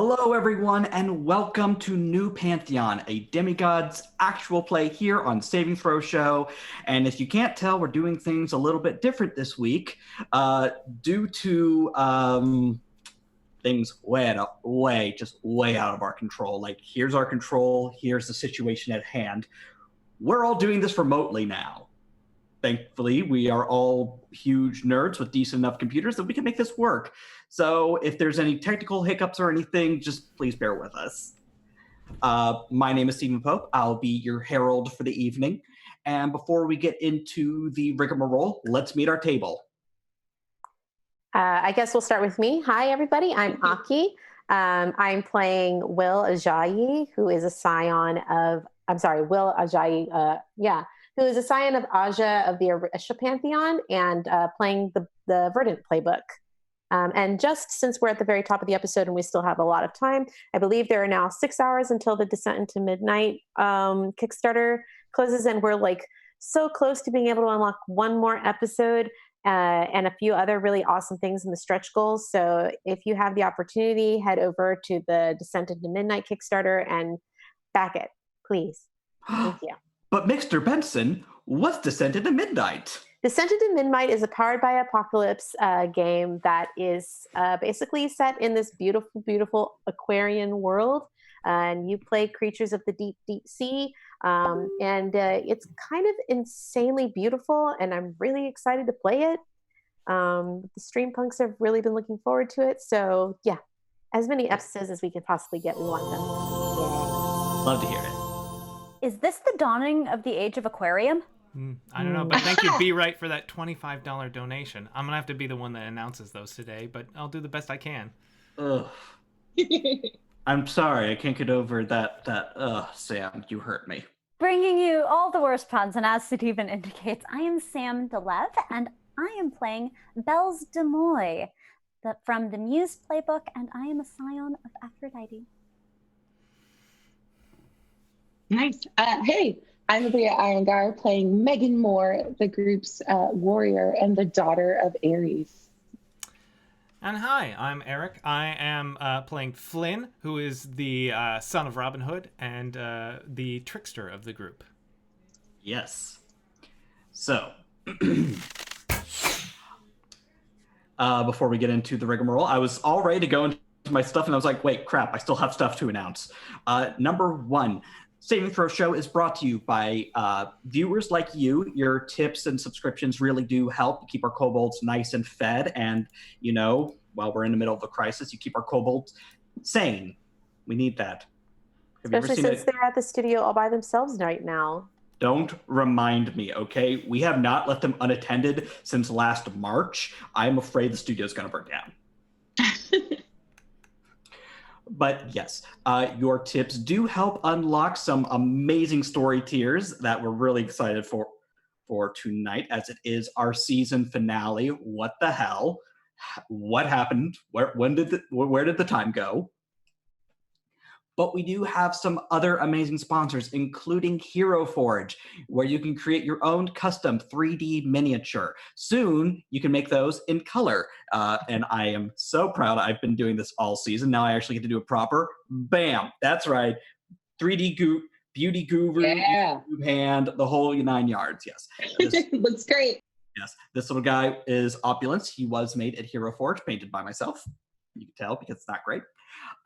Hello, everyone, and welcome to New Pantheon, a demigod's actual play here on Saving Throw Show. And if you can't tell, we're doing things a little bit different this week due to things way out of our control. Like, here's our control, here's the situation at hand. We're all doing this remotely now. Thankfully, we are all huge nerds with decent enough computers that we can make this work. So if there's any technical hiccups or anything, just please bear with us. My name is Stephen Pope. I'll be your herald for the evening. And before we get into the rigmarole, let's meet our table. I guess we'll start with me. Hi, everybody. I'm Aki. I'm playing Will Ajayi, who is a scion of, Will Ajayi, who is a scion of Aja of the Arisha Pantheon and playing the Verdant playbook. And just since we're at the very top of the episode and we still have a lot of time, I believe there are now 6 hours until the Descent into Midnight Kickstarter closes, and we're like so close to being able to unlock one more episode and a few other really awesome things in the stretch goals. So if you have the opportunity, head over to the Descent into Midnight Kickstarter and back it, please. Thank you. But Mr. Benson, what's Descent into Midnight? Descent into Midnight is a Powered by Apocalypse game that is basically set in this beautiful, beautiful Aquarian world. And you play creatures of the deep, deep sea. And it's kind of insanely beautiful, and I'm really excited to play it. The stream punks have really been looking forward to it. So yeah, as many episodes as we can possibly get, we want them. Yay. Love to hear it. Is this the dawning of the age of Aquarium? I don't know, but thank you, Be Right, for that $25 donation. I'm going to have to be the one that announces those today, but I'll do the best I can. Ugh. I'm sorry, I can't get over that, Sam, you hurt me. Bringing you all the worst puns, and as it even indicates, I am Sam Delev, and I am playing Bells de Moy from the Muse playbook, and I am a scion of Aphrodite. Nice. Hey, I'm Abria Irongar playing Megan Moore, the group's warrior and the daughter of Ares. And hi, I'm Eric. I am playing Flynn, who is the son of Robin Hood and the trickster of the group. Yes. So, before we get into the rigmarole, I was all ready to go into my stuff, and I was like, wait, crap, I still have stuff to announce. Number one, Saving Throw Show is brought to you by viewers like you. Your tips and subscriptions really do help keep our kobolds nice and fed. And, you know, while we're in the middle of a crisis, you keep our kobolds sane. We need that. Especially since they're at the studio all by themselves right now. Don't remind me, okay? We have not left them unattended since last March. I'm afraid the studio's going to burn down. But yes, your tips do help unlock some amazing story tiers that we're really excited for tonight, as it is our season finale. What the hell? What happened? Where did the time go? But we do have some other amazing sponsors, including Hero Forge, where you can create your own custom 3D miniature. Soon, you can make those in color. And I am so proud. I've been doing this all season. Now I actually get to do it proper. Bam! That's right. 3D beauty guru, YouTube hand, the whole 9 yards. Yes. Looks great. Yes. This little guy is Opulence. He was made at Hero Forge, painted by myself. You can tell because it's not great.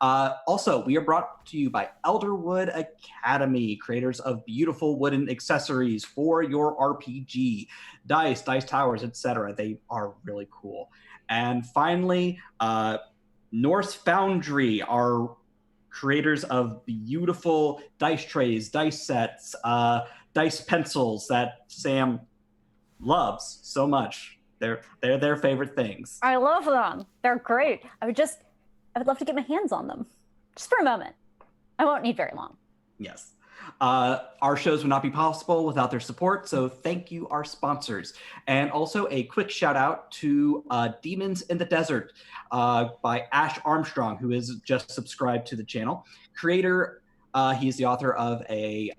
Also, we are brought to you by Elderwood Academy, creators of beautiful wooden accessories for your RPG, dice towers, etc. They are really cool. And finally, Norse Foundry are creators of beautiful dice trays, dice sets, dice pencils that Sam loves so much. They're their favorite things. I love them. They're great. I would love to get my hands on them. Just for a moment. I won't need very long. Yes. Our shows would not be possible without their support, so thank you, our sponsors. And also a quick shout out to Demons in the Desert by Ash Armstrong, who is just subscribed to the channel. Creator, he's the author of a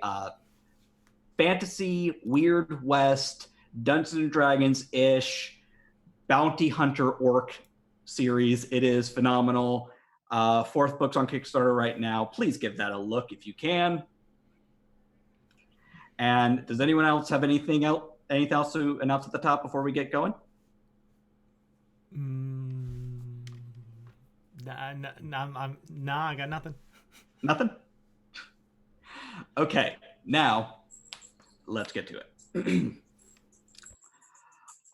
fantasy, Weird West, Dungeons & Dragons-ish, bounty hunter orc series. It is phenomenal. Fourth book's on Kickstarter right now. Please give that a look if you can. And does anyone else have anything else to announce at the top before we get going? Nah, I got nothing. Nothing? Okay, now let's get to it.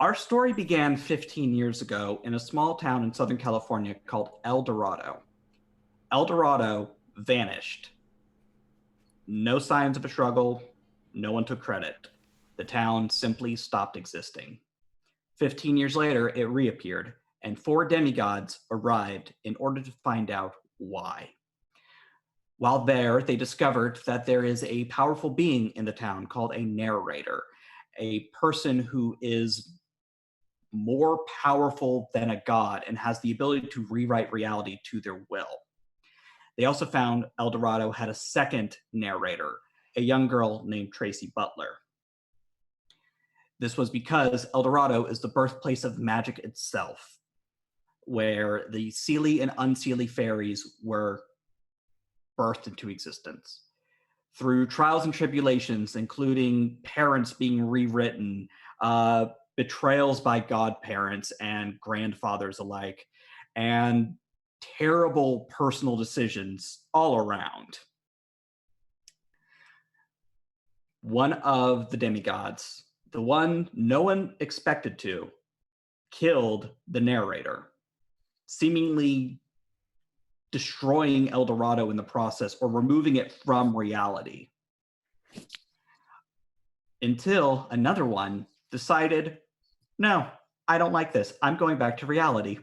Our story began 15 years ago in a small town in Southern California called El Dorado. El Dorado vanished. No signs of a struggle. No one took credit. The town simply stopped existing. 15 years later, it reappeared, and 4 demigods arrived in order to find out why. While there, they discovered that there is a powerful being in the town called a narrator, a person who is more powerful than a god and has the ability to rewrite reality to their will. They also found El Dorado had a second narrator, a young girl named Tracy Butler. This was because El Dorado is the birthplace of magic itself, where the Seelie and Unseelie fairies were birthed into existence. Through trials and tribulations, including parents being rewritten, betrayals by godparents and grandfathers alike, and terrible personal decisions all around. One of the demigods, the one no one expected to, killed the narrator, seemingly destroying El Dorado in the process or removing it from reality. Until another one decided, no, I don't like this. I'm going back to reality.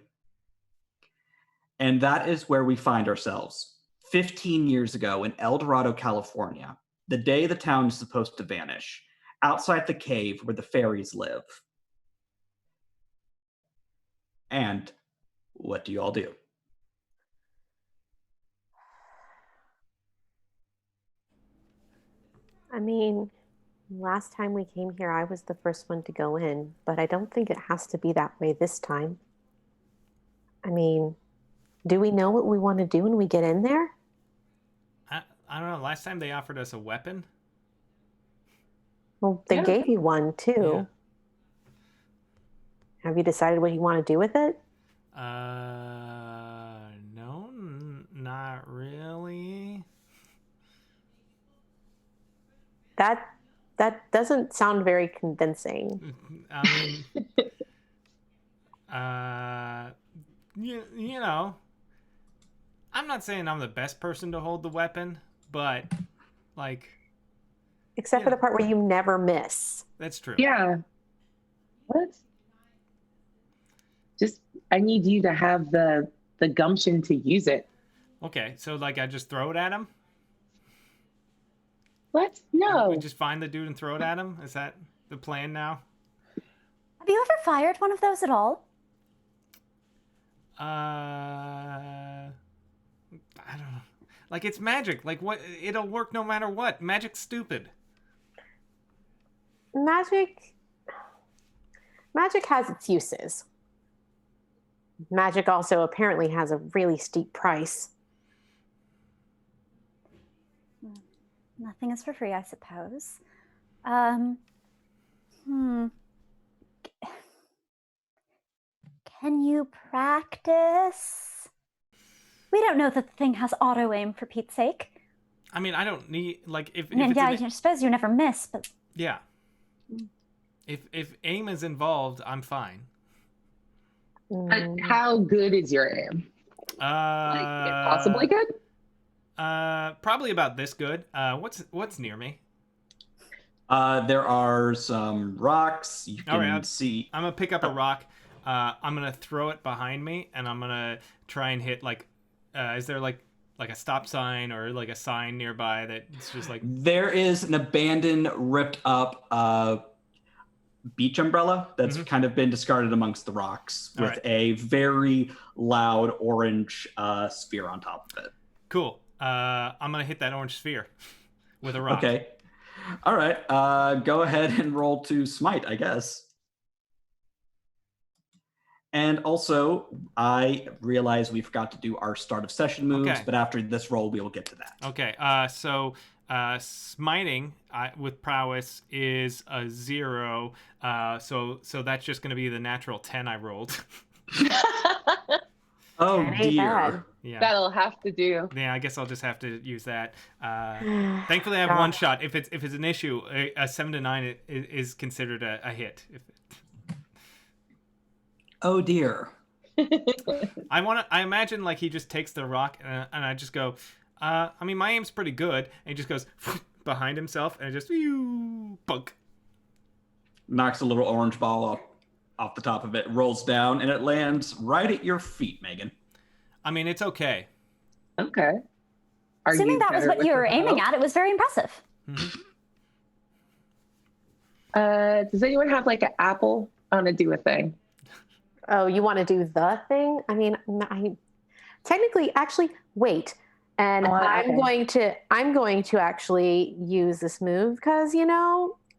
And that is where we find ourselves. 15 years ago in El Dorado, California, the day the town is supposed to vanish, outside the cave where the fairies live. And what do you all do? I mean, last time we came here, I was the first one to go in, but I don't think it has to be that way this time. I mean, do we know what we want to do when we get in there? I don't know. Last time they offered us a weapon. Well, they gave you one too. Yeah. Have you decided what you want to do with it? No, not really. That doesn't sound very convincing. I mean, you know, I'm not saying I'm the best person to hold the weapon, but like, Except for the part where you never miss. That's true. Yeah. What? Just, I need you to have the gumption to use it. Okay, so like I just throw it at him? What? No. We just find the dude and throw it at him? Is that the plan now? Have you ever fired one of those at all? I don't know. Like, it's magic. Like, what? It'll work no matter what. Magic's stupid. Magic has its uses. Magic also apparently has a really steep price. Nothing is for free, I suppose. Can you practice? We don't know that the thing has auto aim, for Pete's sake. I mean, I don't need, like, if I suppose you never miss, but... Yeah. If aim is involved, I'm fine. How good is your aim? Like, impossibly good? Probably about this good. What's near me? There are some rocks. You can see. I'm gonna pick up a rock. I'm gonna throw it behind me, and I'm gonna try and hit like. Is there like a stop sign or like a sign nearby that's just like? There is an abandoned, ripped up beach umbrella that's kind of been discarded amongst the rocks with a very loud orange sphere on top of it. Cool. I'm gonna hit that orange sphere with a rock. Okay. All right. Go ahead and roll to smite, I guess. And also, I realize we forgot to do our start of session moves, Okay. but after this roll, we will get to that. Okay. So smiting with prowess is a 0. So that's just going to be the natural 10 I rolled. Oh, That ain't bad. dear. Yeah. That'll have to do. Yeah, I guess I'll just have to use that. Thankfully, I have one shot. If it's an issue, a 7 to 9 is considered a hit. Oh, dear. I imagine like he just takes the rock and I just go. I mean, my aim's pretty good, and he just goes behind himself and just bunk. Knocks a little orange ball off the top of it, rolls down, and it lands right at your feet, Megan. I mean, it's okay. Okay. Are Assuming that was better what with you the were aiming bow? at, it was very impressive. Does anyone have like an apple? I want to do a thing. Oh, you want to do the thing? I mean, technically, actually, wait. And I'm going to actually use this move because,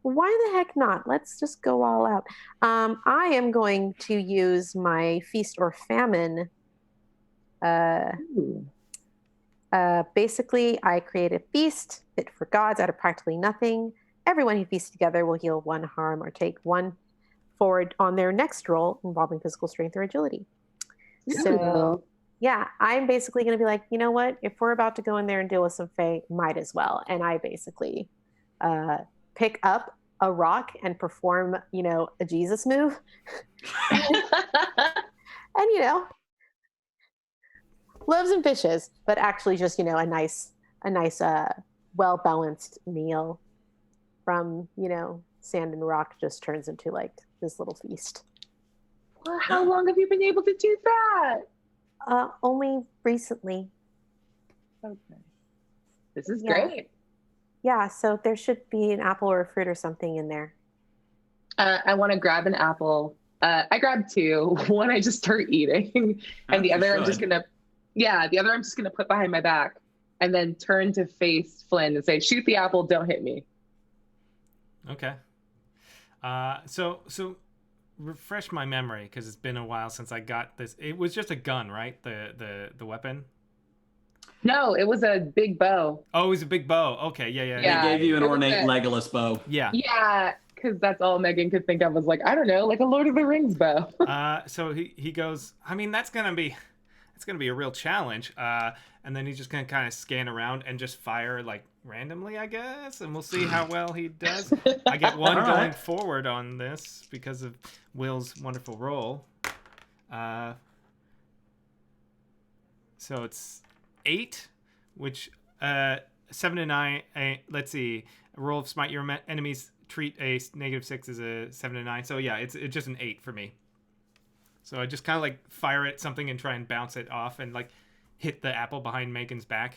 why the heck not? Let's just go all out. I am going to use my feast or famine. Basically, I create a feast fit for gods out of practically nothing. Everyone who feasts together will heal 1 harm or take 1 forward on their next roll involving physical strength or agility. So, yeah, I'm basically going to be like, you know what? If we're about to go in there and deal with some fae, might as well. And I basically pick up a rock and perform, a Jesus move. And, loaves and fishes, but actually just, a nice well-balanced meal from, sand and rock just turns into like this little feast. Well, how long have you been able to do that? Only recently. Okay. This is great. Yeah, so there should be an apple or a fruit or something in there. I want to grab an apple. I grab 2. One I just start eating, and the other I'm just gonna put behind my back, and then turn to face Flynn and say, "Shoot the apple, don't hit me." Okay. So refresh my memory because it's been a while since I got this. It was just a gun, right? The weapon. No, it was a big bow. Oh, it was a big bow. Okay, yeah. They gave you an ornate Legolas bow. Yeah. Yeah, because that's all Megan could think of was like, I don't know, like a Lord of the Rings bow. So he goes, I mean, that's gonna be a real challenge. And then he's just gonna kind of scan around and just fire like randomly, I guess, and we'll see how well he does. I get 1 going forward on this because of Will's wonderful roll. So it's 8, which 7 to 9. Let's see, a roll of smite your enemies treat a -6 is a 7 to 9. So yeah, it's just an 8 for me. So I just kind of like fire at something and try and bounce it off and like hit the apple behind Megan's back.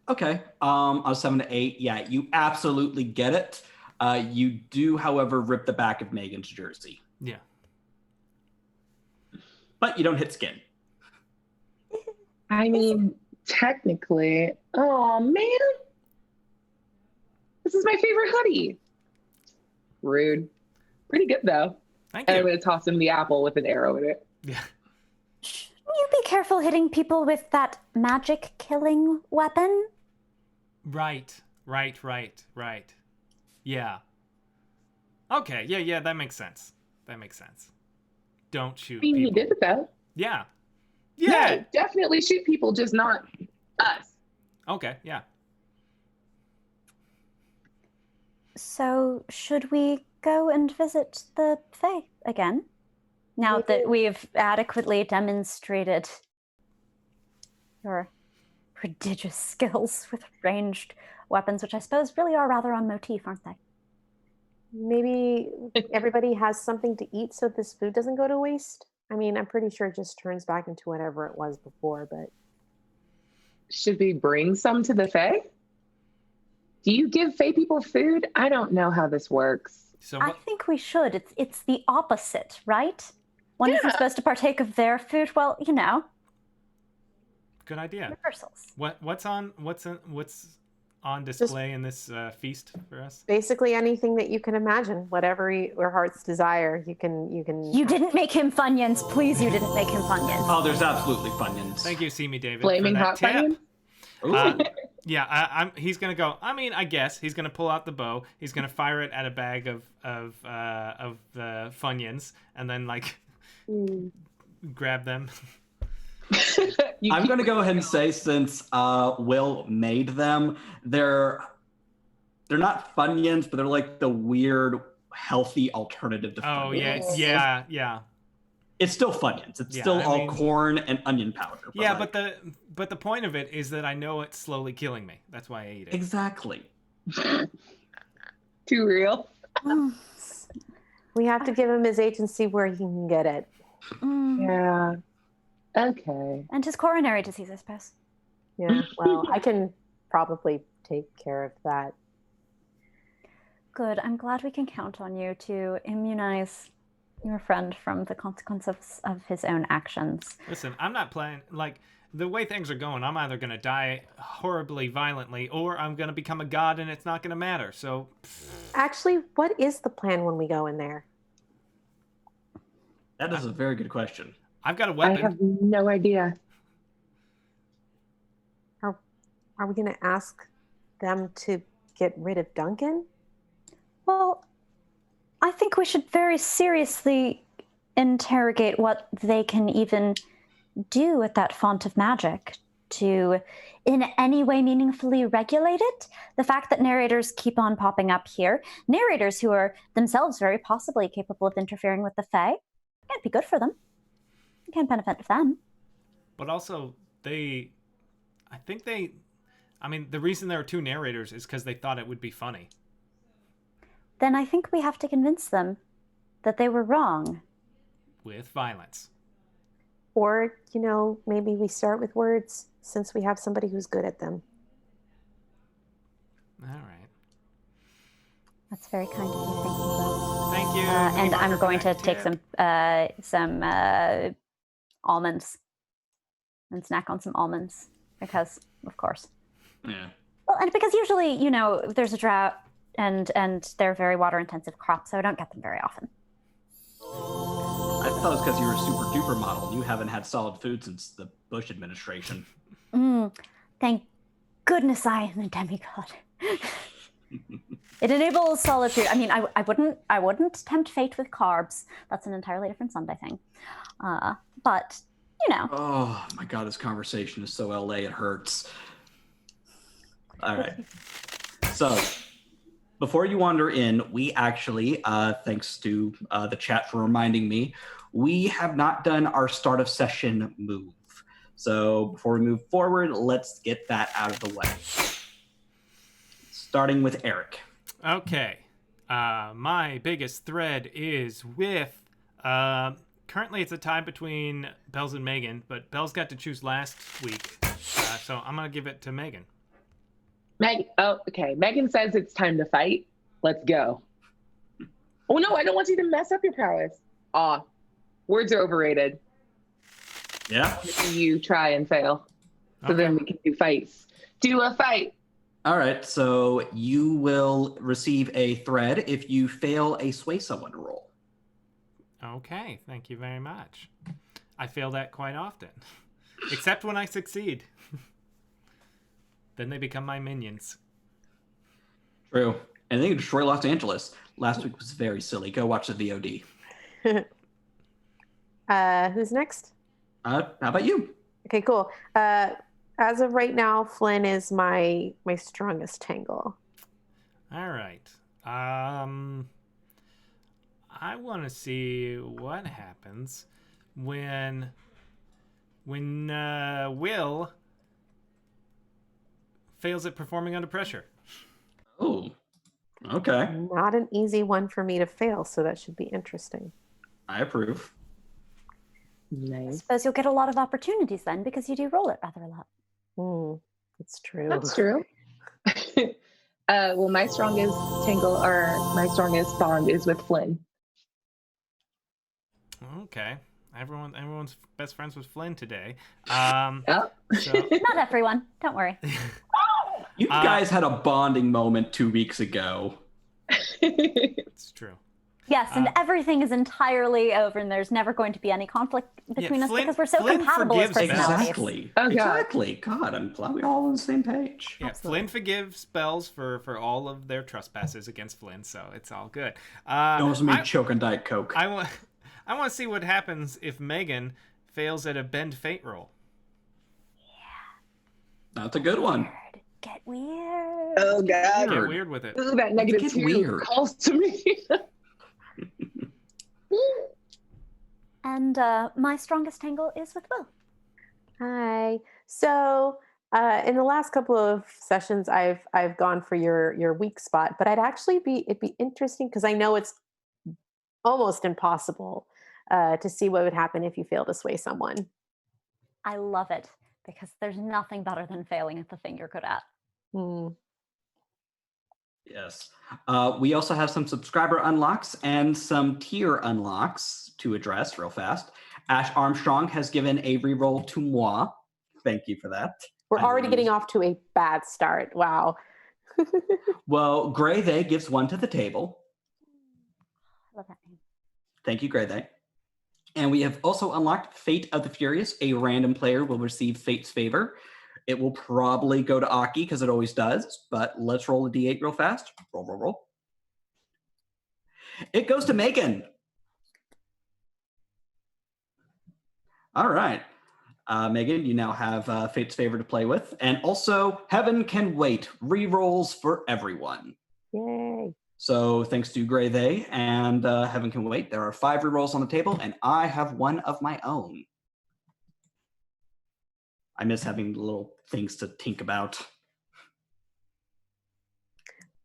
Okay. A 7 to 8. Yeah, you absolutely get it. You do, however, rip the back of Megan's jersey. Yeah. But you don't hit skin. I mean, technically, oh man, this is my favorite hoodie. Rude. Pretty good though. Thank And you. I'm going to toss him the apple with an arrow in it. Yeah. You be careful hitting people with that magic killing weapon. Right. Yeah. Okay. Yeah. That makes sense. Don't shoot I mean, people. he did it though. Yeah. Yeah, definitely shoot people, just not us. Okay. Yeah. So, should we go and visit the Fae again? Now that we've adequately demonstrated your prodigious skills with ranged weapons, which I suppose really are rather on motif, aren't they? Maybe everybody has something to eat so this food doesn't go to waste. I mean, I'm pretty sure it just turns back into whatever it was before, but... Should we bring some to the Fae? Do you give Fae people food? I don't know how this works. So I think we should. It's the opposite, right? One isn't supposed to partake of their food. Well, good idea. reversals. What's on display in this feast for us? Basically anything that you can imagine, whatever your heart's desire, you can. You didn't make him Funyuns. Please, you didn't make him Funyuns. Oh, there's absolutely Funyuns. Thank you, See Me David. Flaming for that hot tip. Funyuns? Yeah, he's gonna go. I mean, I guess he's gonna pull out the bow. He's gonna fire it at a bag of Funyuns, and then like grab them. I'm going to go ahead and say, since Will made them, they're not Funyuns, but they're like the weird, healthy alternative to Funyuns. Oh yeah. It's still Funyuns. It's still all corn and onion powder. But but the point of it is that I know it's slowly killing me. That's why I eat it. Exactly. Too real. We have to give him his agency where he can get it. Yeah. Okay. And his coronary disease, I suppose. Yeah, well, I can probably take care of that. Good. I'm glad we can count on you to immunize your friend from the consequences of his own actions. Listen, I'm not playing, like, the way things are going, I'm either going to die horribly violently, or I'm going to become a god and it's not going to matter, so... Actually, what is the plan when we go in there? That is a very good question. I've got a weapon. I have no idea. Are we going to ask them to get rid of Duncan? Well, I think we should very seriously interrogate what they can even do at that font of magic to in any way meaningfully regulate it. The fact that narrators keep on popping up here, narrators who are themselves very possibly capable of interfering with the Fae, can't be good for them. It can't benefit them. But also, the reason there are two narrators is because they thought it would be funny. Then I think we have to convince them that they were wrong. With violence. Or, maybe we start with words since we have somebody who's good at them. All right. That's very kind of you. Thank you, Will. Thank you. And I'm going to take some almonds and snack on some almonds because, of course. Yeah. Well, and because usually, there's a drought and they're very water-intensive crops, so I don't get them very often. I thought it was because you were a super duper model and you haven't had solid food since the Bush administration. Thank goodness I am a demigod. It enables solid food. I mean, I wouldn't tempt fate with carbs. That's an entirely different Sunday thing. But, Oh my God, this conversation is so LA, it hurts. All right. So, before you wander in, we actually, thanks to the chat for reminding me, we have not done our start of session move. So before we move forward, let's get that out of the way. Starting with Eric. Okay. My biggest thread is with... currently it's a tie between Bells and Megan, but Bells got to choose last week. So I'm going to give it to Megan. Okay. Megan says it's time to fight. Let's go. Oh, no, I don't want you to mess up your prowess. Words are overrated. Yeah? You try and fail. So then we can do fights. Do a fight. All right, so you will receive a thread if you fail a sway someone roll. Okay, thank you very much. I fail that quite often. Except when I succeed. Then they become my minions. True. And they can destroy Los Angeles. Last week was very silly. Go watch the VOD. Who's next? How about you? Okay, cool. As of right now, Flynn is my strongest tangle. All right. I want to see what happens when Will fails at performing under pressure. Oh, okay. Not an easy one for me to fail, so that should be interesting. I approve. I Nice. suppose you'll get a lot of opportunities then because you do roll it rather a lot. That's true. That's true. Well, my strongest bond is with Flynn. Okay. Everyone's best friends with Flynn today. Yep. So, Not everyone. Don't worry. You guys had a bonding moment 2 weeks ago. It's true. Yes, and everything is entirely over, and there's never going to be any conflict between us because we're so compatible as personalities. Exactly. Oh, God. Exactly. God, I'm glad we're all on the same page. Yeah, Absolutely. Flynn forgives Bells for all of their trespasses against Flynn, so it's all good. Don't me choke on Diet Coke. I want to see what happens if Megan fails at a bend fate roll. That's a good one. Get weird. Oh, God. Get weird with it. Ooh, that negative 2 weird. calls to me. And my strongest angle is with Will. Hi. So in the last couple of sessions, I've gone for your weak spot, but it'd be interesting because I know it's almost impossible to see what would happen if you fail to sway someone. I love it because there's nothing better than failing at the thing you're good at. Yes. We also have some subscriber unlocks and some tier unlocks to address real fast. Ash Armstrong has given a reroll to moi. Thank you for that. We're already getting off to a bad start. Wow. Well, Grey They gives one to the table. Love that name. Thank you, Grey They. And we have also unlocked Fate of the Furious. A random player will receive Fate's favor. It will probably go to Aki because it always does, but let's roll a d8 real fast. Roll. It goes to Megan. All right. Megan, you now have Fate's favor to play with. And also, Heaven Can Wait. Rerolls for everyone. Yay. So thanks to Grey They and Heaven Can Wait, there are 5 rerolls on the table, and I have one of my own. I miss having little things to think about.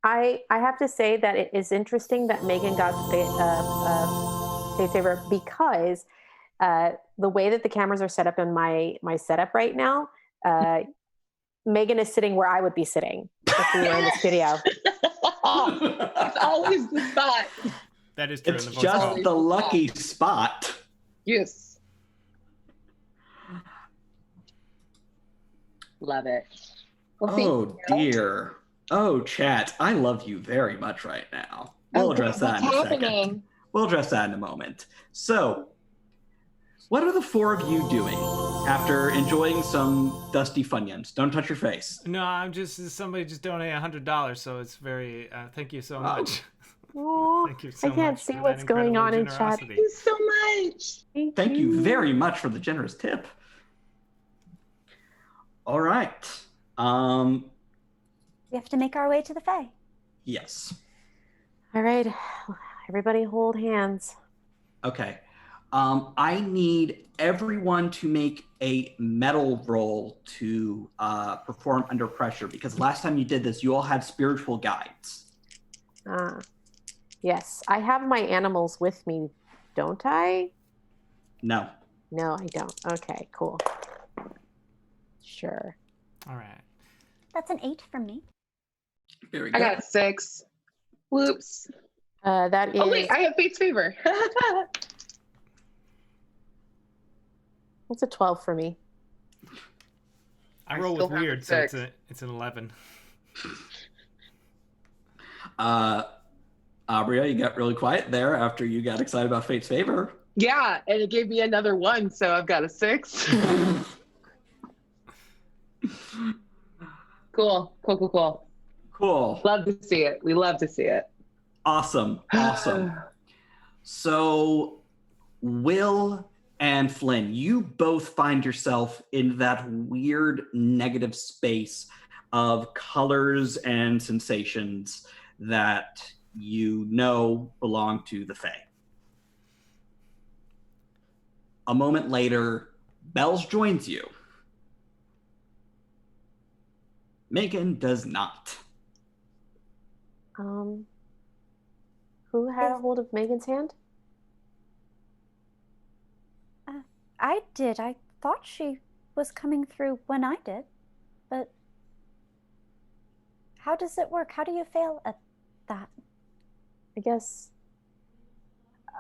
I have to say that it is interesting that Megan got Fate's favor because the way that the cameras are set up in my setup right now, Megan is sitting where I would be sitting if we were in the studio. It's always the spot. That is true. It's in the voice just call. the lucky spot. Yes. Love it. Well, Oh, dear. Oh, chat, I love you very much right now. We'll address that in a second. We'll address that in a moment. So, what are the 4 of you doing after enjoying some dusty Funyuns? Don't touch your face. No, I'm just somebody just donated $100, so it's very thank you so much. Oh, Thank you so I can't much see for what's that going on incredible in chat. generosity. Thank you so much. Thank you very much for the generous tip. All right. We have to make our way to the Fae. Yes. All right. Everybody hold hands. Okay. I need everyone to make a metal roll to perform under pressure, because last time you did this, you all had spiritual guides. Yes. I have my animals with me, don't I? No. No, I don't. Okay, cool. Sure. All right. That's an 8 from me. Very I good. got 6. Whoops. That is. Oh, wait, I have Fate's favor. It's a 12 for me. I roll still with have weird, a so 6. it's an 11. Abria, you got really quiet there after you got excited about Fate's favor. Yeah, and it gave me another 1, so I've got a 6. Cool. Cool. Love to see it. We love to see it. Awesome. So, Will and Flynn, you both find yourself in that weird negative space of colors and sensations that you know belong to the Fae. A moment later, Bells joins you. Megan does not. Who had a hold of Megan's hand? I did. I thought she was coming through when I did. But how does it work? How do you fail at that? I guess.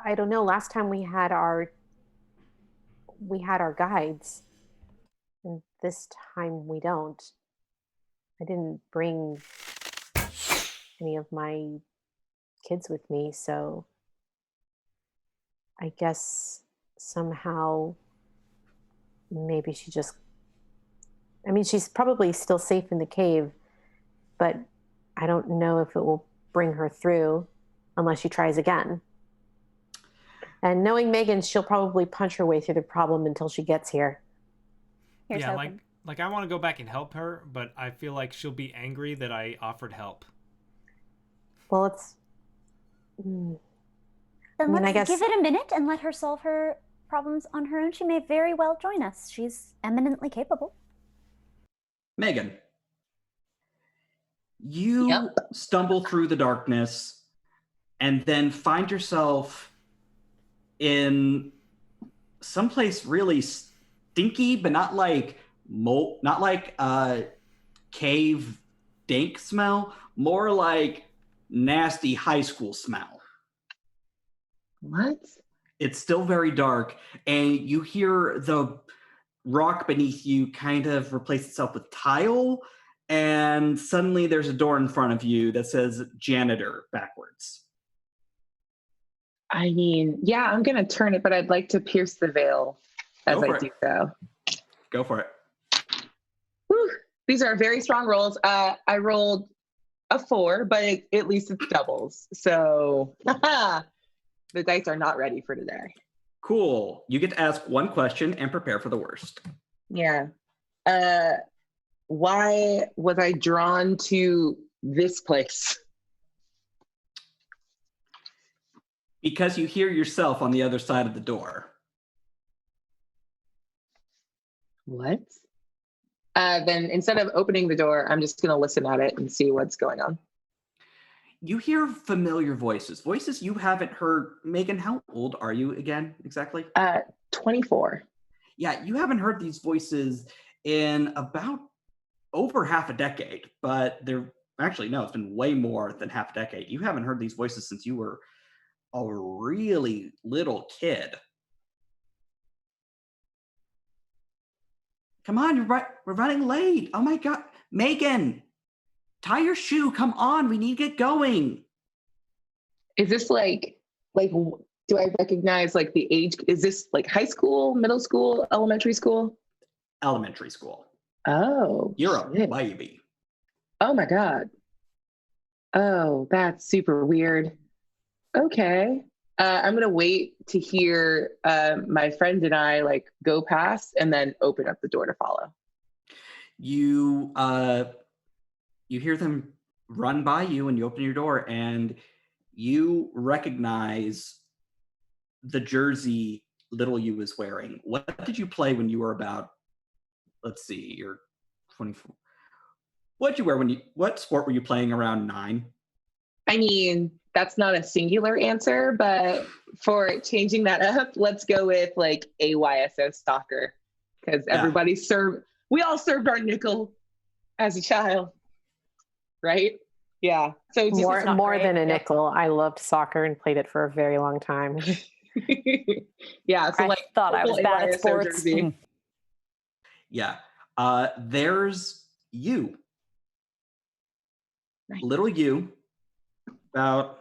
I don't know. Last time we had our guides, and this time we don't. I didn't bring any of my kids with me, so I guess somehow maybe she just, I mean, she's probably still safe in the cave, but I don't know if it will bring her through unless she tries again. And knowing Megan, she'll probably punch her way through the problem until she gets here. Here's yeah, hoping. like I want to go back and help her, but I feel like she'll be angry that I offered help. Well, it's... Then I mean, I let's guess- give it a minute and let her solve her problems on her own. She may very well join us. She's eminently capable. Megan, you stumble through the darkness and then find yourself in someplace really stinky, but not like cave dank smell, more like nasty high school smell. What? It's still very dark, and you hear the rock beneath you kind of replace itself with tile, and suddenly there's a door in front of you that says janitor backwards. I mean, yeah, I'm going to turn it, but I'd like to pierce the veil as I do so. Go for it. Whew. These are very strong rolls. I rolled a 4, but at least it's doubles. So the dice are not ready for today. Cool. You get to ask one question and prepare for the worst. Yeah. Why was I drawn to this place? Because you hear yourself on the other side of the door. What? Then instead of opening the door, I'm just going to listen at it and see what's going on. You hear familiar voices. Voices you haven't heard. Megan, how old are you again, exactly? 24. Yeah, you haven't heard these voices in about over half a decade, but they're actually, no, it's been way more than half a decade. You haven't heard these voices since you were a really little kid. Come on, we're running late. Oh my God. Megan, tie your shoe. Come on, we need to get going. Is this like, do I recognize like the age? Is this like high school, middle school, elementary school? Elementary school. Oh, You're shit. a baby. Oh my God. Oh, that's super weird. Okay. I'm going to wait to hear my friend and I like go past and then open up the door to follow. You hear them run by you and you open your door and you recognize the jersey little you was wearing. What did you play when you were about, let's see, you're 24. What sport were you playing around 9? I mean, that's not a singular answer, but for changing that up, let's go with like AYSO soccer, because we all served our nickel as a child, right? Yeah. So more than a nickel. I loved soccer and played it for a very long time. Yeah. So I like thought I was bad at AYSO sports. jersey. Yeah. There's you. Nice. Little you. About,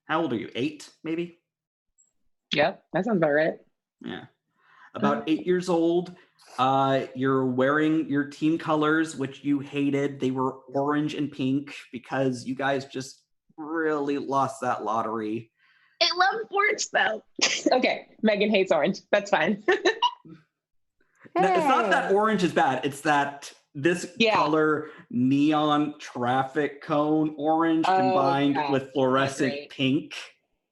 how old are you? 8, maybe? Yep, that sounds about right. Yeah. About 8 years old. You're wearing your team colors, which you hated. They were orange and pink because you guys just really lost that lottery. I love orange though. Okay, Megan hates orange. That's fine. Now, it's not that orange is bad. It's that this color neon traffic cone orange combined with fluorescent pink.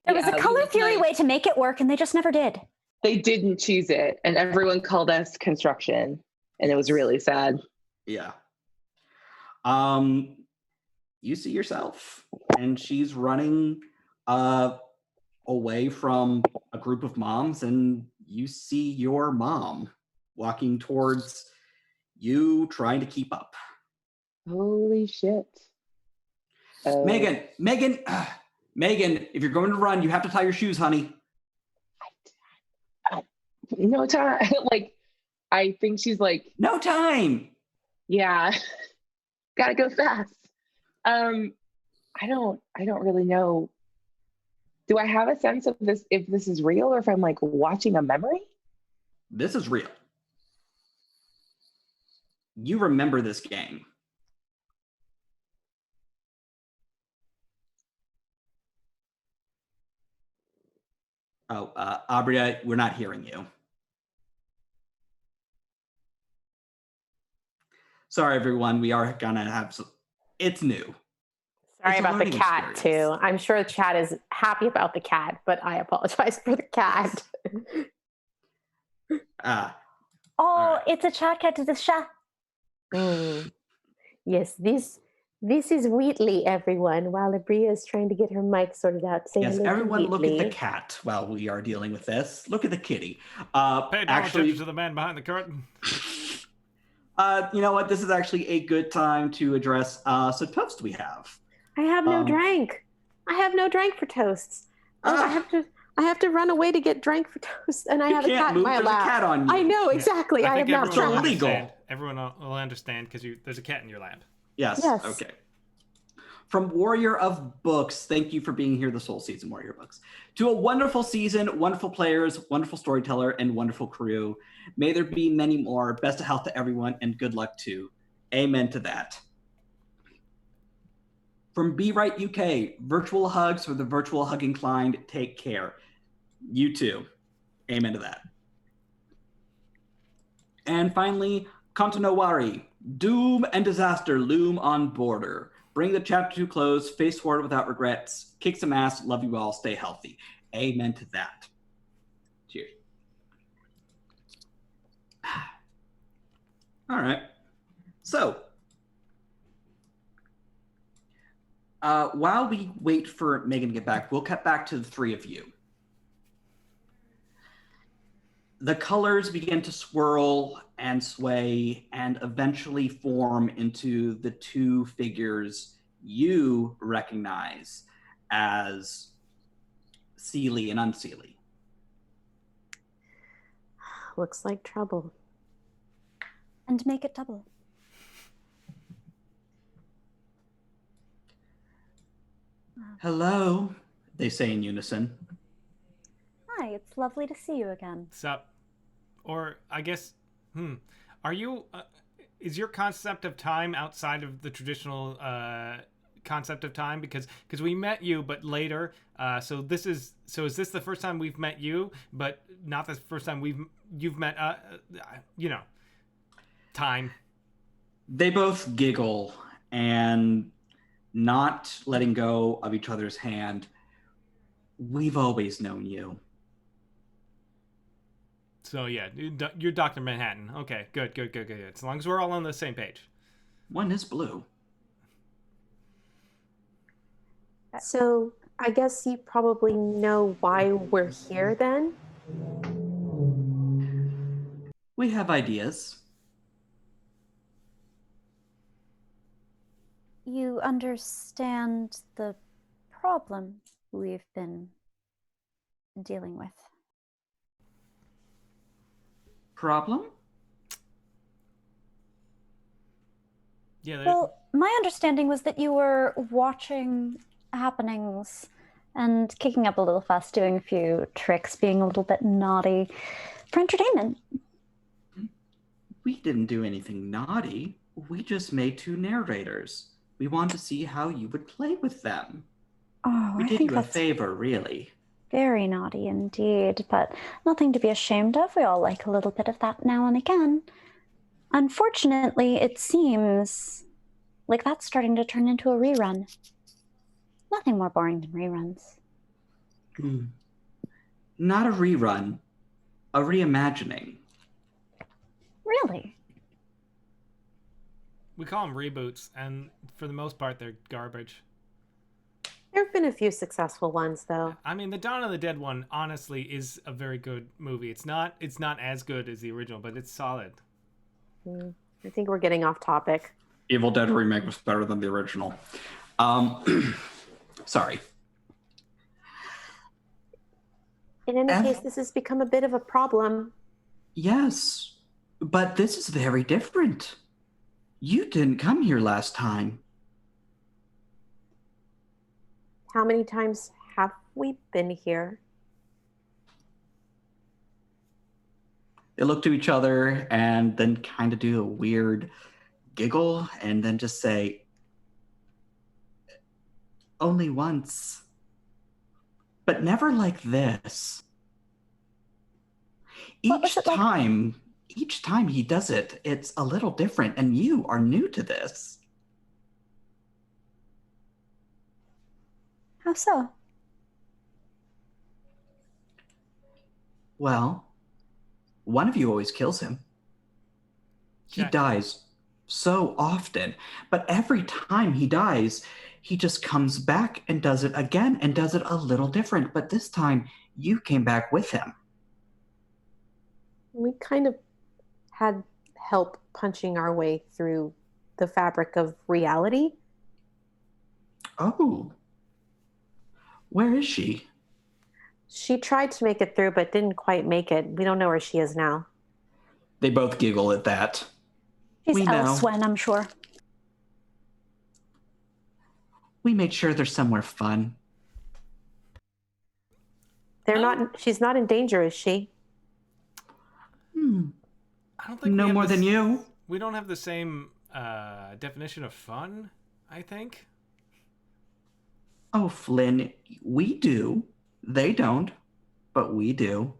There was a color theory way to make it work, and they just never did. They didn't choose it, and everyone called us construction, and it was really sad. Yeah. You see yourself, and she's running away from a group of moms, and you see your mom walking towards you, trying to keep up. Holy shit. Megan, if you're going to run, you have to tie your shoes, honey. No time. Like, I think she's like, no time. Yeah, gotta go fast. I don't really know. Do I have a sense of this, if this is real or if I'm like watching a memory? This is real. You remember this game. Oh, Abria, we're not hearing you. Sorry, everyone. We are gonna have some. It's new. Sorry It's a about the learning cat experience. too. I'm sure the chat is happy about the cat, but I apologize for the cat. Alright. It's a chat cat to the chat. Yes, this is Wheatley, everyone. While Abria is trying to get her mic sorted out, say Yes, hello everyone to look at the Wheatley. cat while we are dealing with this. Look at the kitty. Pay no Actually, attention to the man behind the curtain. you know what? This is actually a good time to address some toast we have. I have no drink. I have no drink for toasts. I have to run away to get drink for toast, and I have a cat in my There's lap. a cat on you. I know exactly. I have think not everyone will drunk. understand. Everyone will understand because there's a cat in your lap. Yes. Okay. From Warrior of Books, thank you for being here this whole season, Warrior Books. To a wonderful season, wonderful players, wonderful storyteller, and wonderful crew. May there be many more. Best of health to everyone, and good luck too. Amen to that. From Be Right UK, virtual hugs for the virtual hug inclined. Take care. You too. Amen to that. And finally, Kontinowari. Doom and disaster loom on border. Bring the chapter to close, face forward without regrets. Kick some ass, love you all, stay healthy. Amen to that. Cheers. All right. So, while we wait for Megan to get back, we'll cut back to the three of you. The colors begin to swirl and sway and eventually form into the two figures you recognize as Seelie and Unseelie. Looks like trouble. And make it double. Hello, they say in unison. Hi, it's lovely to see you again. Sup? Or I guess, are you? Is your concept of time outside of the traditional concept of time? Because we met you, but later. So is this the first time we've met you, but not the first time you've met? Time. They both giggle and, not letting go of each other's hand. We've always known you. So yeah, you're Dr. Manhattan. Okay, good. As long as we're all on the same page. One is blue. So I guess you probably know why we're here then? We have ideas. You understand the problem we've been dealing with. Problem? Yeah. Well, my understanding was that you were watching happenings and kicking up a little fuss, doing a few tricks, being a little bit naughty for entertainment. We didn't do anything naughty. We just made two narrators. We wanted to see how you would play with them. Oh, We I did think you a that's favor, really. very naughty indeed, but nothing to be ashamed of. We all like a little bit of that now and again. Unfortunately, it seems like that's starting to turn into a rerun. Nothing more boring than reruns. Not a rerun, a reimagining. Really? We call them reboots, and for the most part, they're garbage. There have been a few successful ones, though. I mean, the Dawn of the Dead one, honestly, is a very good movie. It's not as good as the original, but it's solid. I think we're getting off topic. Evil Dead remake was better than the original. Sorry. In any case, this has become a bit of a problem. Yes, but this is very different. You didn't come here last time. How many times have we been here? They look to each other and then kind of do a weird giggle and then just say, only once. But never like this. Each time he does it, it's a little different, and you are new to this. How so? Well, one of you always kills him. He dies so often, but every time he dies, he just comes back and does it again and does it a little different. But this time, you came back with him. We kind of had help punching our way through the fabric of reality. Oh. Where is she? She tried to make it through, but didn't quite make it. We don't know where she is now. They both giggle at that. She's elsewhere, I'm sure. We made sure there's somewhere fun. She's not in danger, is she? I don't think no more than you. We don't have the same definition of fun, I think. Oh, Flynn, we do. They don't, but we do.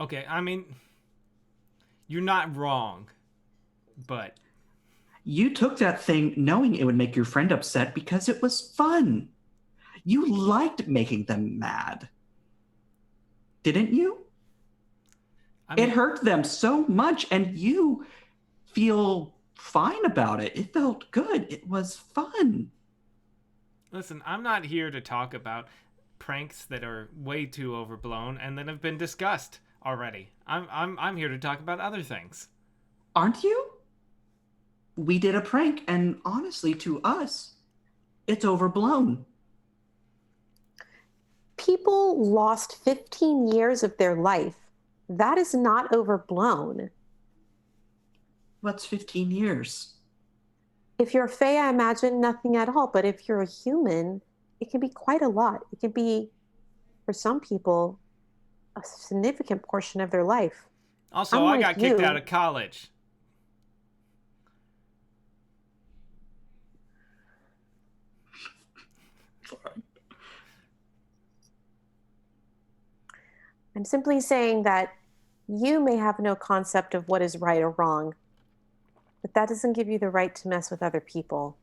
Okay, I mean, you're not wrong, but... You took that thing knowing it would make your friend upset because it was fun. You liked making them mad. Didn't you? It hurt them so much, and you feel fine about it. It felt good. It was fun. Listen, I'm not here to talk about pranks that are way too overblown and that have been discussed already. I'm here to talk about other things. Aren't you? We did a prank, and honestly, to us, it's overblown. People lost 15 years of their life. That is not overblown. What's 15 years? If you're a fae, I imagine nothing at all. But if you're a human, it can be quite a lot. It can be, for some people, a significant portion of their life. Also, I got kicked out of college. I'm simply saying that you may have no concept of what is right or wrong, but that doesn't give you the right to mess with other people.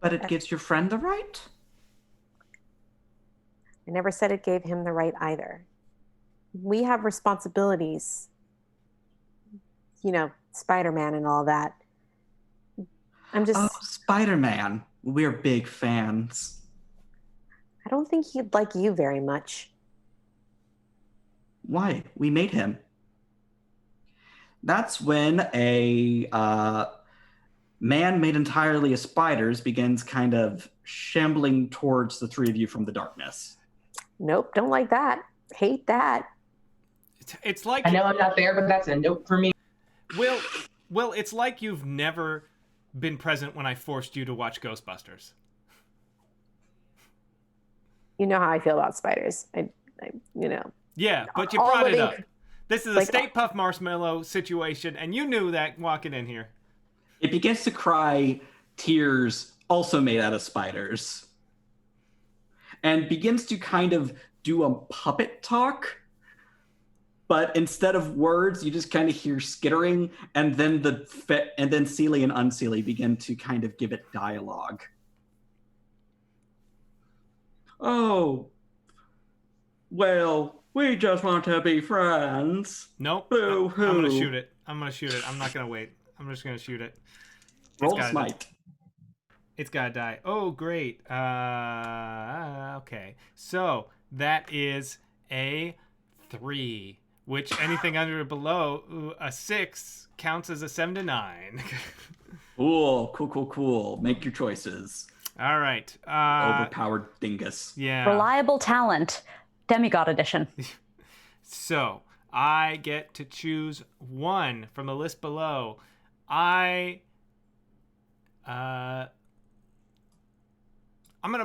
But it gives your friend the right? I never said it gave him the right either. We have responsibilities. You know, Spider-Man and all that. Oh, Spider-Man. We're big fans. I don't think he'd like you very much. Why? We made him. That's when a man made entirely of spiders begins kind of shambling towards the three of you from the darkness. Nope, don't like that. Hate that. It's like... I know I'm not there, but that's a nope for me. Well, it's like you've never been present when I forced you to watch Ghostbusters. You know how I feel about spiders. I you know. Yeah, but you brought it up. This is a Stay Puft Marshmallow situation, and you knew that walking in here. It begins to cry tears also made out of spiders. And begins to kind of do a puppet talk. But instead of words, you just kind of hear skittering, and then Seelie and Unseelie begin to kind of give it dialogue. Oh, well, we just want to be friends. Nope. Boo-hoo. I'm going to shoot it. I'm not going to wait. I'm just going to shoot it. Roll smite. It's got to die. Oh, great. Okay. So that is a 3, which anything under or below a 6 counts as a 7 to 9. Cool. Make your choices. All right. Overpowered dingus. Yeah. Reliable talent. Demigod edition. So, I get to choose one from the list below. I'm gonna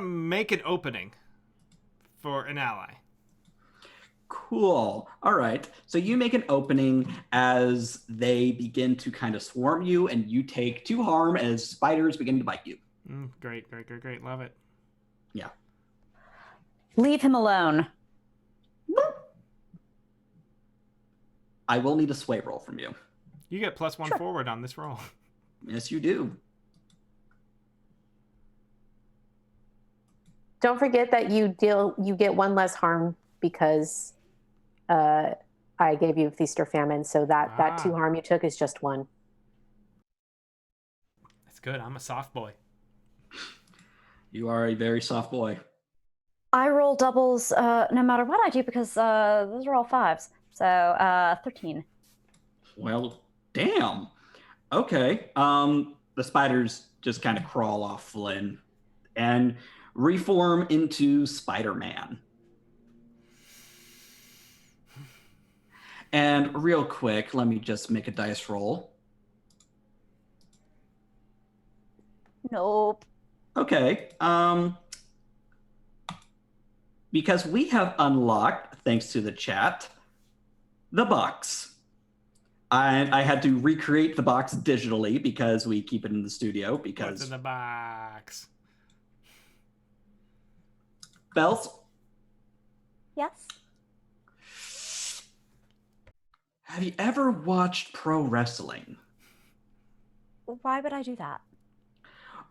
make an opening for an ally. Cool. All right. So you make an opening as they begin to kind of swarm you, and you take 2 harm as spiders begin to bite you. Great. Love it. Yeah. Leave him alone. I will need a sway roll from you. You get +1 forward on this roll. Yes, you do. Don't forget that you get 1 less harm because I gave you feast or famine, so that 2 harm you took is just 1. That's good. I'm a soft boy. You are a very soft boy. I roll doubles no matter what I do because those are all 5s. So 13. Well, damn. Okay. The spiders just kind of crawl off Flynn and reform into Spider-Man. And real quick, let me just make a dice roll. Nope. Okay. Because we have unlocked, thanks to the chat, the box. I had to recreate the box digitally because we keep it in the studio. Because what's in the box? Bells? Yes? Have you ever watched pro wrestling? Why would I do that?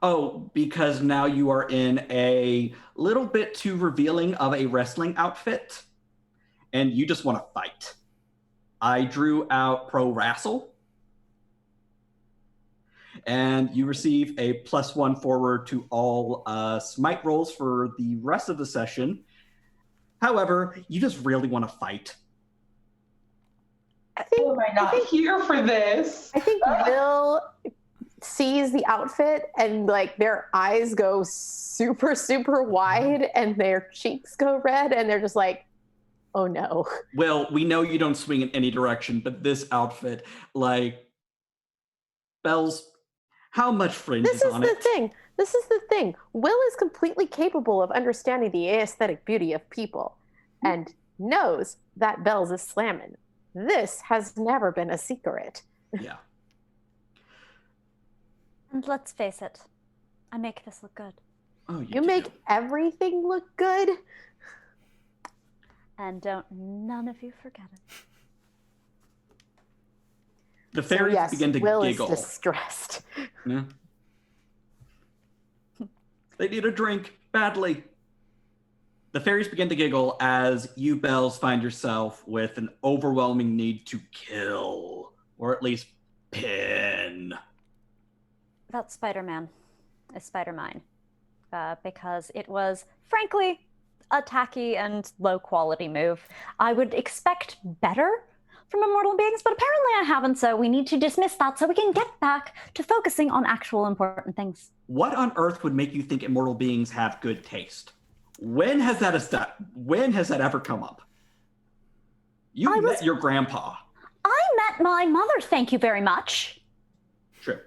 Oh, because now you are in a little bit too revealing of a wrestling outfit, and you just want to fight. I drew out Pro Wrestle, and you receive a +1 forward to all smite rolls for the rest of the session. However, you just really want to fight. I think, am I not here for this? I think Will sees the outfit and like their eyes go super, super wide and their cheeks go red and they're just like, oh no. Well, we know you don't swing in any direction, but this outfit, like, Bells, how much fringe is on it? This is the thing. Will is completely capable of understanding the aesthetic beauty of people and knows that Bells is slamming. This has never been a secret. Yeah. And let's face it, I make this look good. Oh, You make everything look good. And don't none of you forget it. The fairies begin to Will giggle. is distressed. Yeah. They need a drink badly. The fairies begin to giggle as you, Bells, find yourself with an overwhelming need to kill, or at least pin. That Spider-Man is Spider-Mine. Because it was, frankly, a tacky and low-quality move. I would expect better from immortal beings, but apparently I haven't, so we need to dismiss that so we can get back to focusing on actual important things. What on earth would make you think immortal beings have good taste? When has that ever come up? You met your grandpa. I met my mother, thank you very much. True.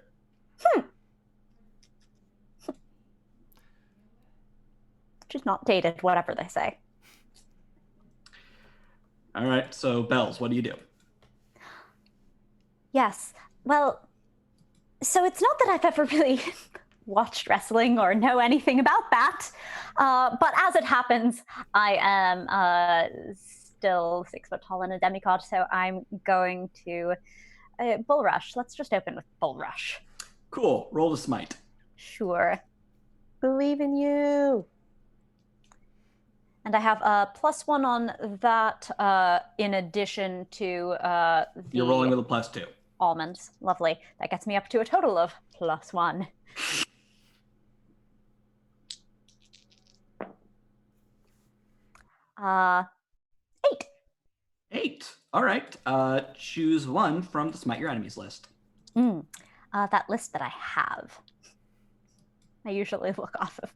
She's not dated, whatever they say. All right, so Bells, what do you do? Yes, well, so it's not that I've ever really watched wrestling or know anything about that, but as it happens, I am still 6 foot tall and a demigod, so I'm going to bull rush. Let's just open with bull rush. Cool, roll to smite. Sure. Believe in you. And I have a +1 on that in addition to the You're rolling with a +2. almonds. Lovely. That gets me up to a total of +1. Uh, 8. 8. All right. Choose one from the Smite Your Enemies list. That list that I have. I usually look off of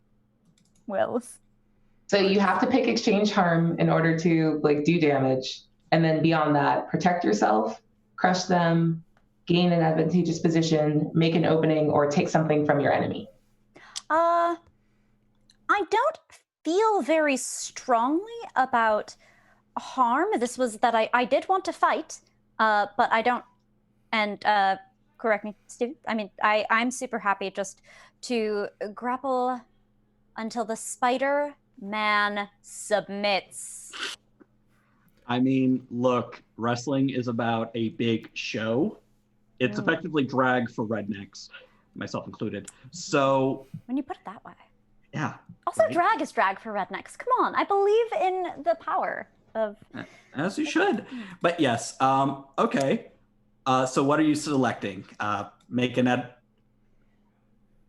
Will's. So you have to pick exchange harm in order to like do damage, And then beyond that, protect yourself, crush them, gain an advantageous position, make an opening, or take something from your enemy. I don't feel very strongly about harm. This was that I did want to fight, but I don't, and correct me, Steve. I mean, I'm super happy just to grapple until the spider man submits. I mean, look, wrestling is about a big show. It's effectively drag for rednecks, myself included. So when you put it that way. Yeah. Also, right? Drag is drag for rednecks. Come on, I believe in the power of... As you should. But yes, okay. So what are you selecting? Make an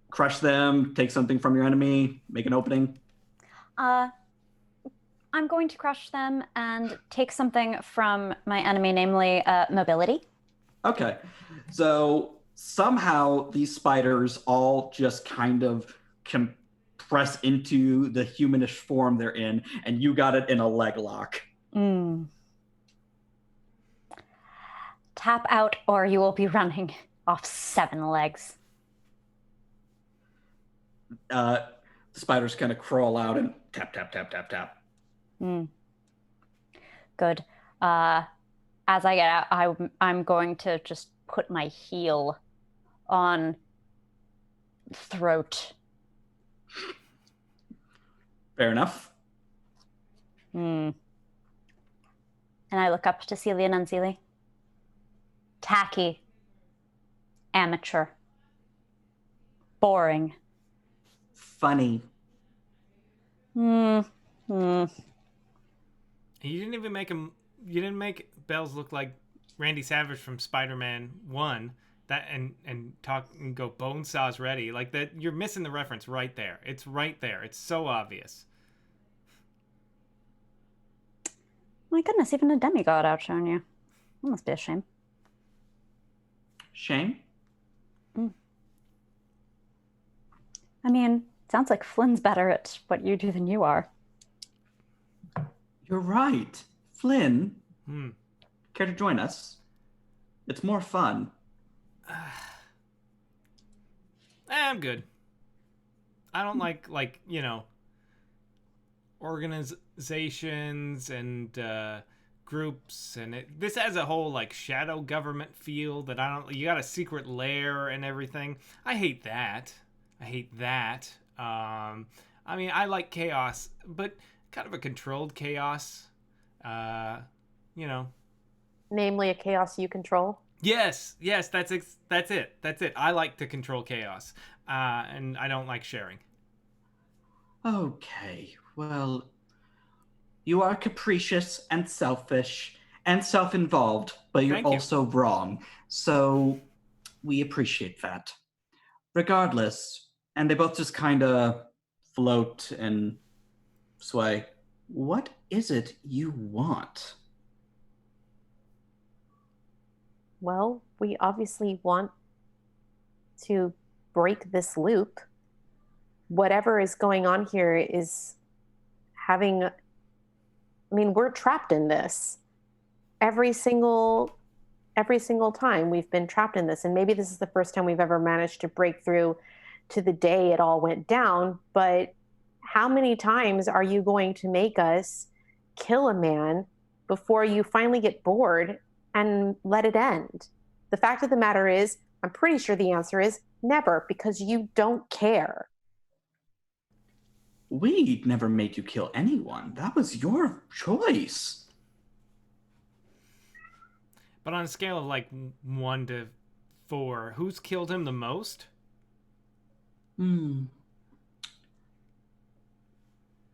crush them, take something from your enemy, make an opening? I'm going to crush them and take something from my enemy, namely mobility. Okay. So somehow these spiders all just kind of compress into the humanish form they're in, and you got it in a leg lock. Tap out or you will be running off 7 legs. The spiders kind of crawl out and tap, tap, tap, tap, tap. Good. As I get out, I'm going to just put my heel on throat. Fair enough. And I look up to Celia and Unseelie. Tacky. Amateur. Boring. Funny. You didn't even make him. You didn't make Bells look like Randy Savage from Spider-Man 1. That and talk and go Bonesaw's ready like that. You're missing the reference right there. It's right there. It's so obvious. My goodness, even a demigod outshone you. That must be a shame. Shame? I mean, sounds like Flynn's better at what you do than you are. You're right. Flynn, care to join us? It's more fun. I'm good. I don't like organizations and groups, and this has a whole like shadow government feel that I don't. You got a secret lair and everything. I hate that. I mean, I like chaos, but kind of a controlled chaos. Namely, a chaos you control. Yes, that's it. I like to control chaos, and I don't like sharing. Okay, well, you are capricious and selfish and self-involved, but you're also wrong. So we appreciate that. Regardless, and they both just kind of float and sway. What is it you want? Well, we obviously want to break this loop. Whatever is going on here is we're trapped in this. Every single time we've been trapped in this, and maybe this is the first time we've ever managed to break through to the day it all went down, but how many times are you going to make us kill a man before you finally get bored and let it end? The fact of the matter is, I'm pretty sure the answer is never, because you don't care. We never made you kill anyone. That was your choice. But on a scale of like 1 to 4, who's killed him the most? Megan.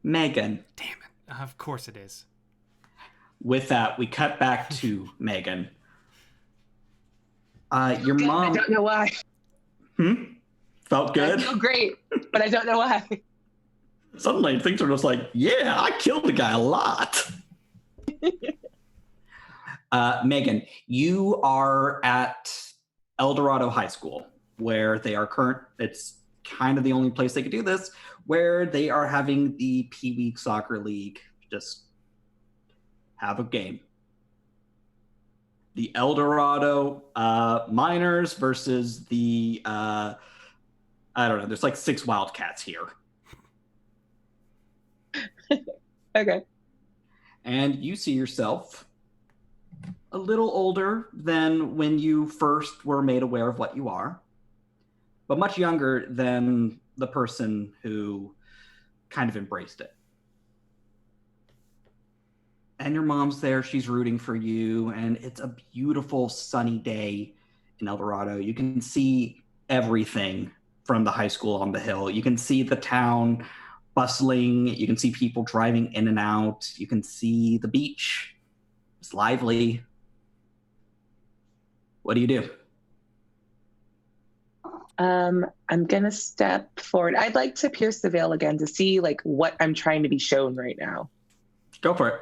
Damn it. Of course it is. With that, we cut back to Megan. Your mom... I don't know why. Felt good? I feel great, but I don't know why. Suddenly things are just like, yeah, I killed the guy a lot. Megan, you are at El Dorado High School, where they are it's kind of the only place they could do this, where they are having the Pee Wee Soccer League just have a game. the El Dorado miners versus the I don't know. There's like 6 wildcats here. Okay. And you see yourself a little older than when you first were made aware of what you are, but much younger than the person who kind of embraced it. And your mom's there, she's rooting for you, and it's a beautiful sunny day in El Dorado. You can see everything from the high school on the hill. You can see the town bustling. You can see people driving in and out. You can see the beach. It's lively. What do you do? I'm gonna step forward. I'd like to pierce the veil again to see like what I'm trying to be shown right now. Go for it.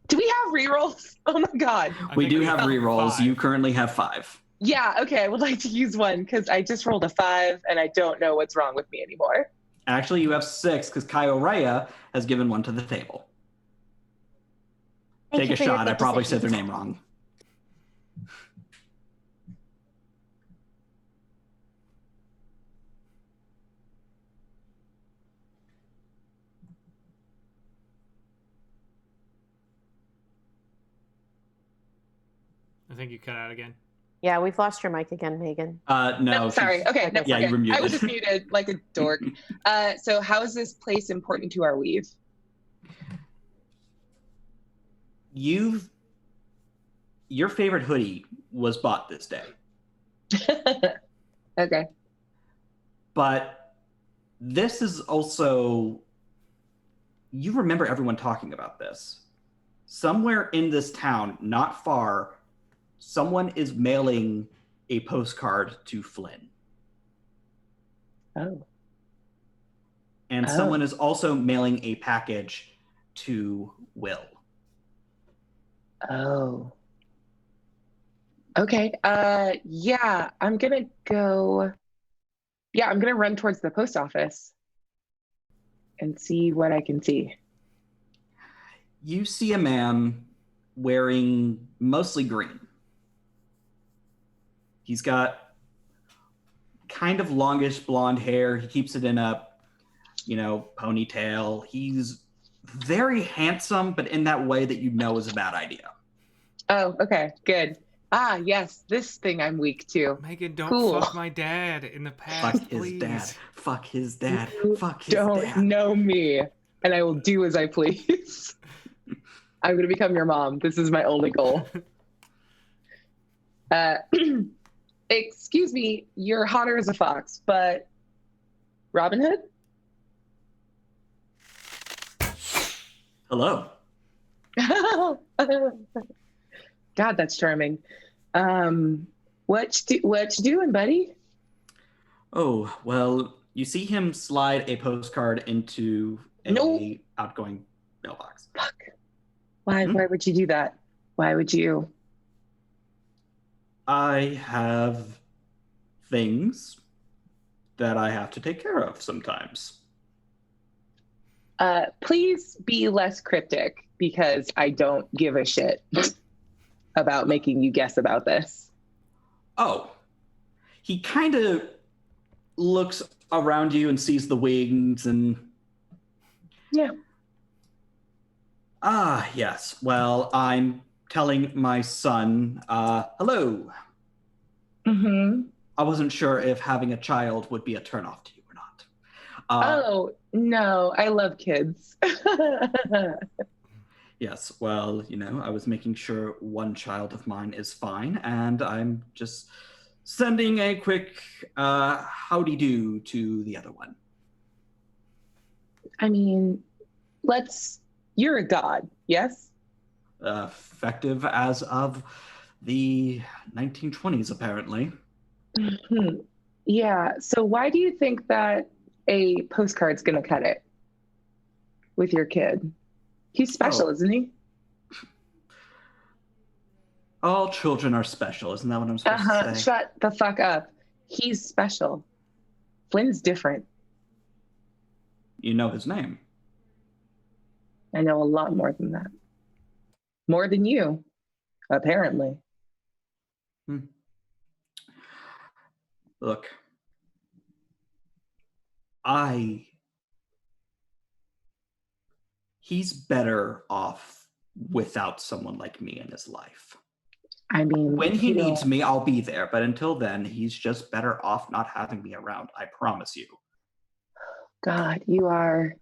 Do we have rerolls? Oh my god. We do have rerolls. 5. You currently have 5. Yeah, okay, I would like to use one because I just rolled a 5 and I don't know what's wrong with me anymore. Actually, you have 6 because Kaio Raya has given one to the table. Thank Take you a for your shot. I good probably said their decisions. name wrong. I think you cut out again. Yeah, we've lost your mic again, Megan. No. Sorry. she's- Okay. No, Yeah, you were muted. I was just muted like a dork. So how is this place important to our weave? Your favorite hoodie was bought this day, Okay. but this is also, you remember everyone talking about this. Somewhere in this town, not far, someone is mailing a postcard to Flynn. Oh. And Oh. someone is also mailing a package to Will. Oh. Okay. Yeah, I'm gonna run towards the post office and see what I can see. You see a man wearing mostly green. He's got kind of longish blonde hair. He keeps it in a, ponytail. He's very handsome, but in that way that you know is a bad idea. Oh, okay, good. Ah, yes, this thing I'm weak to. Megan, don't Cool. fuck my dad in the past, Fuck please. his dad. Fuck his dad. You Fuck his Don't dad. know me, and I will do as I please. I'm gonna become your mom. This is my only goal. Excuse me, you're hotter as a fox, but Robin Hood? Hello. God, that's charming. What you doing, buddy? Oh, well, you see him slide a postcard into a outgoing mailbox. Fuck. Why would you do that? Why would you? I have things that I have to take care of sometimes. Please be less cryptic because I don't give a shit about making you guess about this. Oh, he kind of looks around you and sees the wings and... Yeah. Ah, yes. Well, I'm telling my son, hello. Mm-hmm. I wasn't sure if having a child would be a turnoff to you or not. Oh, no, I love kids. Yes, well, I was making sure one child of mine is fine, and I'm just sending a quick howdy-do to the other one. I mean, you're a god, yes? Effective as of the 1920s, apparently. Mm-hmm. Yeah, so why do you think that a postcard's gonna cut it with your kid? He's special, isn't he? All children are special, isn't that what I'm supposed to say? Shut the fuck up. He's special. Flynn's different. You know his name. I know a lot more than that. More than you, apparently. Look, he's better off without someone like me in his life. I mean, when he needs me, I'll be there. But until then, he's just better off not having me around. I promise you. God, you are.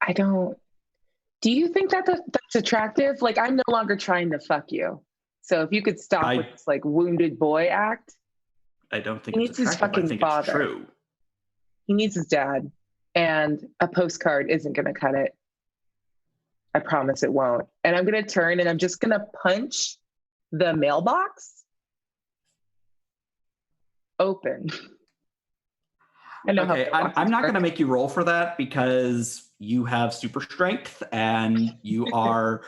Do you think that that's attractive? Like, I'm no longer trying to fuck you. So if you could stop with this like wounded boy act. I don't think he it's needs attractive. his fucking I think father. it's true. He needs his dad. And a postcard isn't going to cut it. I promise it won't. And I'm going to turn and I'm just going to punch the mailbox open. Okay, I'm not going to make you roll for that because you have super strength and you are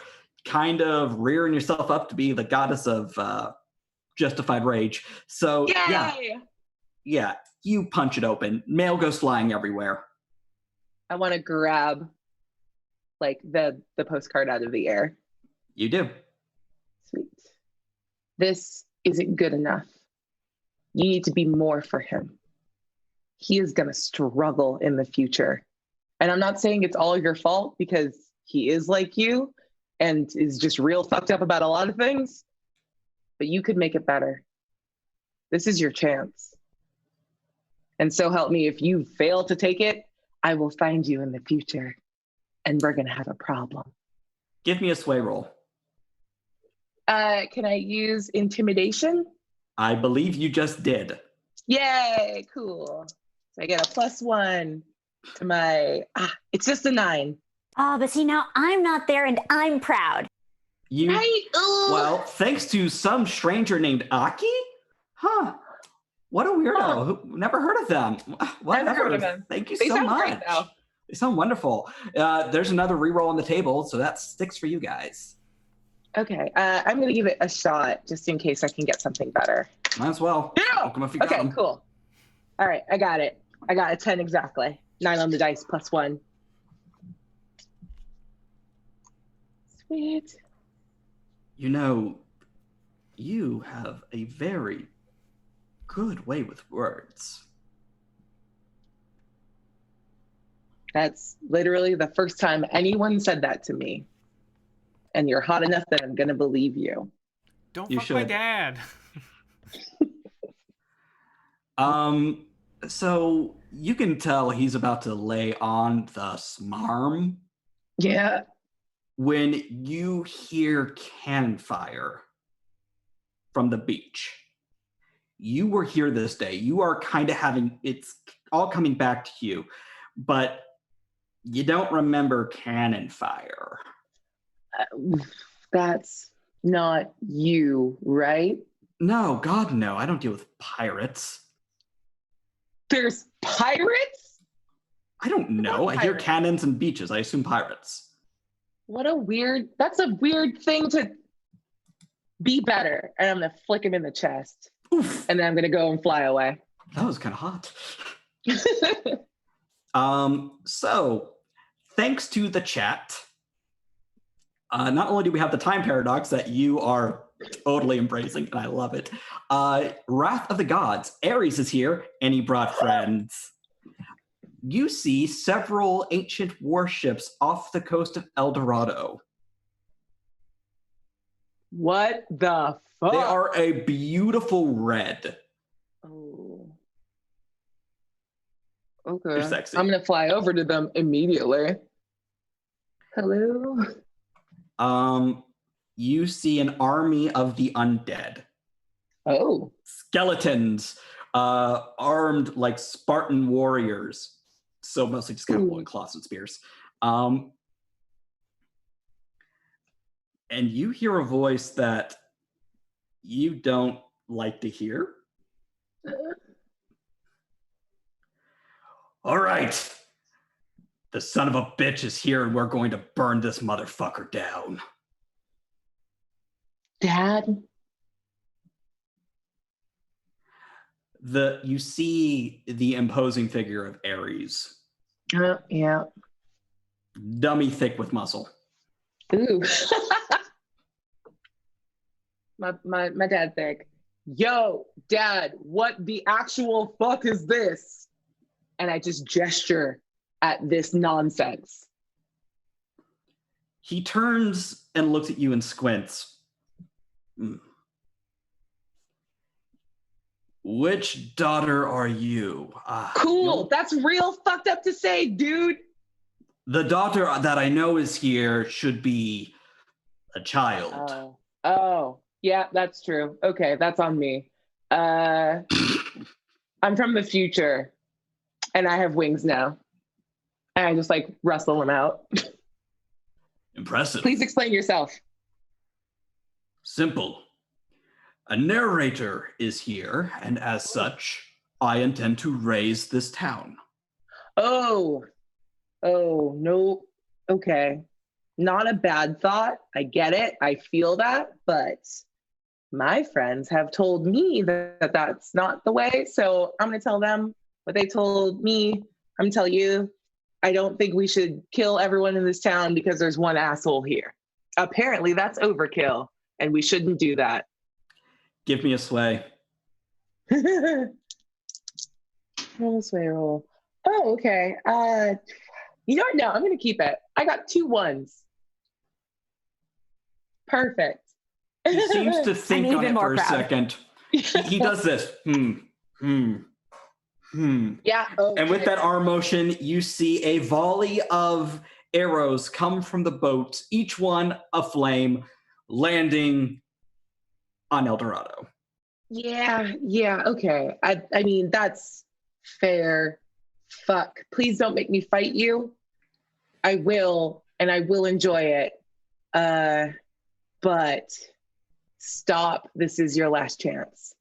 kind of rearing yourself up to be the goddess of justified rage. So yeah, you punch it open. Mail goes flying everywhere. I want to grab like the postcard out of the air. You do. Sweet. This isn't good enough. You need to be more for him. He is going to struggle in the future. And I'm not saying it's all your fault because he is like you and is just real fucked up about a lot of things, but you could make it better. This is your chance. And so help me, if you fail to take it, I will find you in the future and we're going to have a problem. Give me a sway roll. Can I use intimidation? I believe you just did. Yay, cool. So I get a +1 to my, it's just a 9. Oh, but see, now I'm not there and I'm proud. Well, thanks to some stranger named Aki? Huh. What a weirdo. Never heard of them. Whatever. Never heard of them. Thank you so much. Great, though. They sound wonderful. There's another reroll on the table, so that sticks for you guys. Okay, I'm going to give it a shot just in case I can get something better. Might as well. Yeah. Okay, cool. All right, I got it. I got a 10 exactly. 9 on the dice +1. Sweet. You know, you have a very good way with words. That's literally the first time anyone said that to me. And you're hot enough that I'm going to believe you. Don't fuck my dad. So you can tell he's about to lay on the smarm. Yeah. When you hear cannon fire from the beach. You were here this day. You are kind of it's all coming back to you, but you don't remember cannon fire. That's not you, right? No, God, no. I don't deal with pirates. There's pirates? I don't know. I hear cannons and beaches. I assume pirates. That's a weird thing to be better. And I'm going to flick him in the chest. Oof. And then I'm going to go and fly away. That was kind of hot. So thanks to the chat, not only do we have the time paradox that you are totally embracing, and I love it. Wrath of the Gods. Ares is here, and he brought friends. You see several ancient warships off the coast of El Dorado. What the fuck? They are a beautiful red. Oh. Okay. They're sexy. I'm going to fly over to them immediately. Hello? You see an army of the undead. Oh. Skeletons, armed like Spartan warriors. So mostly just kind of loincloths and spears. And you hear a voice that you don't like to hear. All right. The son of a bitch is here and we're going to burn this motherfucker down. Dad? You see the imposing figure of Ares. Yeah. Dummy thick with muscle. Ooh. my dad's like, yo, Dad, what the actual fuck is this? And I just gesture at this nonsense. He turns and looks at you and squints. Which daughter are you? Cool. That's real fucked up to say, dude. The daughter that I know is here should be a child. Oh, yeah, that's true. Okay, that's on me. I'm from the future, and I have wings now. And I just like rustle them out. Impressive. Please explain yourself. Simple. A narrator is here, and as such, I intend to raise this town. Oh, no. Okay. Not a bad thought. I get it. I feel that. But my friends have told me that that's not the way. So I'm going to tell them what they told me. I'm going to tell you, I don't think we should kill everyone in this town because there's one asshole here. Apparently that's overkill, and we shouldn't do that. Give me a sway. Roll a sway roll. Oh, okay. You know what? No, I'm going to keep it. I got 2 1s. Perfect. He seems to think on it for a second. He does this. Yeah. Okay. And with that arm motion, you see a volley of arrows come from the boat, each one aflame, landing on El Dorado. Yeah, okay. I mean, that's fair. Fuck. Please don't make me fight you. I will, and I will enjoy it. But stop. This is your last chance.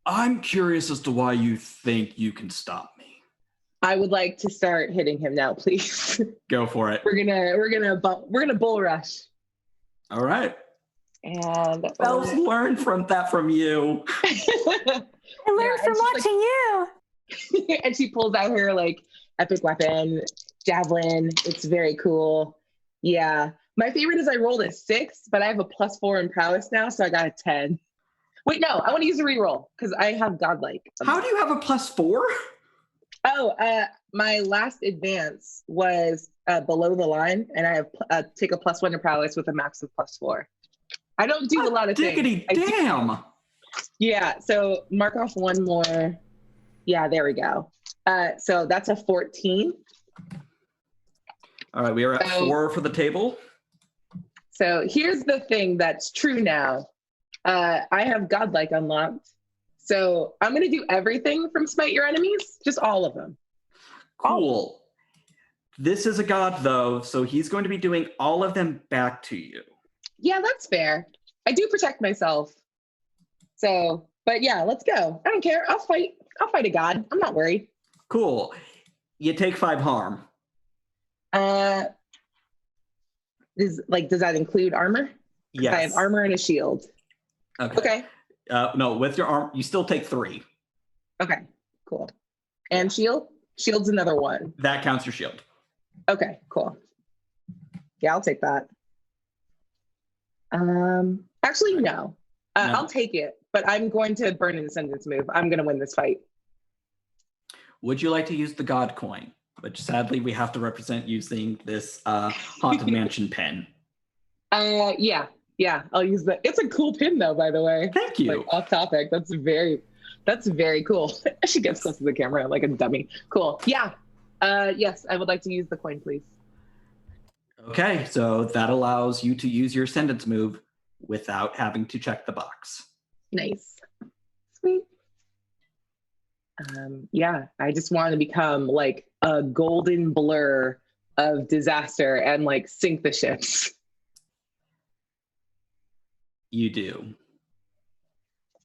I'm curious as to why you think you can stop me. I would like to start hitting him now, please. Go for it. We're gonna bull rush. All right. And Bells learned from you. I learned from watching you. And she pulls out her like epic weapon, javelin. It's very cool. Yeah. My favorite is I rolled a 6, but I have a +4 in prowess now, so I got a 10. Wait, no, I want to use a reroll because I have godlike. How do you have a +4? Oh, my last advance was below the line, and I have take a +1 to prowess with a max of +4. I don't do a lot of diggity things. Damn. Yeah, so mark off 1 more. Yeah, there we go. So that's a 14. All right, we are at 4 for the table. So here's the thing that's true now. I have godlike unlocked. So I'm going to do everything from Smite Your Enemies, just all of them. Cool. This is a god, though, so he's going to be doing all of them back to you. Yeah, that's fair. I do protect myself. So, but yeah, let's go. I don't care. I'll fight a god. I'm not worried. Cool. You take 5 harm. Does that include armor? Yes. I have armor and a shield. Okay. No, with your arm, you still take 3. Okay, cool. And shield? Shield's another 1. That counts your shield. Okay, cool. Yeah, I'll take that. Actually, no. No. I'll take it, but I'm going to burn in the sentence move. I'm going to win this fight. Would you like to use the god coin? Which sadly we have to represent using this Haunted Mansion pin. Yeah, I'll use that. It's a cool pin though, by the way. Thank you. Like, off topic. That's very cool. She gets close to the camera like a dummy. Cool. Yeah. Yes, I would like to use the coin, please. Okay, so that allows you to use your sentence move without having to check the box. Nice. Sweet. Yeah, I just want to become like a golden blur of disaster and like sink the ships. You do.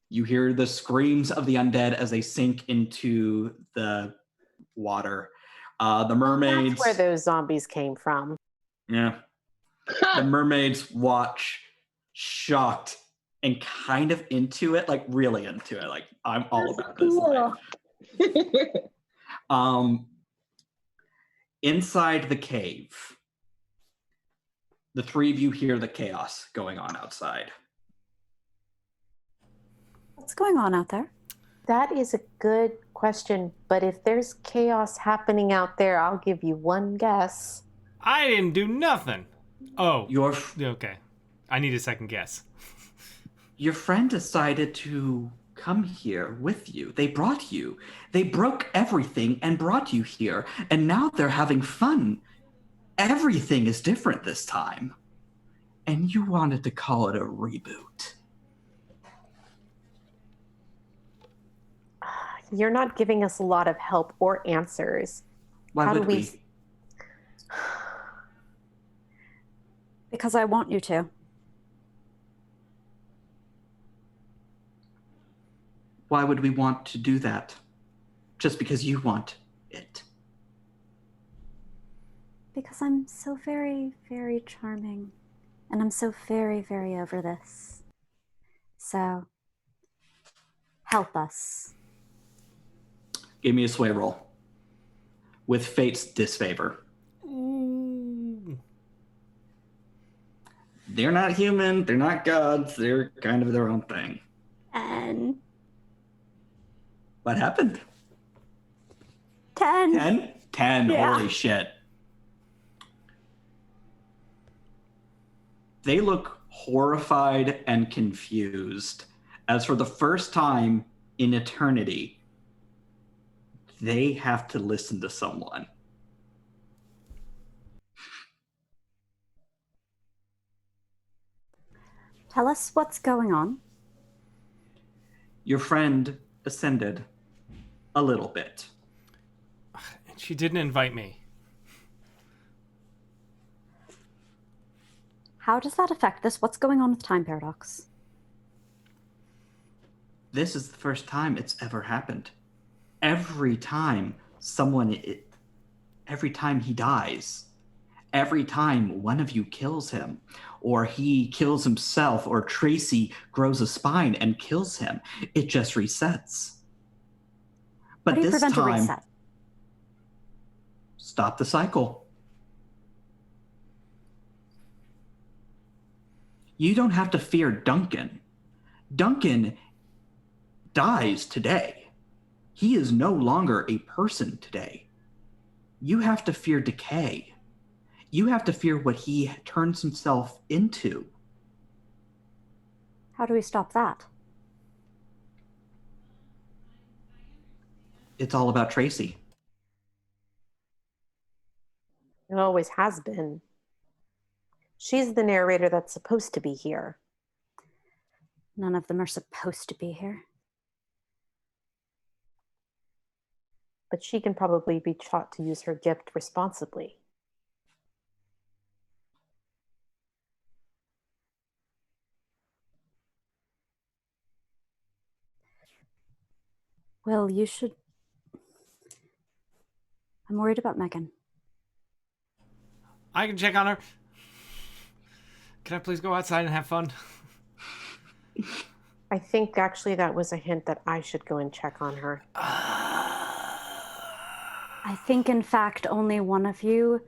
You hear the screams of the undead as they sink into the water. The mermaids... That's where those zombies came from. Yeah. The mermaids watch, shocked, and kind of into it, like really into it. Like, I'm all about this life. Inside the cave, The three of you hear the chaos going on outside. What's going on out there? That is a good question, but if there's chaos happening out there, I'll give you one guess. I didn't do nothing. Oh, Your okay. I need a second guess. Your friend decided to come here with you. They brought you. They broke everything and brought you here, and now they're having fun. Everything is different this time. And you wanted to call it a reboot. You're not giving us a lot of help or answers. Why would we? Because I want you to. Why would we want to do that? Just because you want it. Because I'm so very, very charming. And I'm so very, very over this. So, help us. Give me a sway roll. With fate's disfavor. Ooh. They're not human. They're not gods. They're kind of their own thing. And What happened? 10. 10? 10. Yeah. Holy shit. They look horrified and confused as for the first time in eternity, they have to listen to someone. Tell us what's going on. Your friend ascended a little bit. She didn't invite me. How does that affect this? What's going on with time paradox? This is the first time it's ever happened. Every time every time he dies, every time one of you kills him, or he kills himself, or Tracy grows a spine and kills him, it just resets. But How do you this prevent a time, reset? stop the cycle. You don't have to fear Duncan. Duncan dies today. He is no longer a person today. You have to fear decay. You have to fear what he turns himself into. How do we stop that? It's all about Tracy. It always has been. She's the narrator that's supposed to be here. None of them are supposed to be here. But she can probably be taught to use her gift responsibly. Well, you should... I'm worried about Megan. I can check on her. Can I please go outside and have fun? I think actually that was a hint that I should go and check on her. I think, in fact, only one of you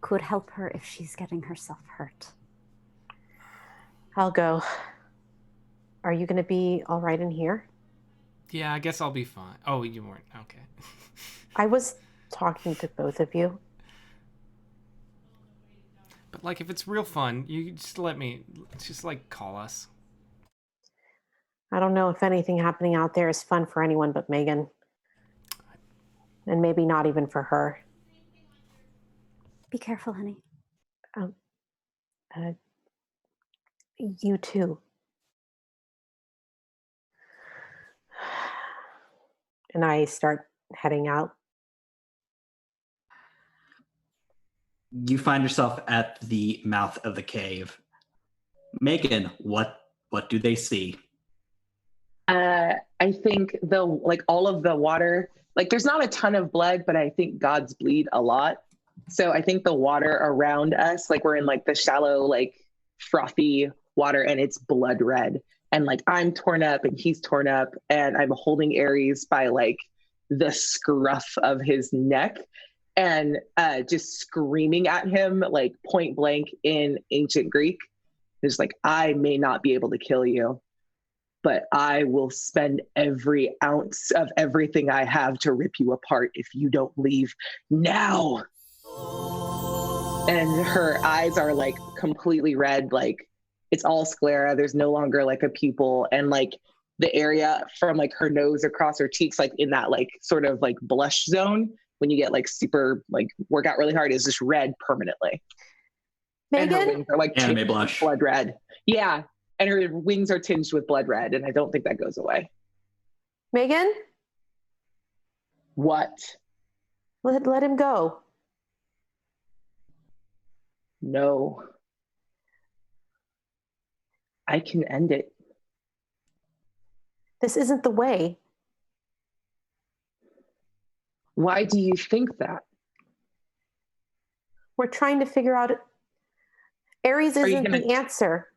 could help her if she's getting herself hurt. I'll go. Are you going to be all right in here? Yeah, I guess I'll be fine. Oh, you weren't. Okay. I was talking to both of you. But, like, if it's real fun, you just just, like, call us. I don't know if anything happening out there is fun for anyone but Megan. And maybe not even for her. Be careful, honey. You too. And I start heading out. You find yourself at the mouth of the cave. Megan, what do they see? I think all of the water, like there's not a ton of blood, but I think gods bleed a lot. So I think the water around us, like we're in like the shallow, like frothy water and it's blood red. And like I'm torn up and he's torn up and I'm holding Ares by like the scruff of his neck. and just screaming at him like point blank in ancient Greek. It's like, I may not be able to kill you, but I will spend every ounce of everything I have to rip you apart if you don't leave now. And her eyes are like completely red, like it's all sclera. There's no longer like a pupil, and like the area from like her nose across her cheeks, like in that like sort of like blush zone when you get like super like work out really hard, is just red permanently. Megan? And her wings are like Anime blush. blood red. Yeah. And her wings are tinged with blood red, and I don't think that goes away. Megan? What? Let him go. No. I can end it. This isn't the way. Why do you think that? We're trying to figure out. Ares isn't the answer.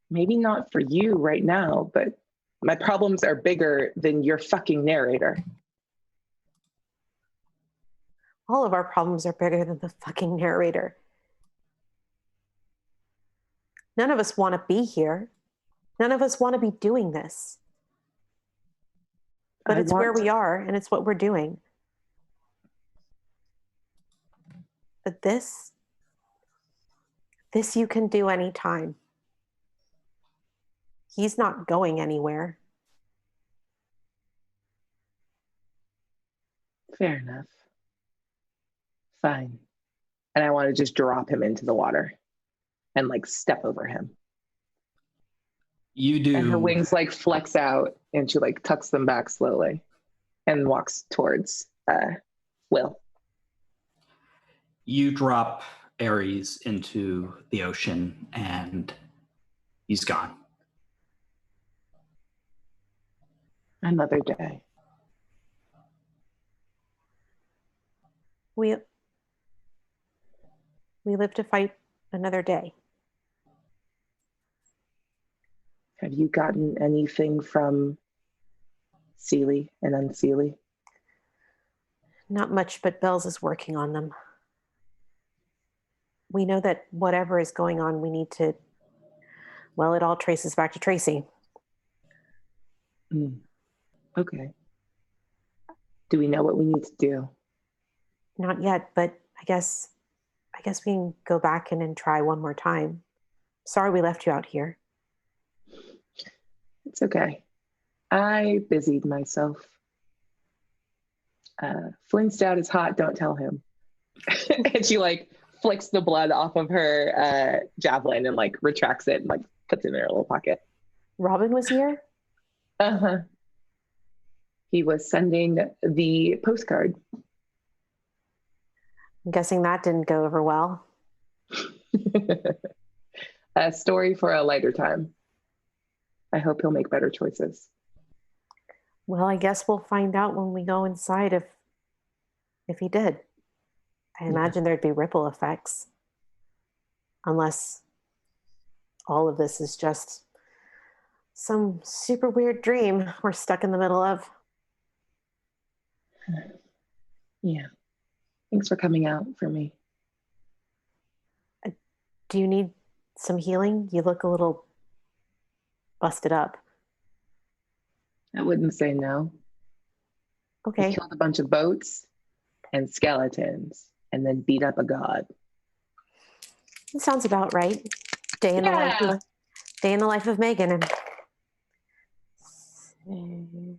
Maybe not for you right now, but my problems are bigger than your fucking narrator. All of our problems are bigger than the fucking narrator. None of us want to be here. None of us want to be doing this. But it's where we are, and it's what we're doing. But this you can do anytime. He's not going anywhere. Fair enough. Fine. And I want to just drop him into the water and like step over him. You do. And her wings like flex out, and she like tucks them back slowly and walks towards Will. You drop Ares into the ocean, and he's gone. Another day. We live to fight another day. Have you gotten anything from Seelie and Unseelie? Not much, but Bells is working on them. We know that whatever is going on, we need to, well, it all traces back to Tracy. Okay. Do we know what we need to do? Not yet, but I guess we can go back and try one more time. Sorry we left you out here. It's okay. I busied myself. Flintstad is hot, don't tell him. And she like flicks the blood off of her javelin and like retracts it and like puts it in her little pocket. Robin was here? Uh-huh. He was sending the postcard. I'm guessing that didn't go over well. A story for a lighter time. I hope he'll make better choices. Well, I guess we'll find out when we go inside if he did. I imagine there'd be ripple effects. Unless all of this is just some super weird dream we're stuck in the middle of. Yeah. Thanks for coming out for me. Do you need some healing? You look a little busted up. I wouldn't say no. Okay. He killed a bunch of boats and skeletons and then beat up a god. It sounds about right. Day in the life of Megan. And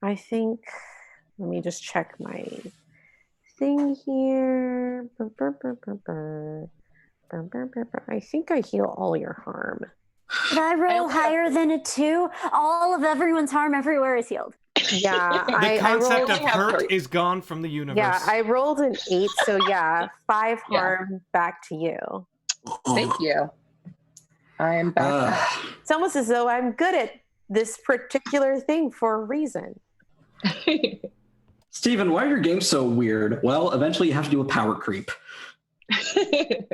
I think, let me just check my thing here. I think I heal all your harm. Did I roll higher than a 2? All of everyone's harm everywhere is healed. Yeah. The concept of hurt is gone from the universe. Yeah, I rolled an 8, so yeah, 5 harm back to you. Thank you. I am back. It's almost as though I'm good at this particular thing for a reason. Steven, why are your games so weird? Well, eventually you have to do a power creep. Okay.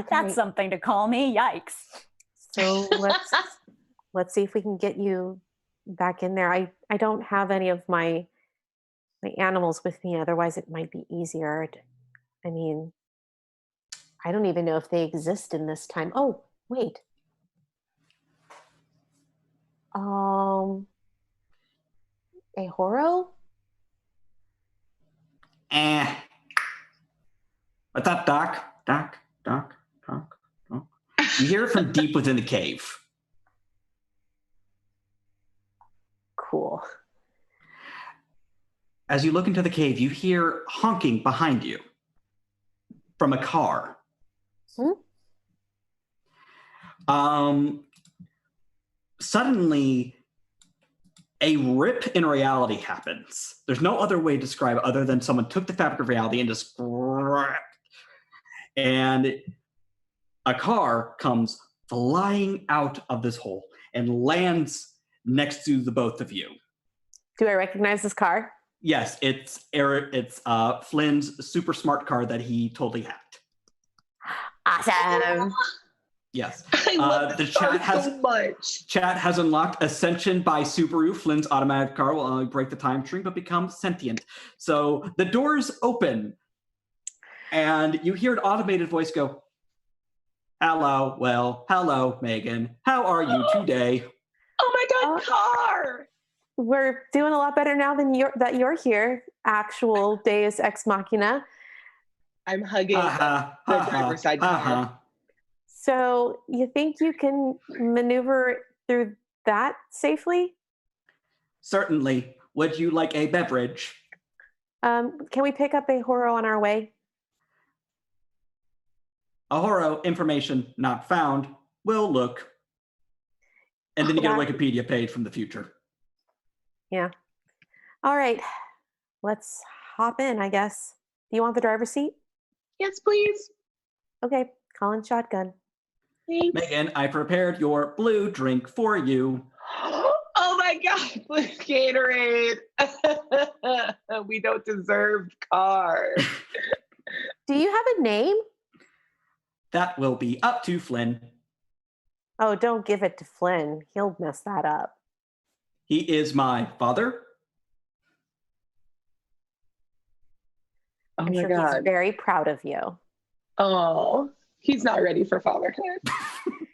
That's something to call me. Yikes. So let's see if we can get you back in there. I don't have any of my my animals with me. Otherwise, it might be easier. I mean, I don't even know if they exist in this time. Oh, wait. A horo? What's up, Doc? Doc, Doc, Doc, Doc. You hear it from deep within the cave. Cool. As you look into the cave, you hear honking behind you from a car. Suddenly, a rip in reality happens. There's no other way to describe it other than someone took the fabric of reality and just and a car comes flying out of this hole and lands next to the both of you. Do I recognize this car? Yes, it's Flynn's super smart car that he totally hacked. Awesome. Yes. I love the this car so much. Chat has unlocked Ascension by Subaru. Flynn's automatic car will only break the time string but become sentient. So the doors open and you hear an automated voice go, "Hello, Will. Hello, Megan. How are you today?" Oh my God, car! We're doing a lot better now than you're here. Actual Deus Ex Machina. I'm hugging the driver's side car. So you think you can maneuver through that safely? Certainly. Would you like a beverage? Can we pick up a horo on our way? A horo, information not found. Will look. And then you get a Wikipedia page from the future. Yeah. All right. Let's hop in, I guess. Do you want the driver's seat? Yes, please. Okay. Calling shotgun. Thanks. Megan, I prepared your blue drink for you. Oh my God, blue Gatorade. We don't deserve car. Do you have a name? That will be up to Flynn. Oh, don't give it to Flynn. He'll mess that up. He is my father. I'm sure he's very proud of you. Oh, he's not ready for fatherhood.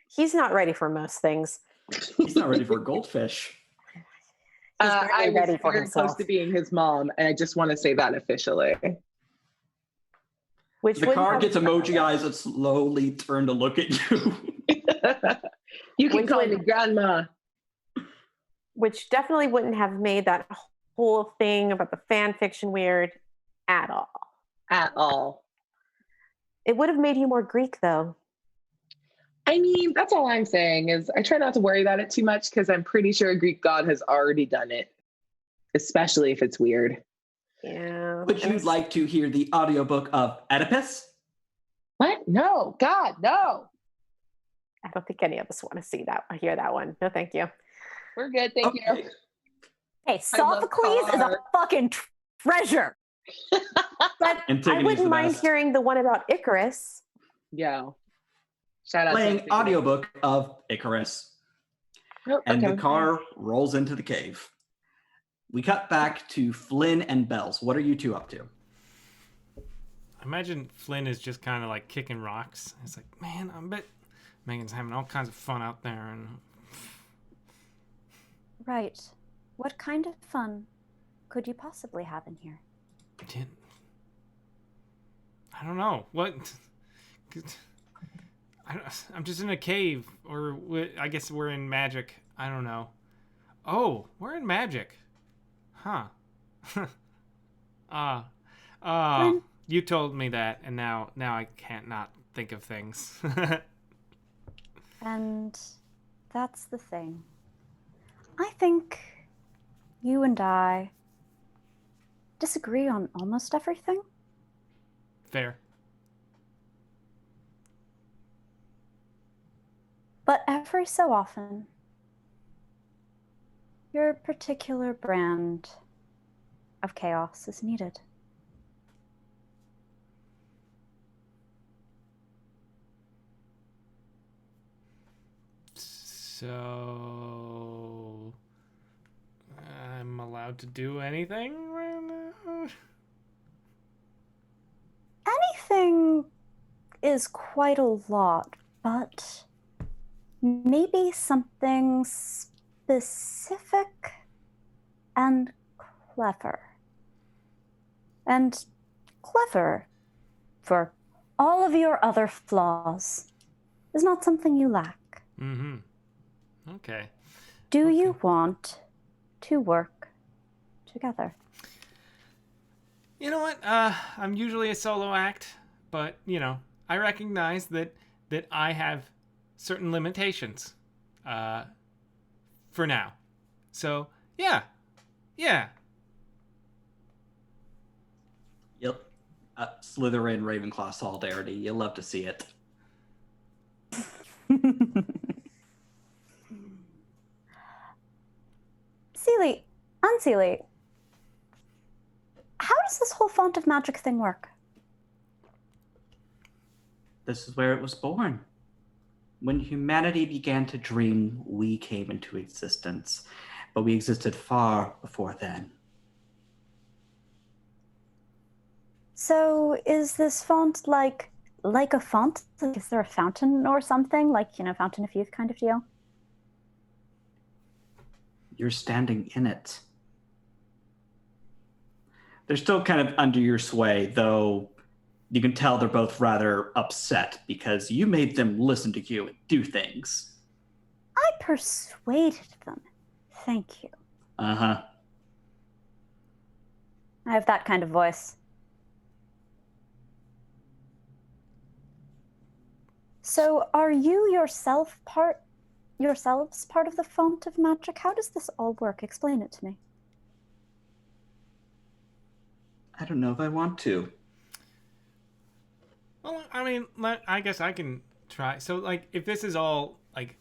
He's not ready for most things. He's not ready for a goldfish. I was ready for very himself. close to being his mom, and I just want to say that officially. The car gets emoji eyes that slowly turn to look at you. You can call me grandma. Which definitely wouldn't have made that whole thing about the fan fiction weird at all. At all. It would have made you more Greek, though. I mean, that's all I'm saying is I try not to worry about it too much because I'm pretty sure a Greek god has already done it, especially if it's weird. Yeah. Would you like to hear the audiobook of Oedipus? What? No, God, no. I don't think any of us want to hear that one. No, thank you. We're good, thank you. Hey, Sophocles is a fucking treasure. But I wouldn't mind hearing the one about Icarus. Yeah. Shout out Playing audiobook of Icarus. And the car rolls into the cave. We cut back to Flynn and Bells. What are you two up to? I imagine Flynn is just kind of like kicking rocks. It's like, man, I bet Megan's having all kinds of fun out there. And Right. What kind of fun could you possibly have in here? I don't know. What? I'm just in a cave, or I guess we're in magic. I don't know. Oh, we're in magic. Huh. You told me that, and now I can't not think of things. And that's the thing. I think you and I disagree on almost everything. Fair. But every so often, your particular brand of chaos is needed. So I'm allowed to do anything right now? is quite a lot, but maybe something specific and clever. And clever, for all of your other flaws, is not something you lack. Mm-hmm. Okay. Do you want to work together? You know what? I'm usually a solo act, but, I recognize that I have certain limitations for now. So, yeah. Yep. Slytherin Ravenclaw solidarity. You'll love to see it. Seely, Unseely, how does this whole font of magic thing work? This is where it was born. When humanity began to dream, we came into existence. But we existed far before then. So is this font like a font? Like, is there a fountain or something? Like, Fountain of Youth kind of deal? You're standing in it. They're still kind of under your sway, though you can tell they're both rather upset because you made them listen to you and do things. I persuaded them. Thank you. Uh-huh. I have that kind of voice. So are you yourselves part of the font of magic? How does this all work? Explain it to me. I don't know if I want to. Well, I mean, I guess I can try. So, like, if this is all, like,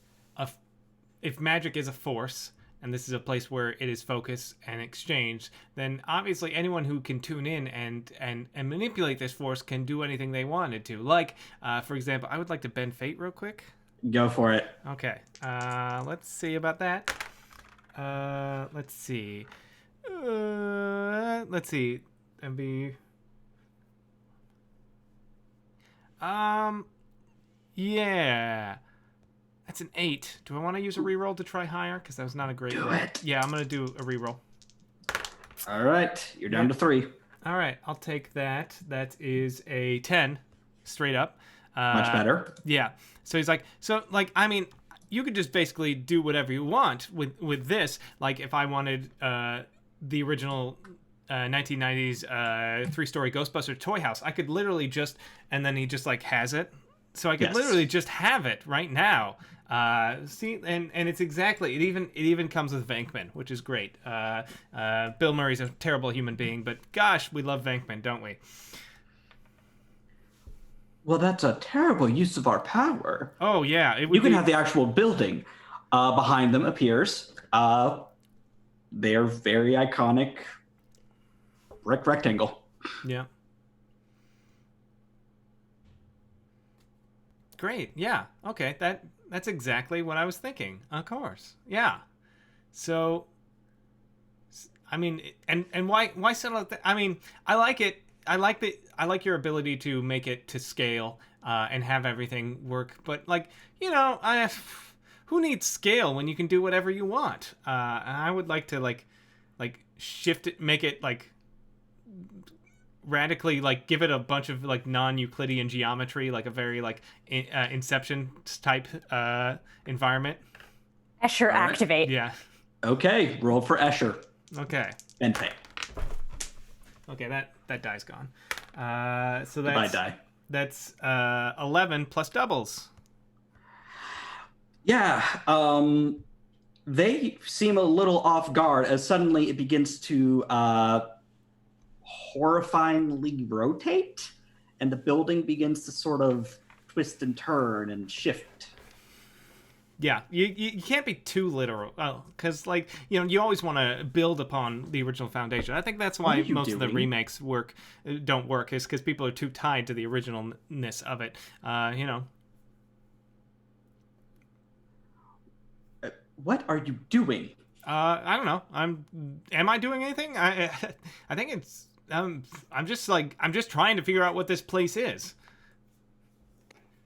if magic is a force, and this is a place where it is focused and exchanged, then obviously anyone who can tune in and manipulate this force can do anything they wanted to. Like, for example, I would like to bend fate real quick. Go for it. Okay. Let's see about that. Let's see. That'd be... Yeah. That's an 8. Do I want to use a reroll to try higher? Because that was not a great roll. Do it. Yeah, I'm going to do a reroll. All right. You're down to 3. All right. I'll take that. That is a 10. Straight up. Much better. Yeah. So he's like, I mean, you could just basically do whatever you want with this. Like, if I wanted the original 1990s 3-story Ghostbuster toy house, I could literally just, and then he just, like, has it. So I could literally just have it right now. See, and it's exactly, it even comes with Venkman, which is great. Bill Murray's a terrible human being, but gosh, we love Venkman, don't we? Well, that's a terrible use of our power. Oh, yeah. You can have the actual building. Behind them appears their very iconic brick rectangle. Yeah. Great. Yeah. Okay. That's exactly what I was thinking. Of course. Yeah. So, I mean, and why settle it? I mean, I like it. I like your ability to make it to scale and have everything work. But, like, who needs scale when you can do whatever you want? And I would like to like shift it, make it like radically, like, give it a bunch of like non-Euclidean geometry, like a very like Inception type environment. Escher, right. Activate. Yeah. Okay, roll for Escher. Okay. And pay. Okay, that die's gone. So Goodbye, die. That's 11 plus doubles. Yeah. They seem a little off guard as suddenly it begins to horrifyingly rotate, and the building begins to sort of twist and turn and shift. Yeah, you can't be too literal, because you always want to build upon the original foundation. I think that's why most of the remakes don't work, is because people are too tied to the originalness of it. What are you doing? I don't know. Am I doing anything? I think it's. I'm just trying to figure out what this place is.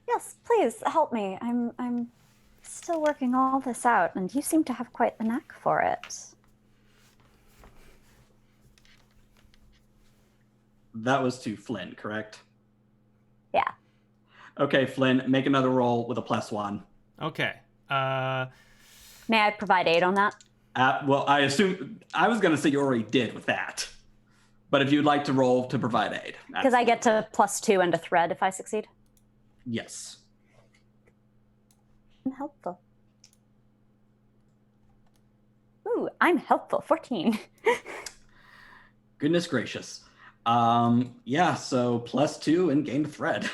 Yes, please help me. I'm still working all this out, and you seem to have quite the knack for it. That was to Flynn, correct? Yeah. Okay, Flynn, make another roll with a +1. Okay. May I provide aid on that? Well, I assume I was going to say you already did with that, but if you'd like to roll to provide aid, Because I get to +2 and a thread if I succeed. yes. I'm helpful. Ooh, I'm helpful. 14. Goodness gracious. Yeah, so +2 and gain a thread.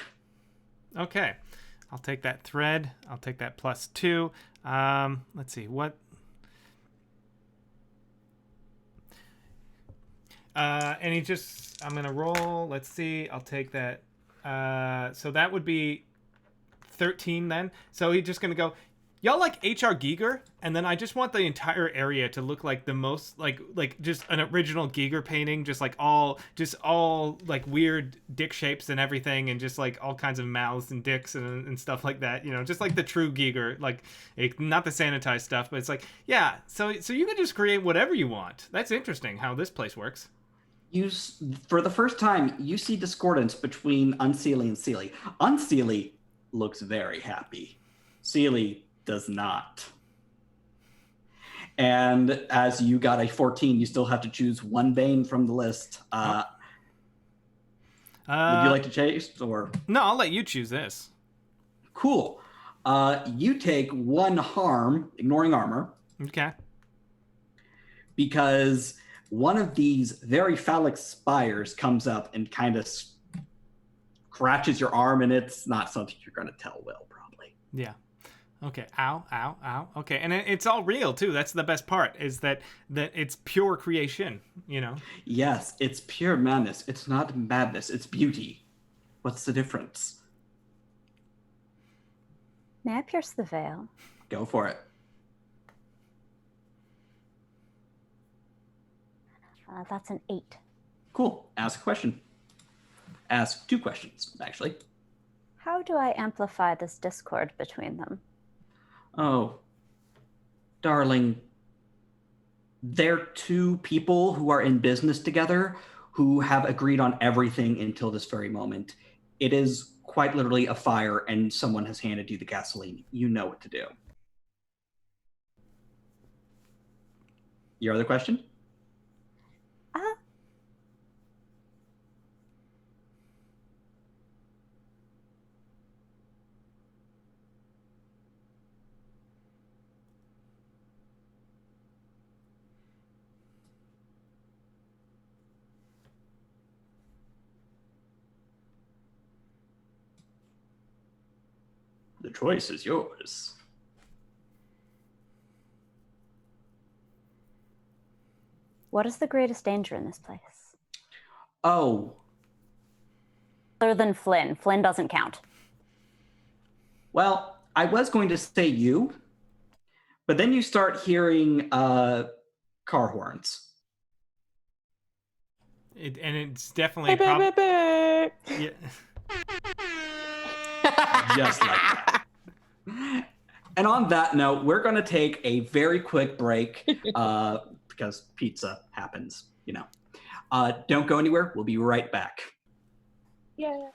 Okay. I'll take that thread. I'll take that +2. Let's see. What? And he just, I'm going to roll. Let's see. I'll take that. So that would be 13 then. So he's just going to go, y'all like H.R. Giger? And then I just want the entire area to look like the most, like just an original Giger painting, just all like weird dick shapes and everything, and just like all kinds of mouths and dicks and stuff like that, just like the true Giger, like not the sanitized stuff, but it's like, yeah, so you can just create whatever you want. That's interesting how this place works. For the first time, you see discordance between Unseelie and Seelie. Unseelie looks very happy. Seelie does not. And as you got a 14, you still have to choose one Bane from the list. Would you like to chase, or? No, I'll let you choose this. Cool. You take 1 harm, ignoring armor. Okay. Because one of these very phallic spires comes up and kind of scratches your arm, and it's not something you're going to tell Will, probably. Yeah. Okay. Ow, ow, ow. Okay. And it's all real, too. That's the best part, is that it's pure creation, Yes, it's pure madness. It's not madness. It's beauty. What's the difference? May I pierce the veil? Go for it. That's an 8. Cool. Ask a question. Ask 2 questions, actually. How do I amplify this discord between them? Oh, darling, they're 2 people who are in business together who have agreed on everything until this very moment. It is quite literally a fire, and someone has handed you the gasoline. You know what to do. Your other question? The choice is yours. What is the greatest danger in this place? Oh. Other than Flynn. Flynn doesn't count. Well, I was going to say you, but then you start hearing car horns. And it's definitely yeah. Just like that. And on that note, we're going to take a very quick break because pizza happens, Don't go anywhere. We'll be right back. Yeah.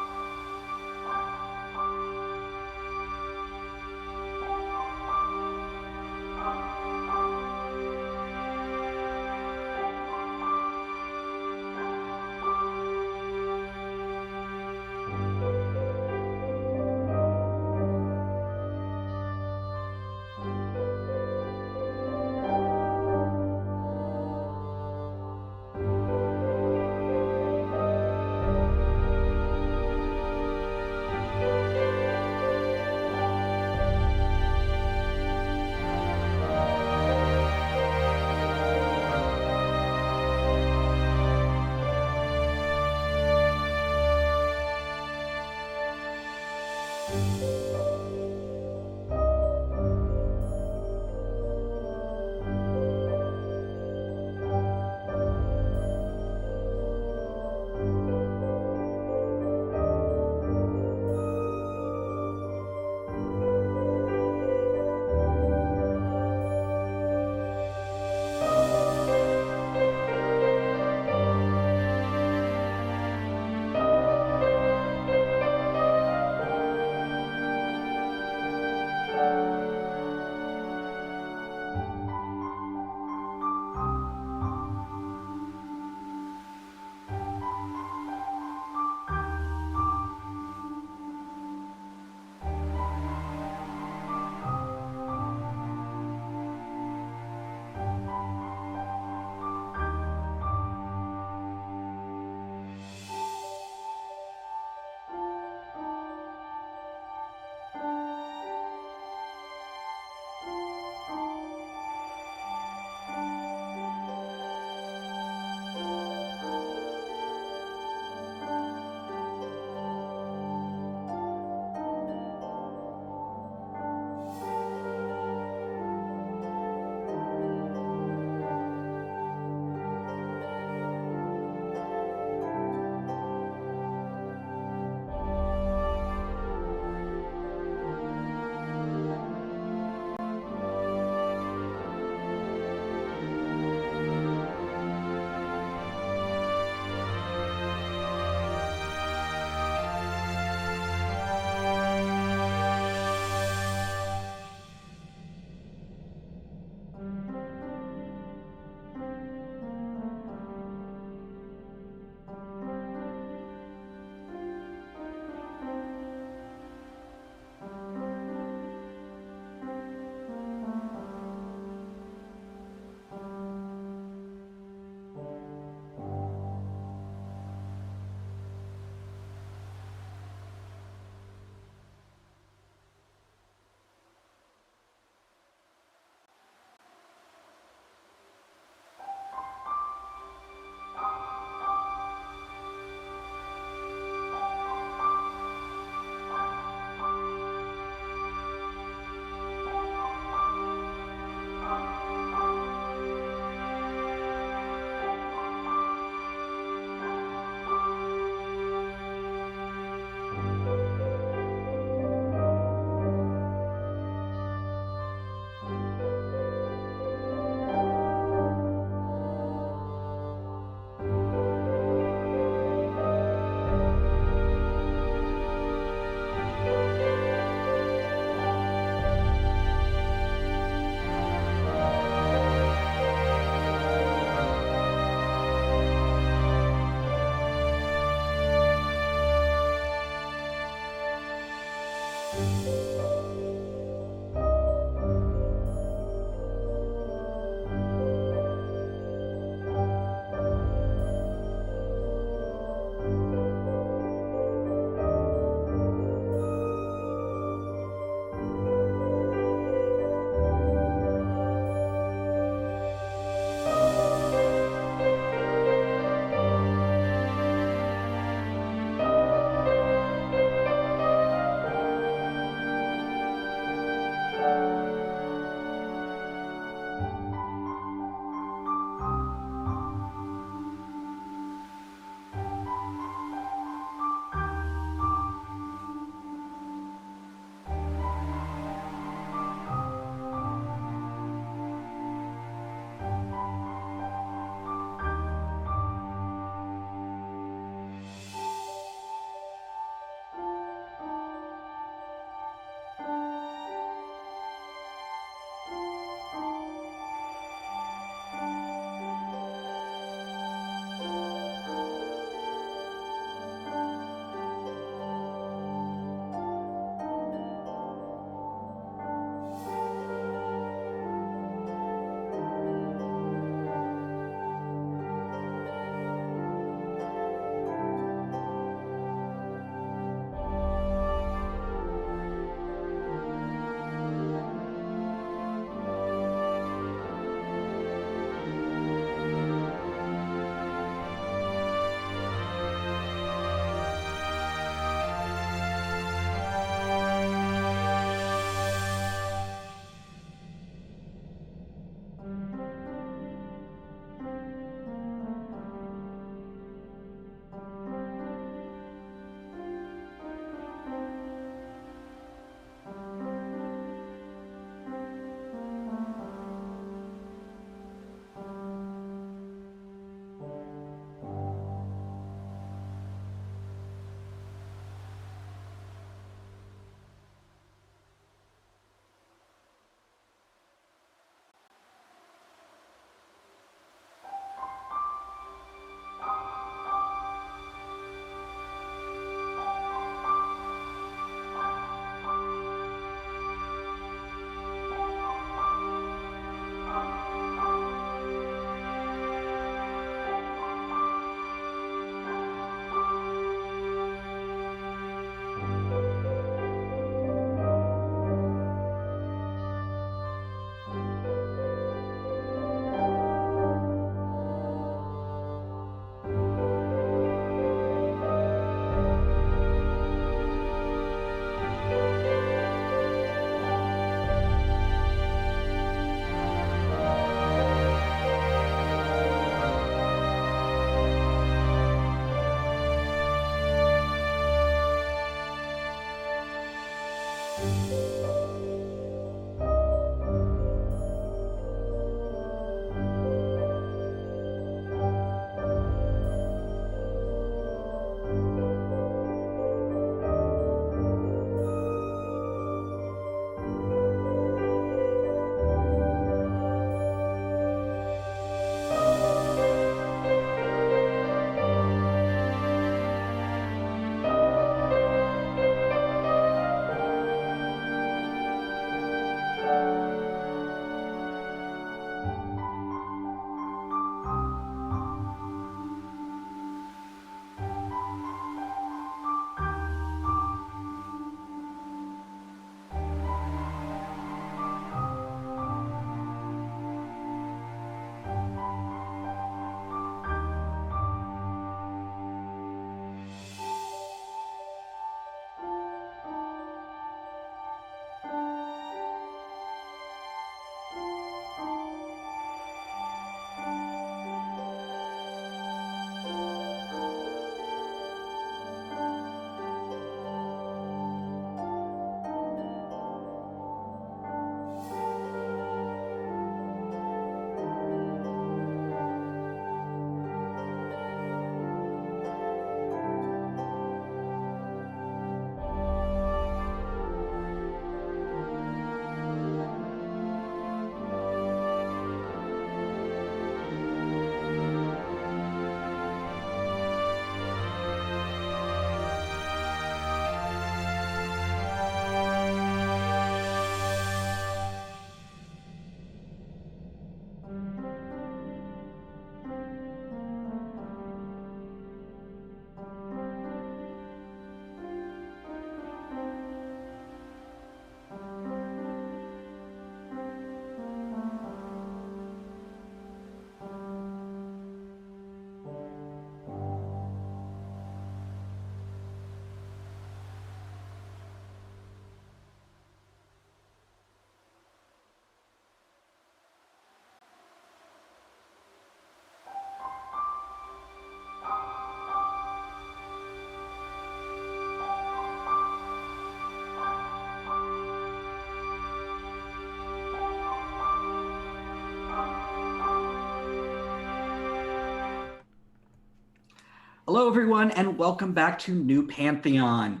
Hello, everyone, and welcome back to New Pantheon.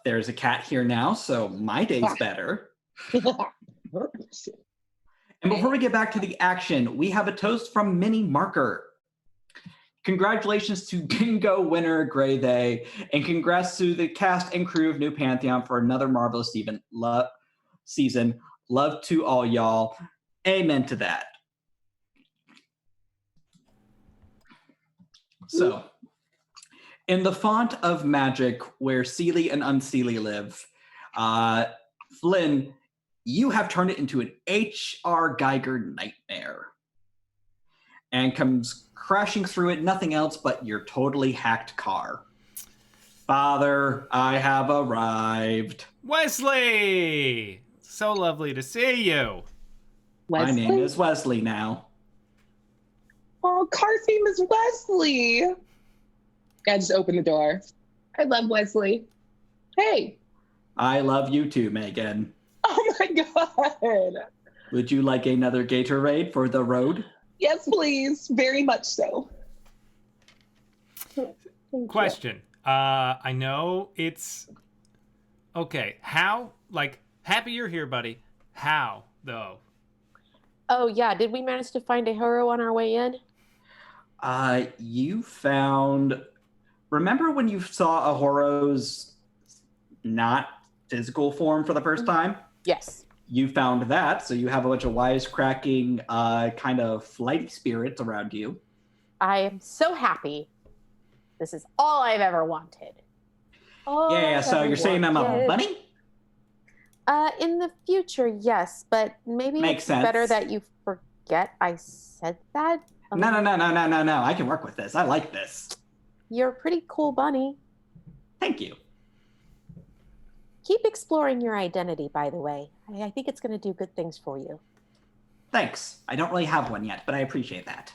There's a cat here now, so my day's better. And before we get back to the action, we have a toast from Minnie Marker. Congratulations to bingo winner Gray Day, and congrats to the cast and crew of New Pantheon for another marvelous season. Love to all y'all. Amen to that. So, in the font of magic where Seelie and Unseelie live, Flynn, you have turned it into an H.R. Geiger nightmare. And comes crashing through it, nothing else but your totally hacked car. Father, I have arrived. Wesley! So lovely to see you. Wesley? My name is Wesley now. Oh, Car's name is Wesley. I just opened the door. I love Wesley. Hey. I love you too, Megan. Oh my God. Would you like another Gatorade for the road? Yes, please. Very much so. Question. I know it's... Okay, how? Like, happy you're here, buddy. How, though? Oh, yeah. Did we manage to find a hero on our way in? You found... Remember when you saw a Horo's not physical form for the first time? Yes. You found that, so you have a bunch of wisecracking, kind of flighty spirits around you. I am so happy. This is all I've ever wanted. Yeah, so you're saying I'm a bunny? In the future, yes, but maybe Makes it's sense. better that you forget I said that. No. I can work with this. I like this. You're a pretty cool bunny. Thank you. Keep exploring your identity, by the way. I think it's going to do good things for you. Thanks. I don't really have one yet, but I appreciate that.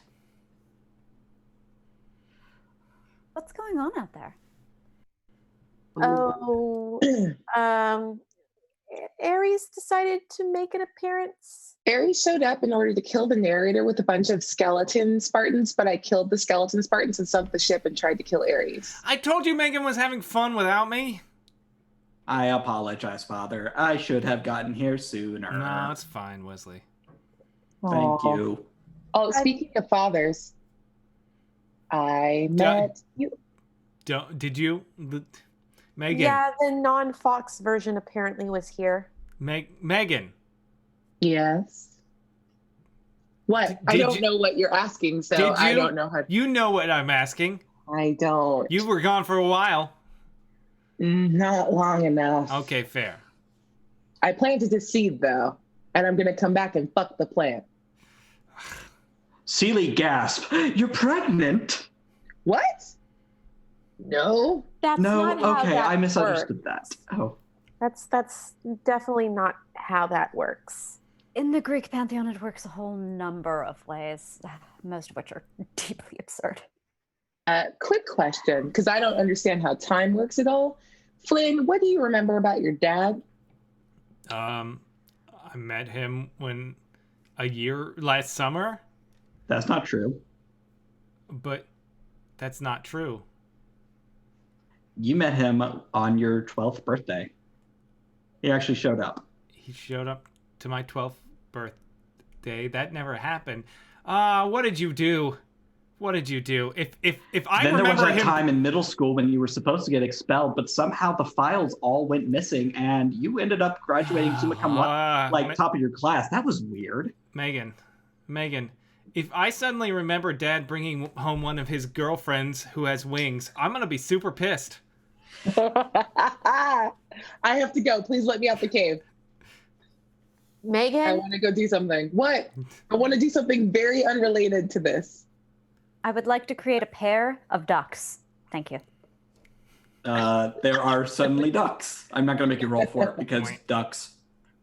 What's going on out there? Oh, Ares decided to make an appearance. Ares showed up in order to kill the narrator with a bunch of skeleton Spartans, but I killed the skeleton Spartans and sunk the ship and tried to kill Ares. I told you Megan was having fun without me. I apologize, Father. I should have gotten here sooner. No, it's fine, Wesley. Thank you. Oh, speaking of fathers, I met you. Did you? Megan. Yeah, the non-Fox version apparently was here. Megan. Yes. What? I don't know what you're asking, so I don't know how. You know what I'm asking. I don't. You were gone for a while. Not long enough. Okay, fair. I planted a seed, though, and I'm going to come back and fuck the plant. Seelie gasp. You're pregnant? What? No. That's No, not how okay, that I misunderstood works. that. Oh. That's definitely not how that works. In the Greek pantheon, it works a whole number of ways, most of which are deeply absurd. Quick question, because I don't understand how time works at all. Flynn, what do you remember about your dad? I met him last summer. That's not true. But that's not true. You met him on your 12th birthday. He actually showed up. He showed up to my 12th birthday. That never happened. What did you do? What did you do? If I then remember there was that him... time in middle school when you were supposed to get expelled, but somehow the files all went missing, and you ended up graduating summa cum laude, top of your class. That was weird. Megan, if I suddenly remember Dad bringing home one of his girlfriends who has wings, I'm gonna be super pissed. I have to go. Please let me out the cave. Megan? I want to go do something. What? I want to do something very unrelated to this. I would like to create a pair of ducks. Thank you. There are suddenly ducks. I'm not going to make you roll for it because ducks.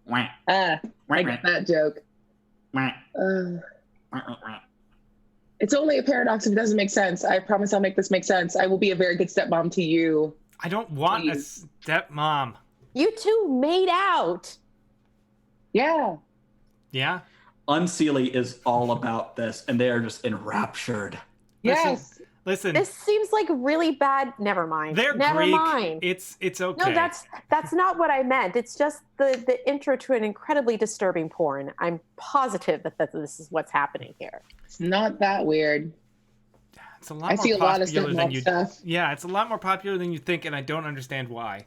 I got that joke. It's only a paradox if it doesn't make sense. I promise I'll make this make sense. I will be a very good stepmom to you. I don't want a stepmom. You two made out. Yeah. Unseelie is all about this, and they are just enraptured. Yes. Listen, This seems like really bad. Never mind. they're Never Greek. mind. It's okay. No, that's not what I meant. It's just the intro to an incredibly disturbing porn. I'm positive that this is what's happening here. It's not that weird. It's a lot I more see a lot of popular than you. stuff. Yeah, it's a lot more popular than you think, and I don't understand why.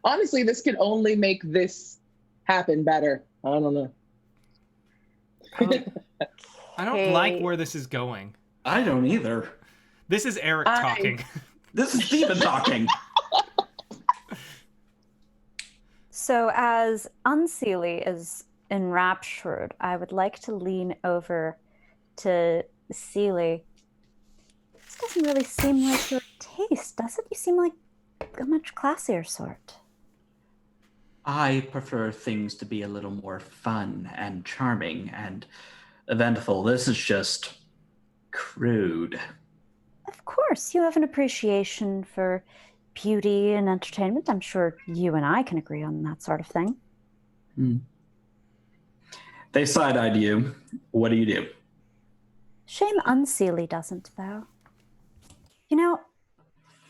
Honestly, this can only make this happen better. I don't know. I don't like where this is going. I don't either. This is Eric talking. This is Steven talking. So as Unseelie is enraptured, I would like to lean over to Seelie. This doesn't really seem like your taste, does it? You seem like a much classier sort. I prefer things to be a little more fun and charming and eventful. This is just crude. Of course, you have an appreciation for beauty and entertainment. I'm sure you and I can agree on that sort of thing. They side-eyed you. What do you do? Shame Unseelie doesn't, though. You know,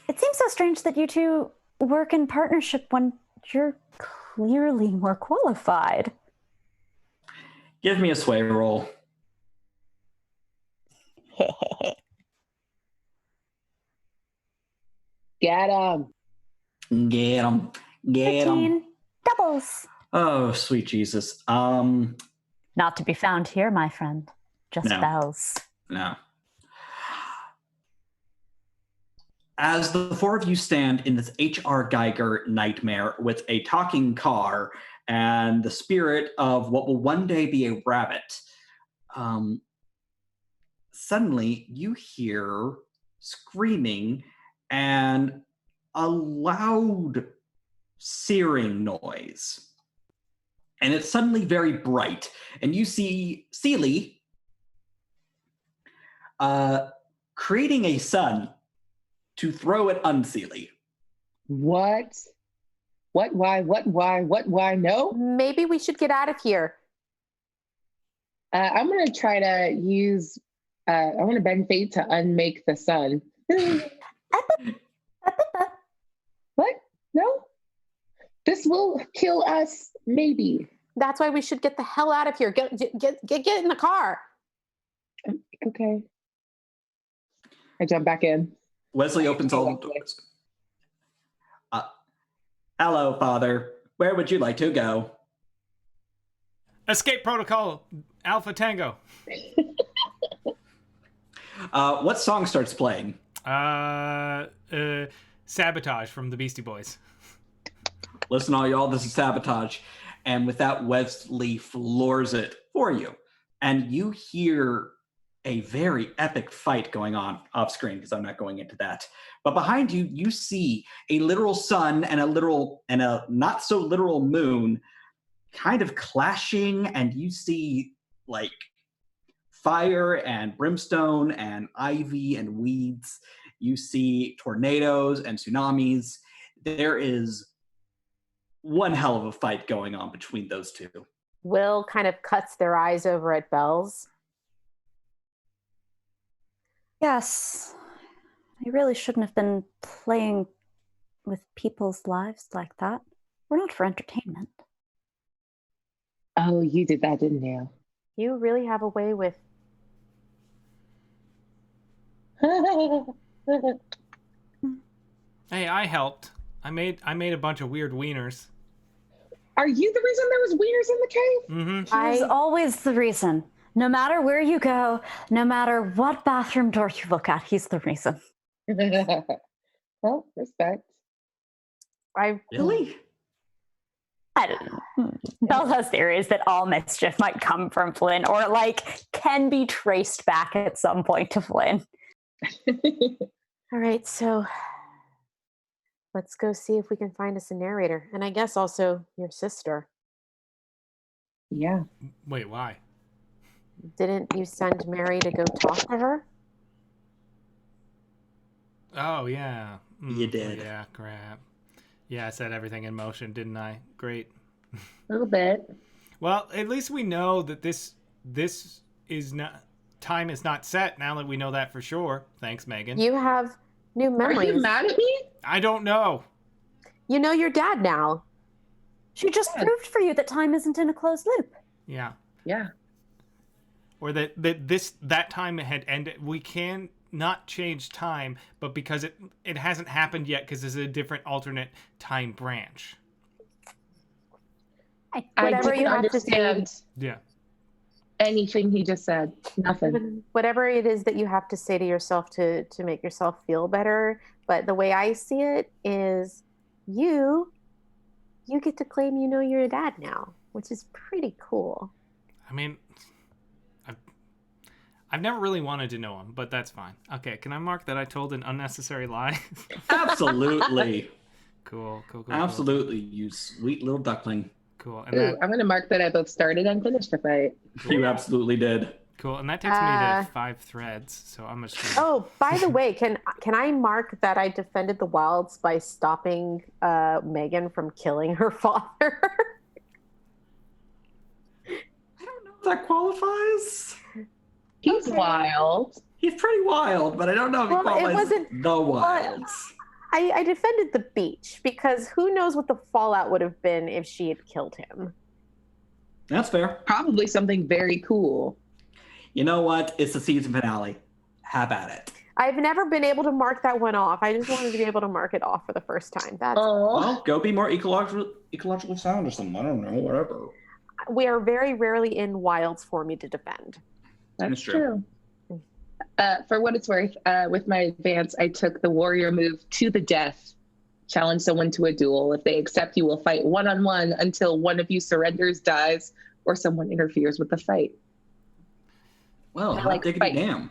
it seems so strange that you two work in partnership when you're clearly more qualified. Give me a sway roll. Get him. Get him. Get 15 him. doubles. Oh, sweet Jesus. Not to be found here, my friend. Just No. bells. No. As the four of you stand in this H.R. Geiger nightmare with a talking car and the spirit of what will one day be a rabbit, suddenly you hear screaming and a loud searing noise. And it's suddenly very bright. And you see Seelie creating a sun to throw at Unseelie. What? What? Why? What? Why? What? Why? No? Maybe we should get out of here. I'm going to try to use, I want to bend fate to unmake the sun. What? No? This will kill us, maybe. That's why we should get the hell out of here. Get in the car. Okay. I jump back in. Wesley opens all the doors. Hello, Father. Where would you like to go? Escape protocol, Alpha Tango. What song starts playing? Sabotage from the Beastie Boys. Listen, all y'all, this is Sabotage. And with that, Wesley floors it for you. And you hear a very epic fight going on off screen, because I'm not going into that. But behind you, you see a literal sun and a not so literal moon kind of clashing, and you see like fire and brimstone and ivy and weeds. You see tornadoes and tsunamis. There is one hell of a fight going on between those two. Will kind of cuts their eyes over at Bells. Yes, I really shouldn't have been playing with people's lives like that. We're not for entertainment. Oh, you did that, didn't you? You really have a way with... Hey, I helped. I made a bunch of weird wieners. Are you the reason there was wieners in the cave? Mm-hmm. He's always the reason. No matter where you go, no matter what bathroom door you look at, he's the reason. Well, respect. Really? I don't know. Belle has theories that all mischief might come from Flynn, or like can be traced back at some point to Flynn. All right, so let's go see if we can find us a narrator. And I guess also your sister. Yeah. Wait, why? Didn't you send Mary to go talk to her? Oh, yeah. You did. Yeah, crap. Yeah, I set everything in motion, didn't I? Great. A little bit. Well, at least we know that this is not... time is not set now that we know that for sure. Thanks, Megan. You have new Are memories. you mad at me? I don't know. You know your dad now. She just proved for you that time isn't in a closed loop. Yeah. Yeah. Or that time had ended. We can not change time, but because it hasn't happened yet because there's a different alternate time branch. I Whatever didn't you have to say. understand Yeah. anything he just said. Nothing. Whatever it is that you have to say to yourself to make yourself feel better. But the way I see it is you get to claim you know you're a dad now, which is pretty cool. I mean, I've never really wanted to know him, but that's fine. Okay, can I mark that I told an unnecessary lie? Absolutely. Cool. Absolutely, you sweet little duckling. Cool. And Ooh, I'm going to mark that I both started and finished the fight. You absolutely did. cool. And that takes me to 5 threads, so I'm just gonna... Oh, by the way, can I mark that I defended the wilds by stopping Megan from killing her father? I don't know if that qualifies. He's wild. He's pretty wild, but I don't know if he Well, it qualifies wasn't- the wilds. I defended the beach because who knows what the fallout would have been if she had killed him. That's fair. Probably something very cool. You know what? It's the season finale. Have at it. I've never been able to mark that one off. I just wanted to be able to mark it off for the first time. Oh, Well, go be more ecological sound or something. I don't know, whatever. We are very rarely in wilds for me to defend. that's That's true. true. For what it's worth, with my advance, I took the warrior move to the death. Challenge someone to a duel. If they accept, you will fight one-on-one until one of you surrenders, dies, or someone interferes with the fight. Well, I hot like diggity fight. damn.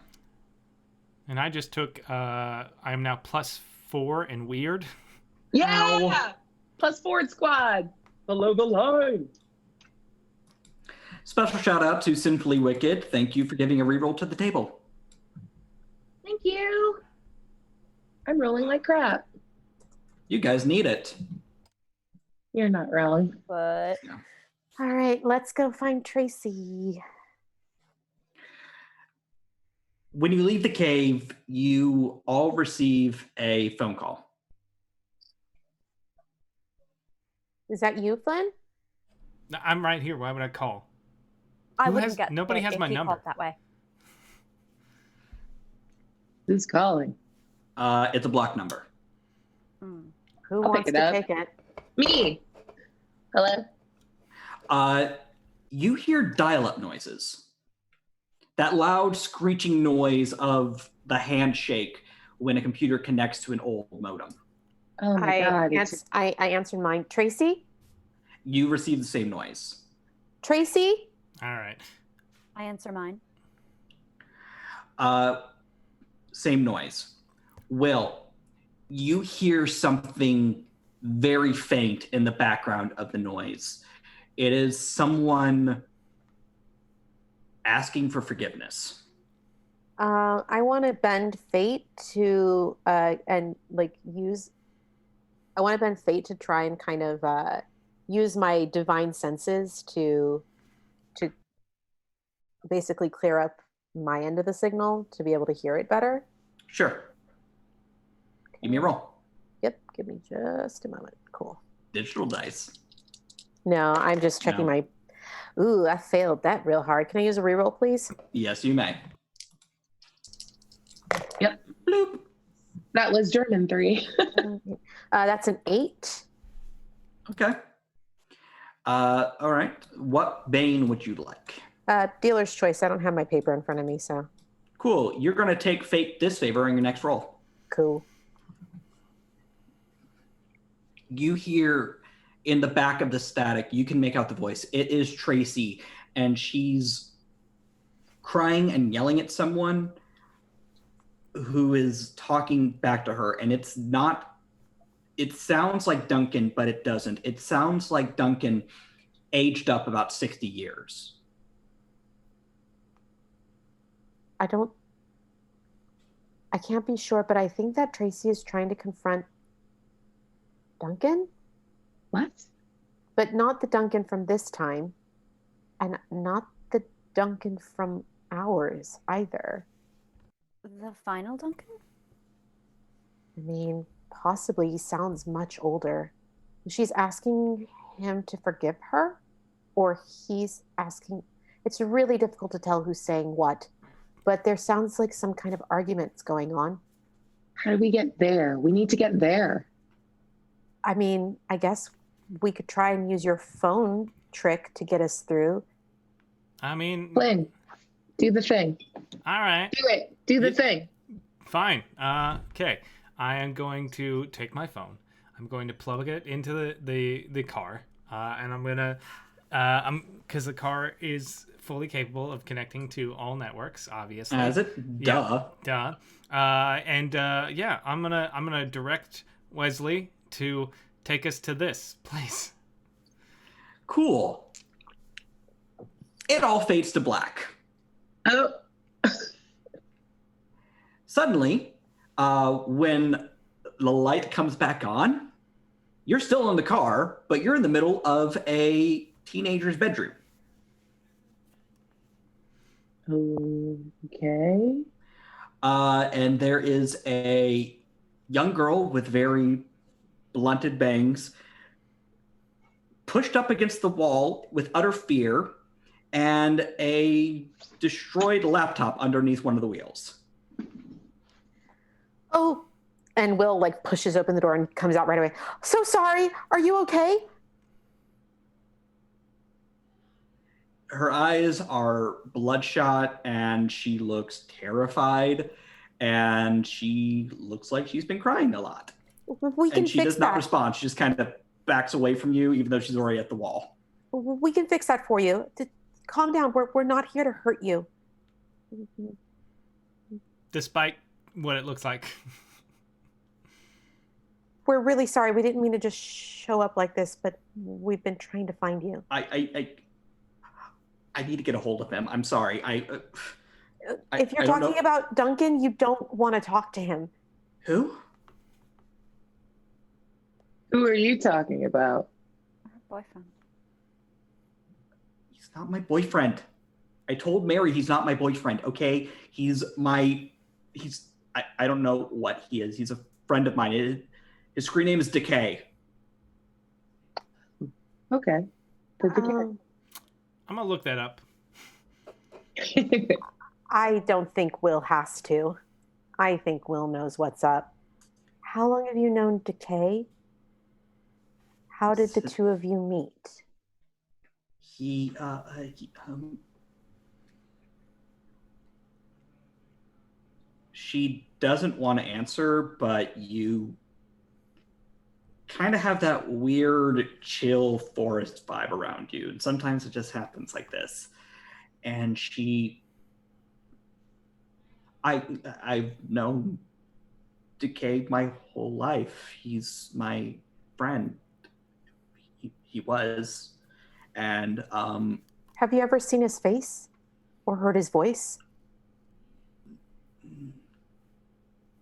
And I just took, I'm now +4 in weird. Yeah! Ow. Plus forward squad. Below the line. Special shout out to Sinfully Wicked. Thank you for giving a reroll to the table. Thank you. I'm rolling like crap. You guys need it. You're not wrong. But All right, let's go find Tracy. When you leave the cave, you all receive a phone call. Is that you, Flynn? I'm right here. Why would I call? I Who wouldn't has- get nobody it has if my he number. called that way. Who's calling? It's a block number. Who I'll wants pick it to up. take it? Me. Hello? You hear dial-up noises. That loud screeching noise of the handshake when a computer connects to an old modem. Oh my God. I answered mine. Tracy? You receive the same noise. Tracy? All right. I answer mine. Same noise. Will, you hear something very faint in the background of the noise. It is someone asking for forgiveness. I want to bend fate to and like use. I want to bend fate to try and kind of use my divine senses to basically clear up my end of the signal to be able to hear it better. Sure. Give me a roll. Yep. Give me just a moment. Cool. Digital dice. No, I'm just checking No. my. Ooh, I failed that real hard. Can I use a reroll, please? Yes, you may. Yep. Bloop. That was German 3. That's an 8. Okay. All right. What bane would you like? Dealer's choice. I don't have my paper in front of me, so Cool. You're going to take fate disfavor on your next roll. cool. You hear in the back of the static, you can make out the voice. It is Tracy, and she's crying and yelling at someone who is talking back to her. And it's not, it sounds like Duncan, but it doesn't. It sounds like Duncan aged up about 60 years. I can't be sure, but I think that Tracy is trying to confront Duncan, What? but not the Duncan from this time, and not the Duncan from ours either. The final Duncan? I mean, possibly he sounds much older. She's asking him to forgive her, or he's asking. It's really difficult to tell who's saying what, but there sounds like some kind of arguments going on. How do we get there? We need to get there. I mean, I guess we could try and use your phone trick to get us through. I mean, Flynn, do the thing. All right. Do it. Do the thing. Fine. Okay. I am going to take my phone. I'm going to plug it into the car, and I'm gonna, because the car is fully capable of connecting to all networks, obviously. As it? Duh. Yeah, duh. Yeah, I'm gonna direct Wesley to take us to this place. Cool. It all fades to black. Oh. Suddenly, when the light comes back on, you're still in the car, but you're in the middle of a teenager's bedroom. Okay. And there is a young girl with very blunted bangs pushed up against the wall with utter fear and a destroyed laptop underneath one of the wheels. Oh, and Will like pushes open the door and comes out right away. So sorry. Are you okay? Her eyes are bloodshot and she looks terrified and she looks like she's been crying a lot. We can and she fix does not that. respond. She just kind of backs away from you even though she's already at the wall. We can fix that for you. Calm down. We're not here to hurt you. Despite what it looks like. We're really sorry. We didn't mean to just show up like this, but we've been trying to find you. I need to get a hold of him. I'm sorry. If you're talking about Duncan, you don't want to talk to him. Who? Who are you talking about? Her boyfriend. He's not my boyfriend. I told Mary he's not my boyfriend, okay? I don't know what he is. He's a friend of mine. His screen name is Decay. Okay. I'm gonna look that up. I don't think Will has to. I think Will knows what's up. How long have you known Decay? How did the two of you meet? She doesn't want to answer, but you kind of have that weird chill forest vibe around you. And sometimes it just happens like this. And I've known Decay my whole life. He's my friend. He was. And have you ever seen his face or heard his voice?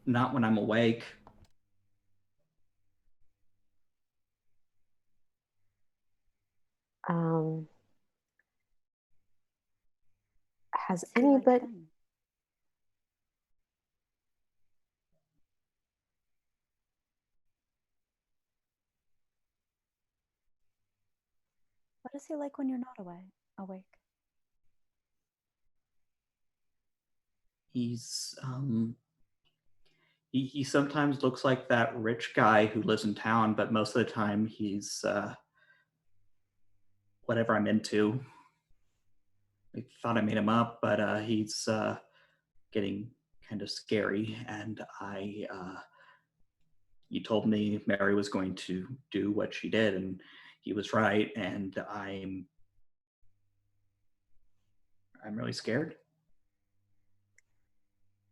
Not when I'm awake. Has anybody... What is he like when you're not awake? He's he sometimes looks like that rich guy who lives in town, but most of the time he's whatever I'm into. I thought I made him up, but he's getting kind of scary. And you told me Mary was going to do what she did, and he was right. And I'm really scared.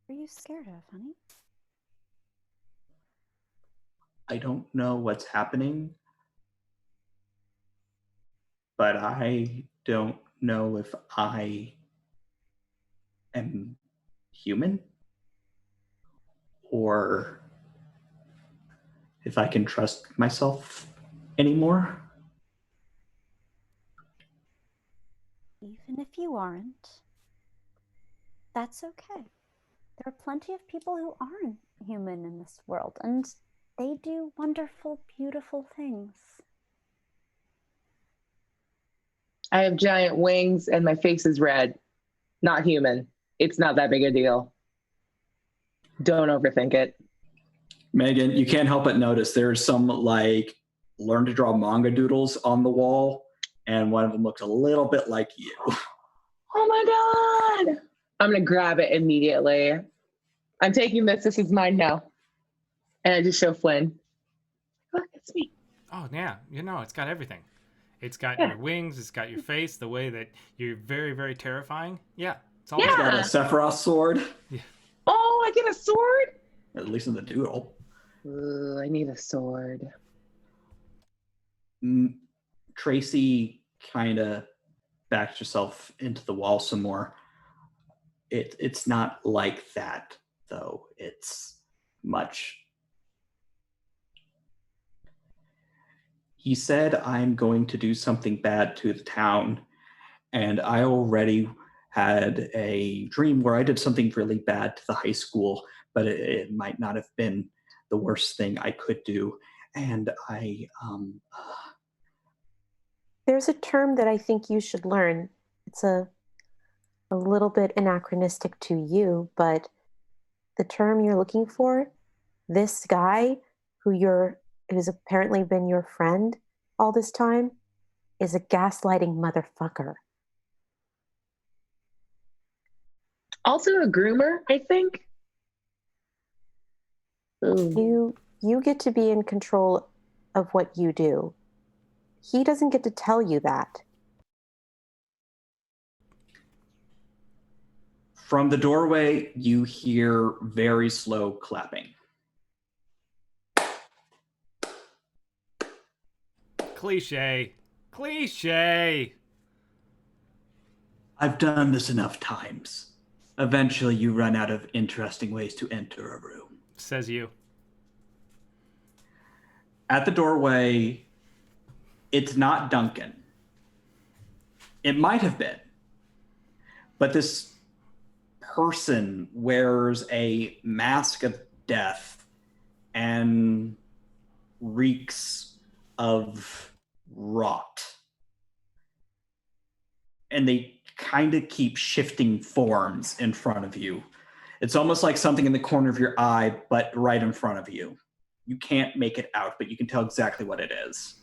What are you scared of, honey? I don't know what's happening, but I don't know if I am human or if I can trust myself anymore. Even if you aren't, That's okay. There are plenty of people who aren't human in this world, and they do wonderful, beautiful things. I have giant wings and my face is red. Not human. It's not that big a deal. Don't overthink it. Megan, you can't help but notice there's some like learn to draw manga doodles on the wall, and one of them looks a little bit like you. Oh my God. I'm going to grab it immediately. I'm taking this. This is mine now. And I just show Flynn. Look, it's me. Oh, yeah. It's got everything. It's got your wings. It's got your face, the way that you're very, very terrifying. Yeah. It's all It's got a Sephiroth sword. Yeah. Oh, I get a sword? At least in the doodle. Ooh, I need a sword. Tracy kind of backs herself into the wall some more. It's not like that, though. It's much. He said, I'm going to do something bad to the town, and I already had a dream where I did something really bad to the high school, but it might not have been the worst thing I could do. And There's a term that I think you should learn. It's a little bit anachronistic to you, but the term you're looking for, this guy who's apparently been your friend all this time, is a gaslighting motherfucker. Also a groomer, I think. Ooh. You get to be in control of what you do. He doesn't get to tell you that. From the doorway, you hear very slow clapping. Cliche. I've done this enough times. Eventually, you run out of interesting ways to enter a room. Says you. At the doorway, it's not Duncan. It might have been. But this person wears a mask of death and reeks of rot. And they kind of keep shifting forms in front of you. It's almost like something in the corner of your eye, but right in front of you. You can't make it out, but you can tell exactly what it is.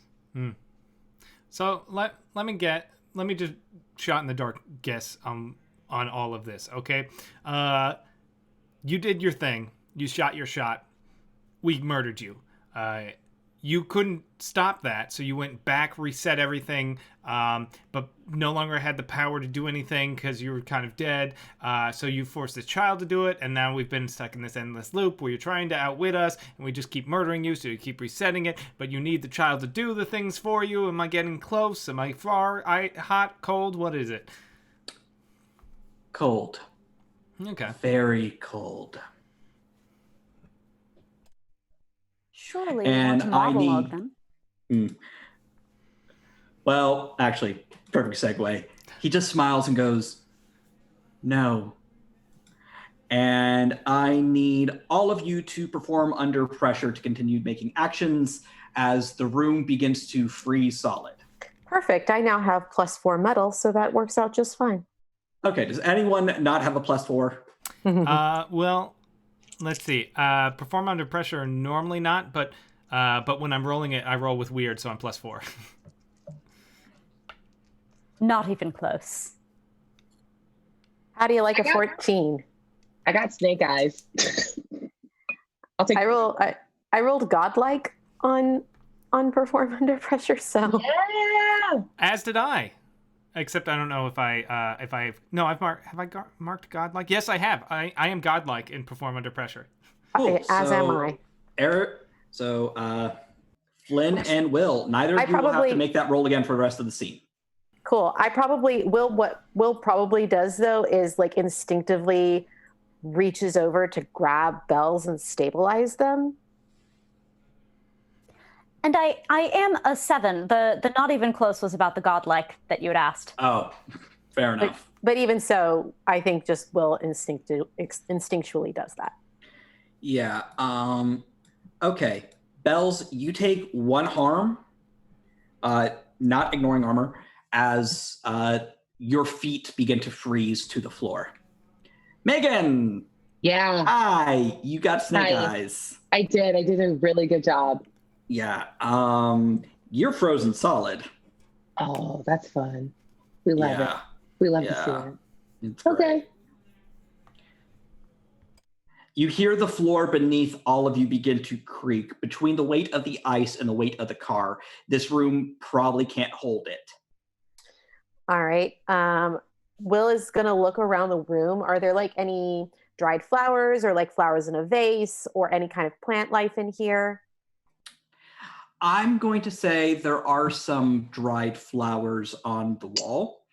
So let me just shot in the dark guess on all of this, okay? You did your thing. You shot your shot. We murdered you. You couldn't stop that, so you went back, reset everything, but no longer had the power to do anything because you were kind of dead. So you forced the child to do it, and now we've been stuck in this endless loop where you're trying to outwit us, and we just keep murdering you, so you keep resetting it, but you need the child to do the things for you. Am I getting close? Am I far? Hot? Cold? What is it? Cold. Okay. Very cold. Surely And you want to monologue them. Well, actually, perfect segue. He just smiles and goes, no. And I need all of you to perform under pressure to continue making actions as the room begins to freeze solid. Perfect. I now have +4 metal, so that works out just fine. Okay, does anyone not have a +4? Well, let's see. Perform under pressure, normally not, but when I'm rolling it, I roll with weird, so I'm +4. Not even close. How do you like a 14? I got snake eyes. I'll take. I rolled godlike on perform under pressure, so Yeah. As did I. Except I don't know if I've marked godlike? Yes, I have. I am godlike in perform under pressure. Cool. As am I. Flynn and Will, neither of you will have to make that roll again for the rest of the scene. Cool. What Will probably does though is like instinctively reaches over to grab bells and stabilize them. And I am a 7. The not even close was about the godlike that you had asked. Oh. Fair enough. But even so, I think just Will instinctually does that. Yeah. Okay. Bells, you take 1 harm, not ignoring armor, as your feet begin to freeze to the floor. Megan! Yeah. Hi! You got snake Hi. eyes. I did a really good job. Yeah. You're frozen solid. Oh, that's fun. We love it. Yeah. We love to see it. It's great. Okay. You hear the floor beneath all of you begin to creak. Between the weight of the ice and the weight of the car, this room probably can't hold it. All right. Will is going to look around the room. Are there like any dried flowers or like flowers in a vase or any kind of plant life in here? I'm going to say there are some dried flowers on the wall.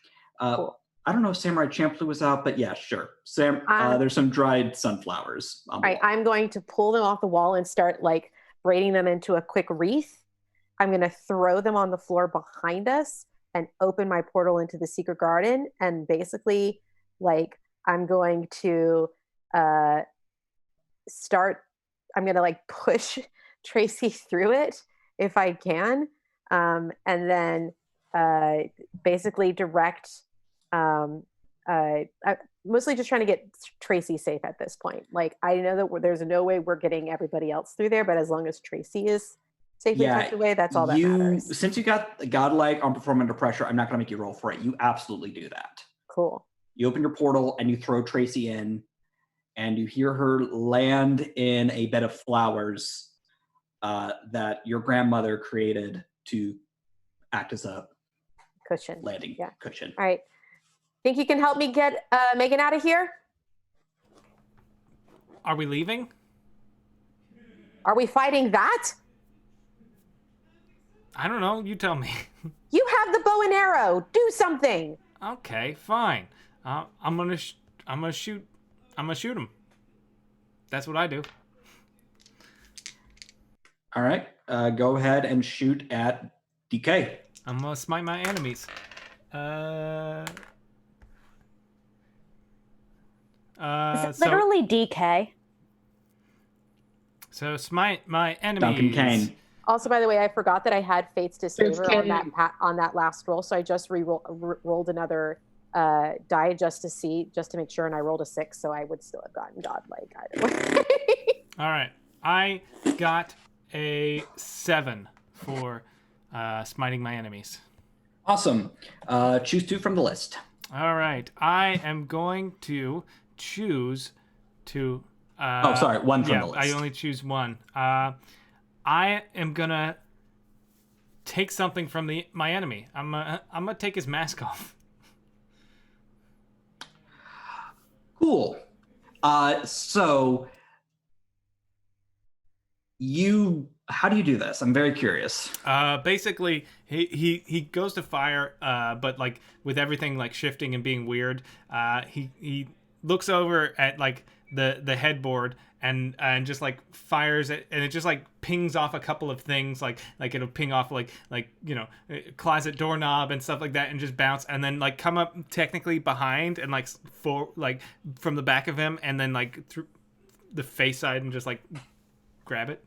Cool. I don't know if Samurai Champloo was out, but yeah, sure. There's some dried sunflowers on the wall. I'm going to pull them off the wall and start like braiding them into a quick wreath. I'm going to throw them on the floor behind us and open my portal into the secret garden. And basically, like, I'm going to I'm going to like push Tracy through it if I can. And then basically direct, mostly just trying to get Tracy safe at this point. Like, I know that there's no way we're getting everybody else through there, but as long as Tracy is safely tucked away, that's all that matters. Since you got godlike on perform under pressure, I'm not going to make you roll for it. You absolutely do that. Cool. You open your portal and you throw Tracy in, and you hear her land in a bed of flowers that your grandmother created to act as a cushion. Landing cushion. All right. Think you can help me get Megan out of here? Are we leaving? Are we fighting that? I don't know. You tell me. You have the bow and arrow. Do something. Okay, fine. I'm gonna shoot him. That's what I do. All right. Go ahead and shoot at decay. I'm gonna smite my enemies. Is it literally decay? So smite my enemies. Duncan Kane. Also, by the way, I forgot that I had Fate's Disfavor on that last roll, so I just rolled another die just to make sure, and I rolled a 6, so I would still have gotten godlike either way. All right, I got a 7 for smiting my enemies. Awesome. Choose 2 from the list. All right, I am going to choose to. 1 from the list. I only choose 1. I am gonna take something from my enemy. I'm gonna take his mask off. Cool. So how do you do this? I'm very curious. Basically, he goes to fire, but like with everything like shifting and being weird, he looks over at like the headboard and just like fires it, and it just like pings off a couple of things, like it'll ping off like closet doorknob and stuff like that, and just bounce, and then like come up technically behind and like from the back of him, and then like through the face side and just like grab it.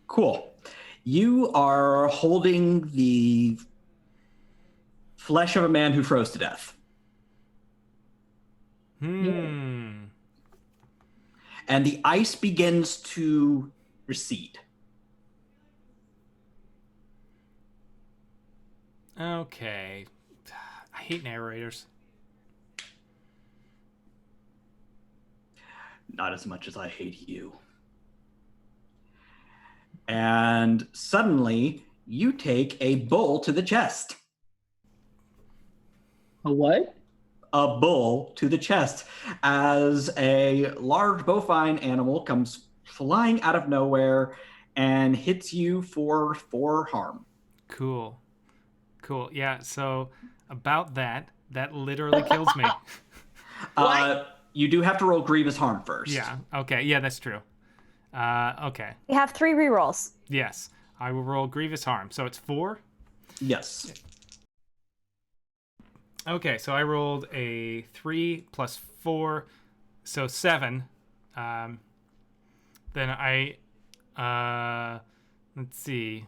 Cool. You are holding the flesh of a man who froze to death. And the ice begins to recede. Okay. I hate narrators. Not as much as I hate you. And suddenly, you take a bull to the chest. A what? A bull to the chest as a large bovine animal comes flying out of nowhere and hits you for 4 harm. Cool. Yeah, so about that literally kills me. You do have to roll grievous harm first. Yeah, okay. Yeah, that's true. Okay. We have 3 rerolls. Yes, I will roll grievous harm. So it's 4? Yes. Okay, so I rolled a 3 plus 4, so 7. Then I, let's see.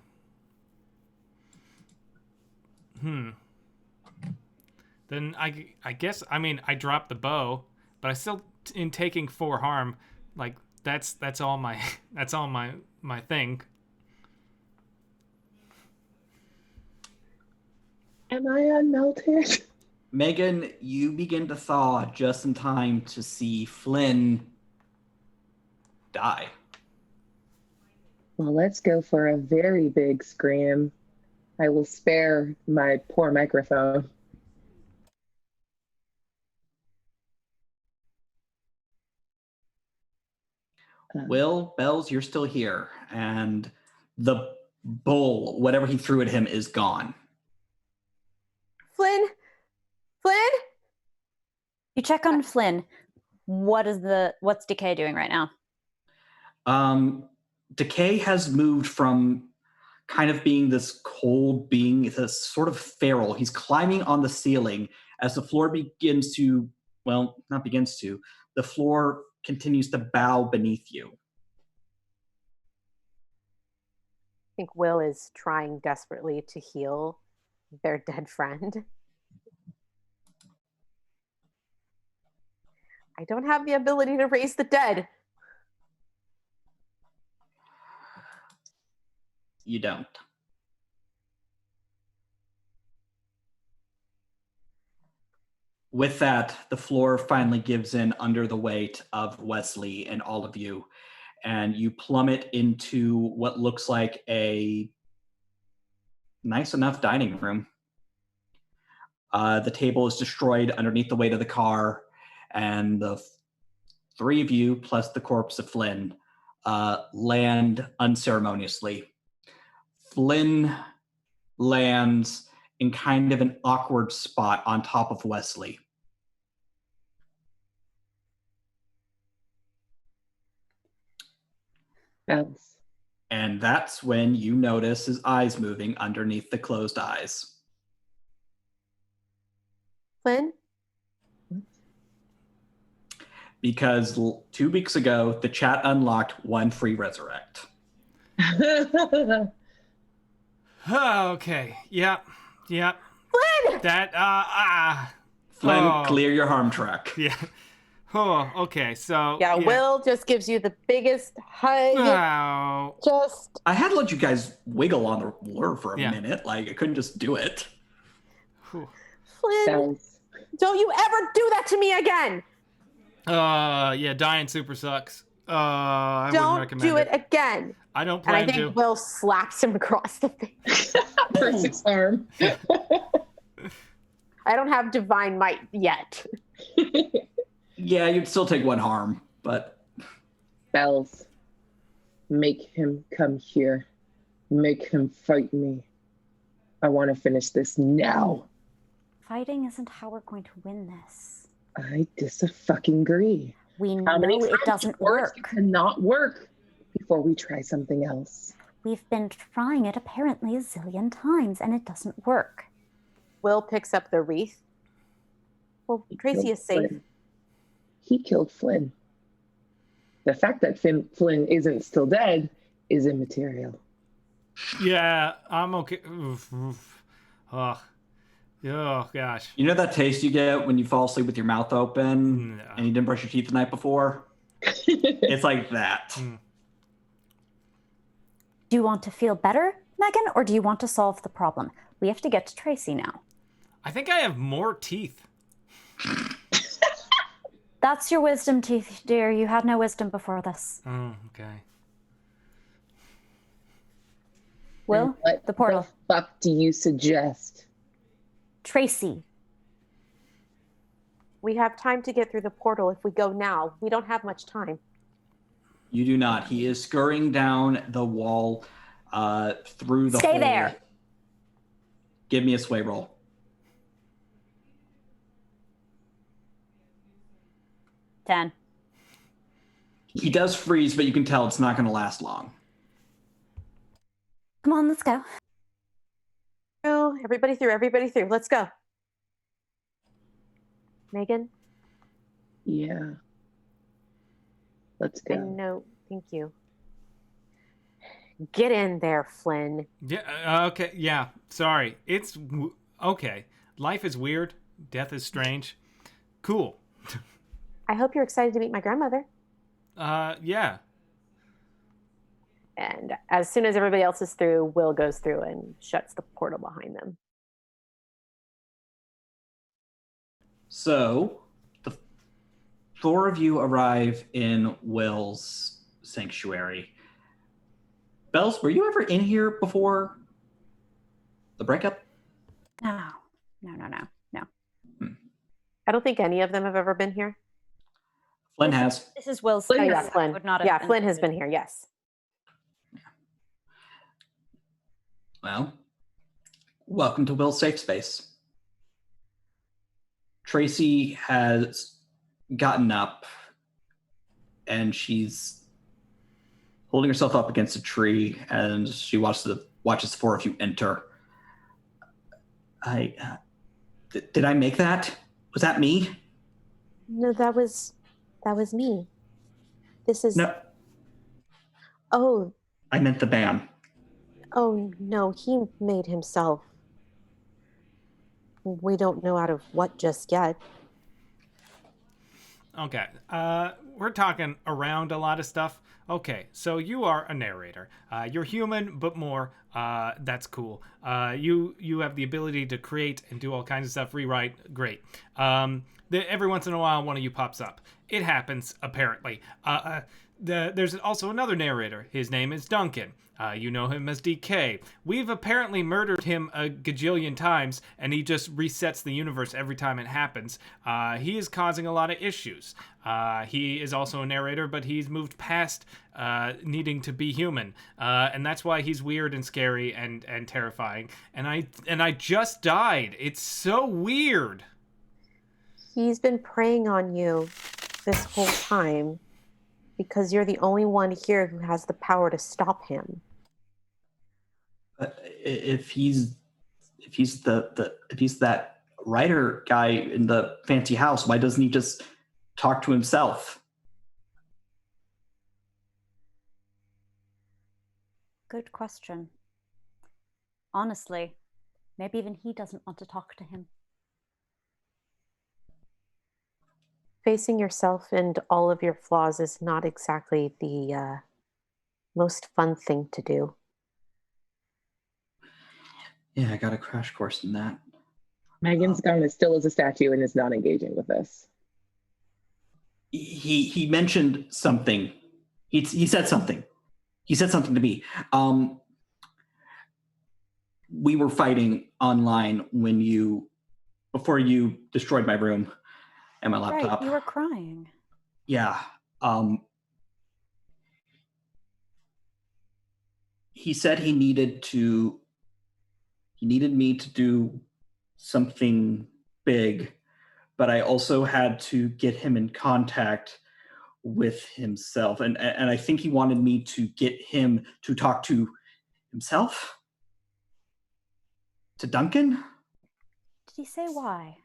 Then I guess, I mean, I dropped the bow, but I still in taking 4 harm. Like that's all my that's all my thing. Am I unmelted? Megan, you begin to thaw just in time to see Flynn die. Well, let's go for a very big scream. I will spare my poor microphone. Will, Bells, you're still here, and the bull, whatever he threw at him, is gone. Flynn? Flynn? You check on Flynn. What's Decay doing right now? Decay has moved from kind of being this cold being, this sort of feral. He's climbing on the ceiling as the floor begins to, well, not begins to, the floor continues to bow beneath you. I think Will is trying desperately to heal their dead friend. I don't have the ability to raise the dead. You don't. With that, the floor finally gives in under the weight of Wesley and all of you, and you plummet into what looks like a nice enough dining room. The table is destroyed underneath the weight of the car, and the 3 of you, plus the corpse of Flynn, land unceremoniously. Flynn lands in kind of an awkward spot on top of Wesley. Else. And that's when you notice his eyes moving underneath the closed eyes. Flynn? Because 2 weeks ago, the chat unlocked 1 free resurrect. Okay. Yep. Flynn! Flynn, clear your harm track. Yeah. Oh, okay. So Yeah, Will just gives you the biggest hug. Oh. Just. I had to let you guys wiggle on the lure for a minute. Like, I couldn't just do it. Flynn, don't you ever do that to me again. Yeah, dying super sucks. I wouldn't Don't recommend do it again. I don't plan and I think to. Will slaps him across the face. For 6 arm. I don't have divine might yet. Yeah, you'd still take 1 harm, but... Bells, make him come here. Make him fight me. I want to finish this now. Fighting isn't how we're going to win this. I dis-fucking-agree. We know it doesn't work. It cannot work before we try something else. We've been trying it apparently a zillion times, and it doesn't work. Will picks up the wreath. Well, Tracy is safe. Flynn. He killed Flynn. The fact that Flynn isn't still dead is immaterial. Yeah, I'm okay. Oof. Oh, gosh. You know that taste you get when you fall asleep with your mouth open and you didn't brush your teeth the night before? It's like that. Do you want to feel better, Megan, or do you want to solve the problem? We have to get to Tracy now. I think I have more teeth. That's your wisdom teeth, dear. You had no wisdom before this. Oh, okay. Will, what the portal. The fuck do you suggest? Tracy. We have time to get through the portal if we go now. We don't have much time. You do not. He is scurrying down the wall through the Stay hole. there. Give me a sway roll. Ten. He does freeze, but you can tell it's not going to last long. Come on, let's go. Everybody through. Let's go. Megan? Yeah. Let's go. No, thank you. Get in there, Flynn. Yeah. Okay. Yeah. Sorry. Okay. Life is weird. Death is strange. Cool. I hope you're excited to meet my grandmother. Yeah. And as soon as everybody else is through, Will goes through and shuts the portal behind them. So, the four of you arrive in Will's sanctuary. Bells, were you ever in here before the breakup? No. I don't think any of them have ever been here. Flynn has. This is Will's Oh, space. yeah, Flynn. Would not have Yeah, been Flynn has been included. here, yes. Well, welcome to Will's safe space. Tracy has gotten up and she's holding herself up against a tree, and she watches the four of you enter. Did I make that? Was that me? No, that was me. This is... No, Oh, I meant the ban. oh no, he made himself. We don't know out of what just yet. Okay. We're talking around a lot of stuff. Okay, so you are a narrator. You're human, but more. That's cool. You have the ability to create and do all kinds of stuff, rewrite. Great. Every once in a while, one of you pops up. It happens, apparently. There's also another narrator. His name is Duncan. You know him as Decay. We've apparently murdered him a gajillion times, and he just resets the universe every time it happens. He is causing a lot of issues. He is also a narrator, but he's moved past needing to be human, and that's why he's weird and scary and terrifying. And I just died. It's so weird. He's been preying on you this whole time because you're the only one here who has the power to stop him. If he's that writer guy in the fancy house, why doesn't he just talk to himself? Good question. Honestly, maybe even he doesn't want to talk to him. Facing yourself and all of your flaws is not exactly the most fun thing to do. Yeah, I got a crash course in that. Megan's gone as still as a statue and is not engaging with this. He mentioned something. He said something. He said something to me. We were fighting online before you destroyed my room and my laptop. Right, you were crying. Yeah. He said he needed me to do something big, but I also had to get him in contact with himself. And I think he wanted me to get him to talk to himself? To Duncan? Did he say why?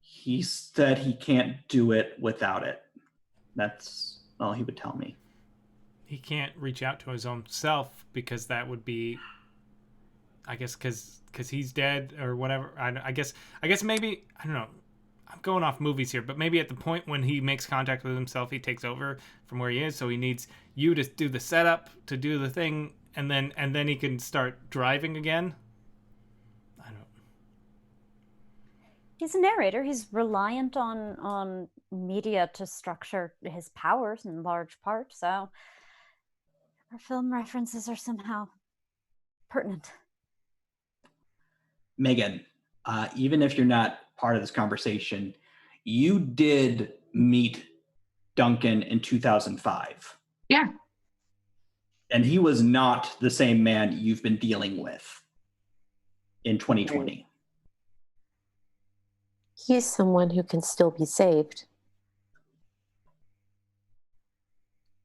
He said he can't do it without it. That's all he would tell me. He can't reach out to his own self because that would be, I guess, because he's dead or whatever. I guess maybe, I don't know. I'm going off movies here, but maybe at the point when he makes contact with himself, he takes over from where he is. So he needs you to do the setup, to do the thing, and then he can start driving again. I don't. He's a narrator. He's reliant on media to structure his powers in large part. So our film references are somehow pertinent. Megan, even if you're not part of this conversation, you did meet Duncan in 2005. Yeah. And he was not the same man you've been dealing with in 2020. He's someone who can still be saved.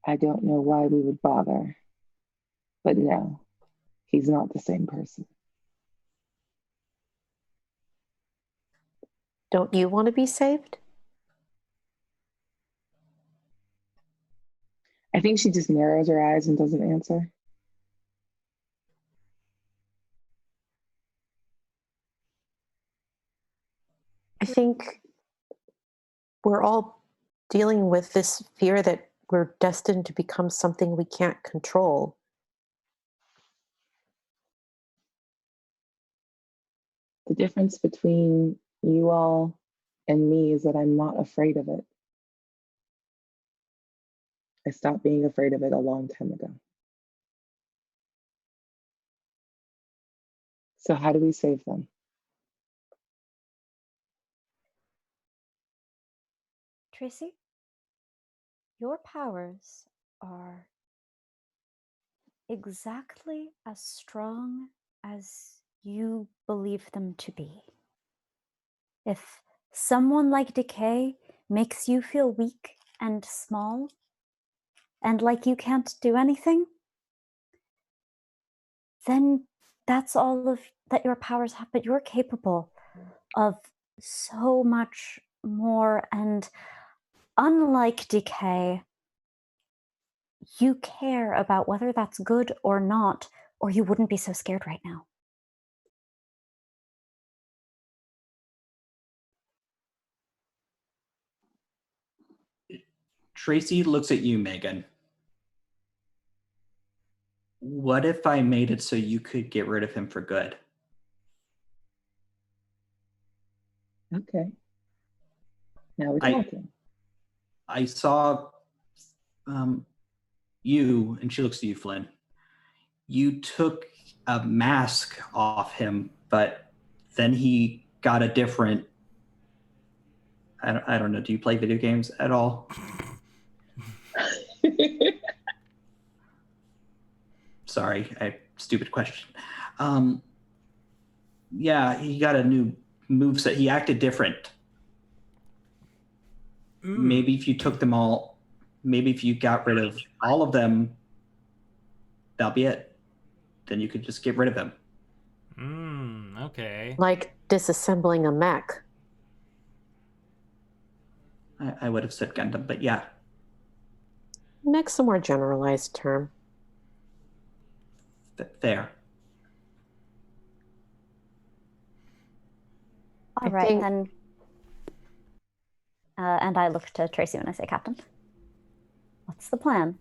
I don't know why we would bother. But no, he's not the same person. Don't you want to be saved? I think she just narrows her eyes and doesn't answer. I think we're all dealing with this fear that we're destined to become something we can't control. The difference between you all and me is that I'm not afraid of it. I stopped being afraid of it a long time ago. So how do we save them? Tracy, your powers are exactly as strong as you believe them to be. If someone like Decay makes you feel weak and small, and like you can't do anything, then that's all of that your powers have, but you're capable of so much more. And unlike Decay, you care about whether that's good or not, or you wouldn't be so scared right now. Tracy looks at you, Megan. What if I made it so you could get rid of him for good? Okay. Now we're talking. I saw you, and she looks at you, Flynn. You took a mask off him, but then he got a different. I don't know. Do you play video games at all? Sorry, stupid question. Yeah, he got a new moveset. He acted different. Maybe if you took them all, maybe if you got rid of all of them, that'll be it. Then you could just get rid of him. Okay. Like disassembling a mech. I would have said Gundam, but yeah. Mech's a more generalized term. Fair. All right, then. And I look to Tracy when I say Captain. What's the plan?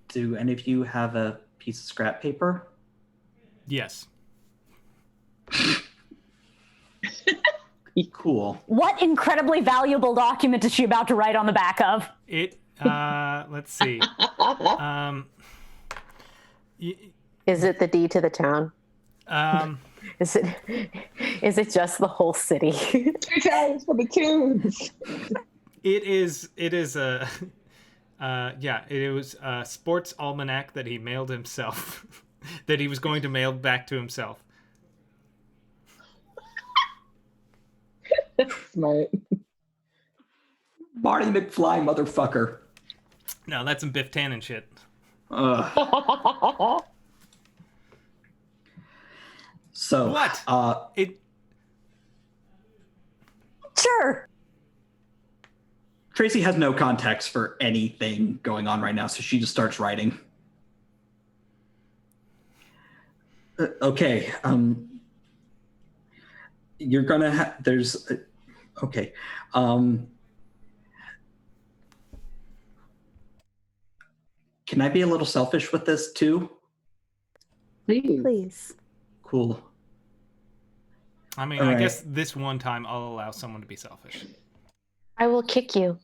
Do any of you have a piece of scrap paper? Yes. Cool. What incredibly valuable document is she about to write on the back of? Let's see. Is it the deed to the town? Is it just the whole city? $2 for the tunes. It is a it was a sports almanac that he mailed himself. That he was going to mail back to himself. Smart. Marty McFly, motherfucker. No, that's some Biff Tannen shit. So what? Sure. Tracy has no context for anything going on right now, so she just starts writing. Okay. You're gonna have. There's. Okay. Can I be a little selfish with this too? Please. Cool. I mean, All I right. guess this one time I'll allow someone to be selfish. I will kick you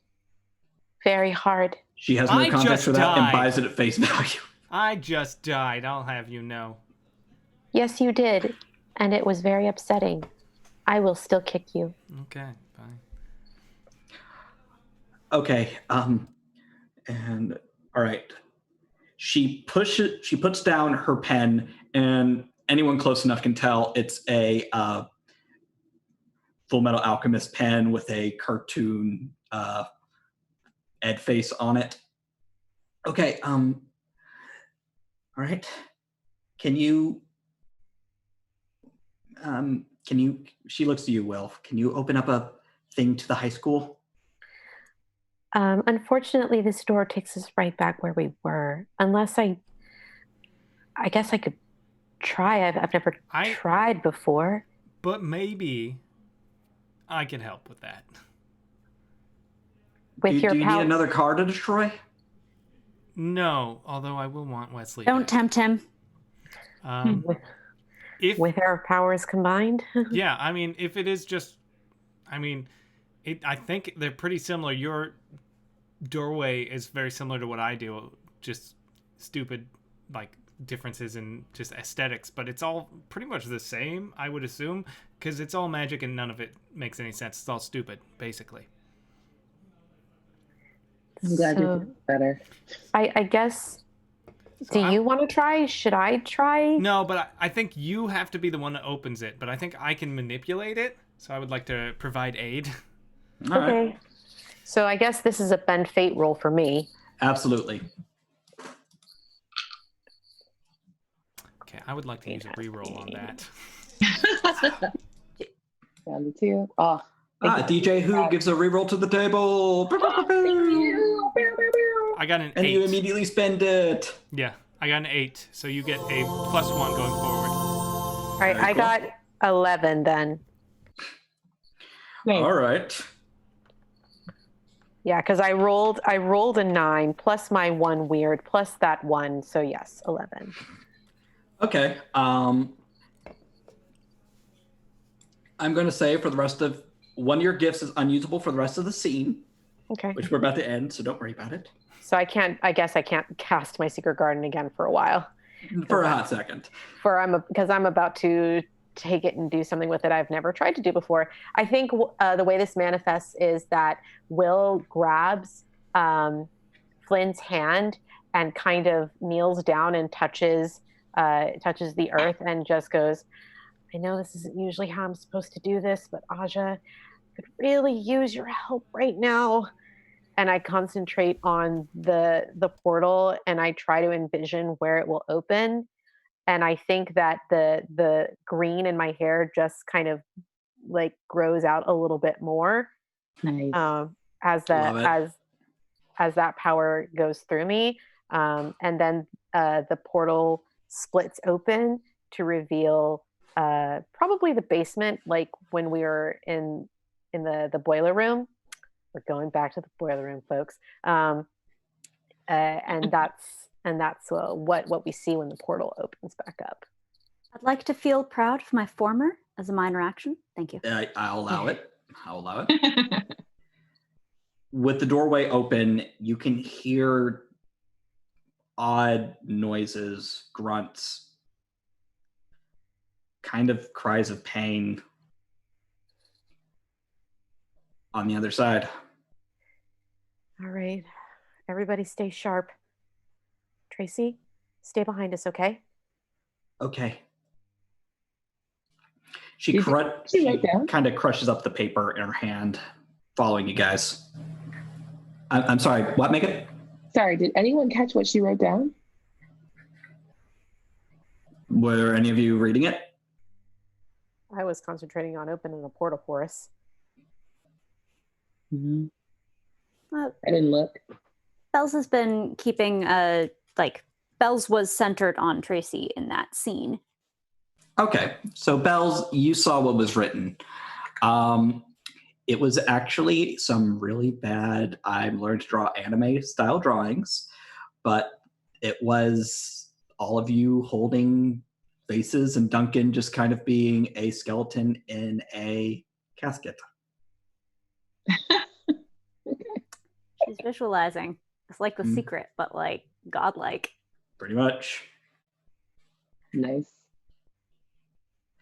very hard. She has no context for that and buys it at face value. I just died, I'll have you know. Yes, you did. And it was very upsetting. I will still kick you. Okay, fine. Okay. And all right. She puts down her pen, and anyone close enough can tell it's a Full Metal Alchemist pen with a cartoon Ed face on it. Okay. All right. Can you Can you? She looks to you, Will. Can you open up a thing to the high school? Unfortunately, this door takes us right back where we were. Unless I guess I could try. I've never tried before. But maybe I can help with that. With Do you need another car to destroy? No, although I will want Wesley. Don't tempt him. With our powers combined? Yeah, I mean, if it is just... I think they're pretty similar. Your doorway is very similar to what I do. Just stupid, like, differences in just aesthetics. But it's all pretty much the same, I would assume. Because it's all magic and none of it makes any sense. It's all stupid, basically. I'm glad you're doing better. I guess... Do you want to try? Should I try? No, but I think you have to be the one that opens it. But I think I can manipulate it. So I would like to provide aid. All okay. Right. So I guess this is a bend fate roll for me. Absolutely. Okay, I would like to use a reroll on that. Down to 2. Oh. DJ Who gives a reroll to the table. I got an 8. And you immediately spend it. Yeah, I got an 8. So you get a +1 going forward. All right, I got 11 then. All right. Yeah, because I rolled a 9 plus my 1 weird plus that 1, so yes, 11. Okay. I'm going to say for the rest of one of your gifts is unusable for the rest of the scene. Okay. Which we're about to end, so don't worry about it. So I guess I can't cast my secret garden again for a while. For a hot second. Because I'm about to take it and do something with it I've never tried to do before. I think the way this manifests is that Will grabs Flynn's hand and kind of kneels down and touches the earth and just goes, I know this isn't usually how I'm supposed to do this, but Aja could really use your help right now. And I concentrate on the portal and I try to envision where it will open. And I think that the green in my hair just kind of like grows out a little bit more. Nice. As that power goes through me. And then the portal splits open to reveal probably the basement, like when we were in the boiler room. We're going back to the boiler room, folks. And that's what we see when the portal opens back up. I'd like to feel proud of my former as a minor action. Thank you. I'll allow it. With the doorway open, you can hear odd noises, grunts, kind of cries of pain on the other side. All right. Everybody stay sharp. Tracy, stay behind us, okay? Okay. She kind of crushes up the paper in her hand, following you guys. I'm sorry, what, Megan? Sorry, did anyone catch what she wrote down? Were any of you reading it? I was concentrating on opening a portal for us. Mm-hmm. I didn't look. Bells has been keeping Bells was centered on Tracy in that scene. Okay, so Bells, you saw what was written. It was actually some really bad, I learned to draw anime style drawings, but it was all of you holding faces and Duncan just kind of being a skeleton in a casket. She's visualizing. It's like The Secret, but like godlike. Pretty much. Nice.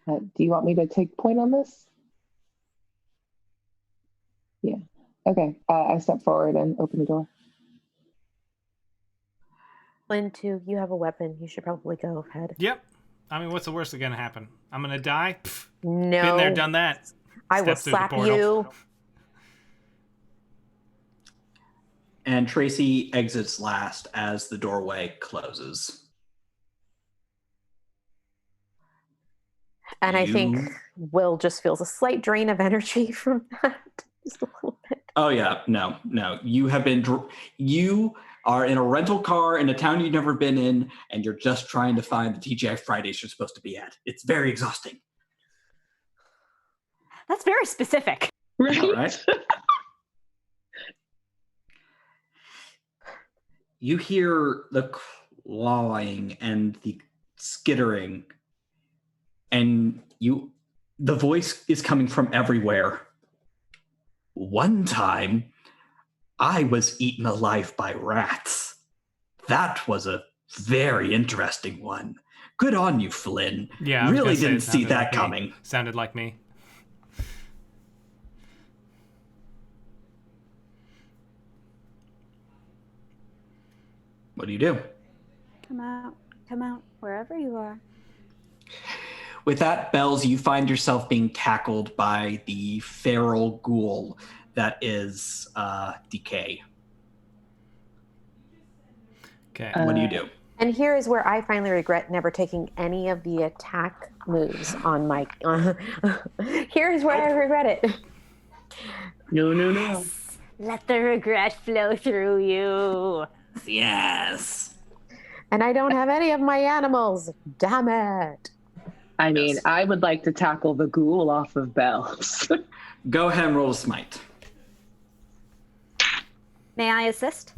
Do you want me to take point on this? Yeah. Okay. I step forward and open the door. Flynn, too, you have a weapon. You should probably go ahead. Yep. I mean, what's the worst that's going to happen? I'm going to die? Pfft. No. Been there, done that. I will slap you. And Tracy exits last as the doorway closes. And I think Will just feels a slight drain of energy from that. Just a little bit. Oh yeah, no. You have been. You are in a rental car in a town you've never been in, and you're just trying to find the TGI Fridays you're supposed to be at. It's very exhausting. That's very specific. Right? All right. You hear the clawing and the skittering, and the voice is coming from everywhere. One time, I was eaten alive by rats. That was a very interesting one. Good on you, Flynn. Yeah, I was really gonna say didn't it see sounded that like me. coming. Sounded like me. What do you do? Come out, wherever you are. With that, Bells, you find yourself being tackled by the feral ghoul that is Decay. Okay. What do you do? And here is where I finally regret never taking any of the attack moves on my. Here is where I regret it. No. Let the regret flow through you. Yes. And I don't have any of my animals. Damn it. I mean, Yes. I would like to tackle the ghoul off of Bells. Go ahead and roll a smite. May I assist?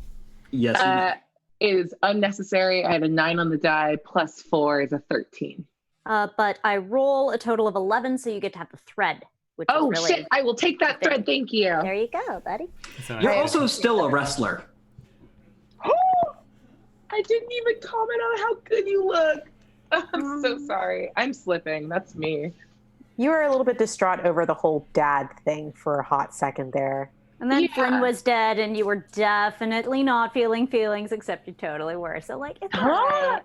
Yes. you may. It is unnecessary. I had a 9 on the die, plus 4 is a 13. But I roll a total of 11, so you get to have the thread. Which Oh, is really... shit. I will take that thread. Thank you. There you go, buddy. So You're I- also still a wrestler. I didn't even comment on how good you look. I'm so sorry. I'm slipping. That's me. You were a little bit distraught over the whole dad thing for a hot second there. And then Yeah. Flynn was dead, and you were definitely not feeling feelings, except you totally were. So, like, it's all right.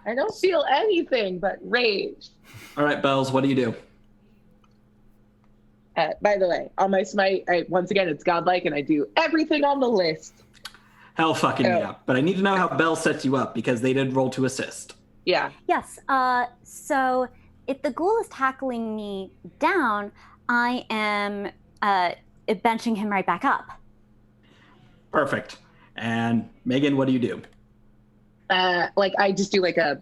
I don't feel anything but rage. All right, Bells, what do you do? By the way, on my smite, once again, it's godlike, and I do everything on the list. Hell fucking me Oh. up. But I need to know how Bells sets you up because they did roll to assist. Yeah. Yes. So if the ghoul is tackling me down, I am benching him right back up. Perfect. And Megan, what do you do? I just do like a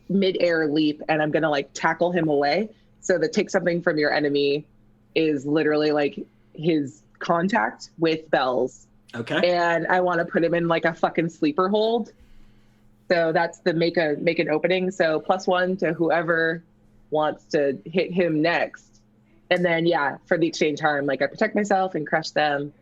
mid-air leap, and I'm gonna like tackle him away. So the take something from your enemy is literally like his contact with Bells. Okay. And I want to put him in like a fucking sleeper hold. So that's the make an opening. So +1 to whoever wants to hit him next. And then yeah, for the exchange harm, like I protect myself and crush them.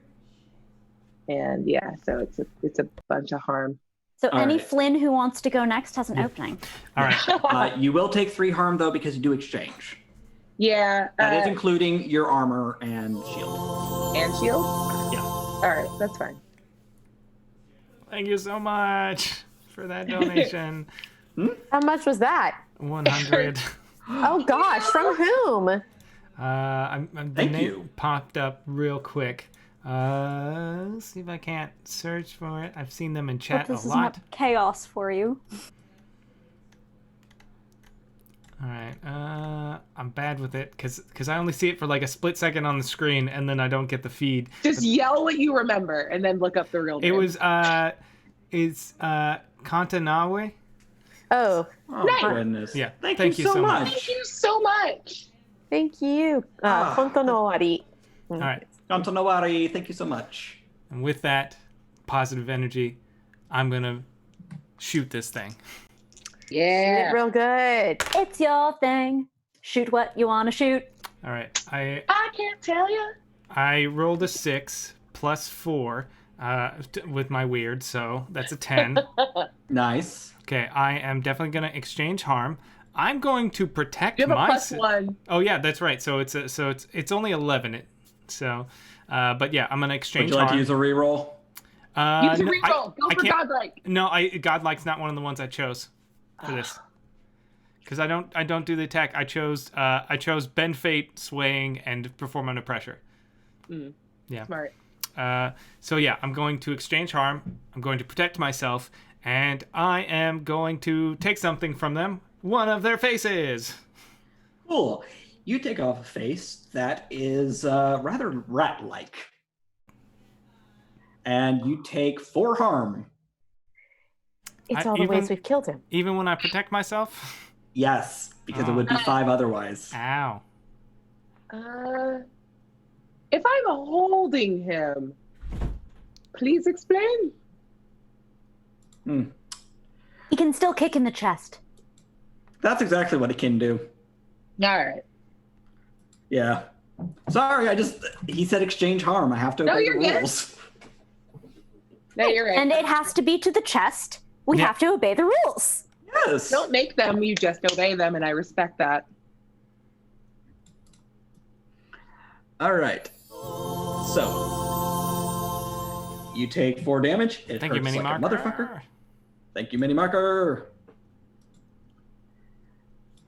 And yeah, so it's a bunch of harm. So All any right. Flynn who wants to go next has an opening. All right. You will take 3 harm, though, because you do exchange. Yeah. That is including your armor and shield. And shield? Yeah. All right, that's fine. Thank you so much for that donation. How much was that? 100. Oh gosh, from whom? The Thank name you. popped up real quick. Let's see if I can't search for it. I've seen them in chat But this a is lot. not chaos for you. All right. I'm bad with it because I only see it for like a split second on the screen and then I don't get the feed. Just yell what you remember and then look up the real name. It was it's Kantanawe. Oh, Oh, Nice. goodness. Yeah. Thank you so much. Thank you so much. thank you. Kontonowari. All right. Antonowari, thank you so much. And with that positive energy, I'm gonna shoot this thing. Yeah. Real good. It's your thing. Shoot what you want to shoot. All right. I can't tell you. I rolled a 6 plus 4 with my weird, so that's a 10. Nice. Okay, I am definitely gonna exchange harm. I'm going to protect You have a my. +1. Oh yeah, that's right. So it's only 11. But yeah, I'm gonna Would exchange you like to harm. use a reroll? Use a No, reroll. Go I for can't- godlike. No, Godlike's not one of the ones I chose for this. Because I don't do the attack. I chose bend fate, swaying, and perform under pressure. Yeah. Smart. So yeah, I'm going to exchange harm. I'm going to protect myself, and I am going to take something from them one of their faces. Cool. You take off a face that is rather rat-like. And you take 4 harm. It's all the ways we've killed him. Even when I protect myself? Yes, because it would be 5 otherwise. Ow. If I'm holding him, please explain. He can still kick in the chest. That's exactly what it can do. All right. Yeah. Sorry, he said exchange harm. I have to obey the rules. No, you're right. And it has to be to the chest. We have to obey the rules. Yes. Don't make them, you just obey them, and I respect that. All right. So, you take 4 damage. It Thank you, hurts Mini like a Marker. motherfucker. Thank you, Mini Marker.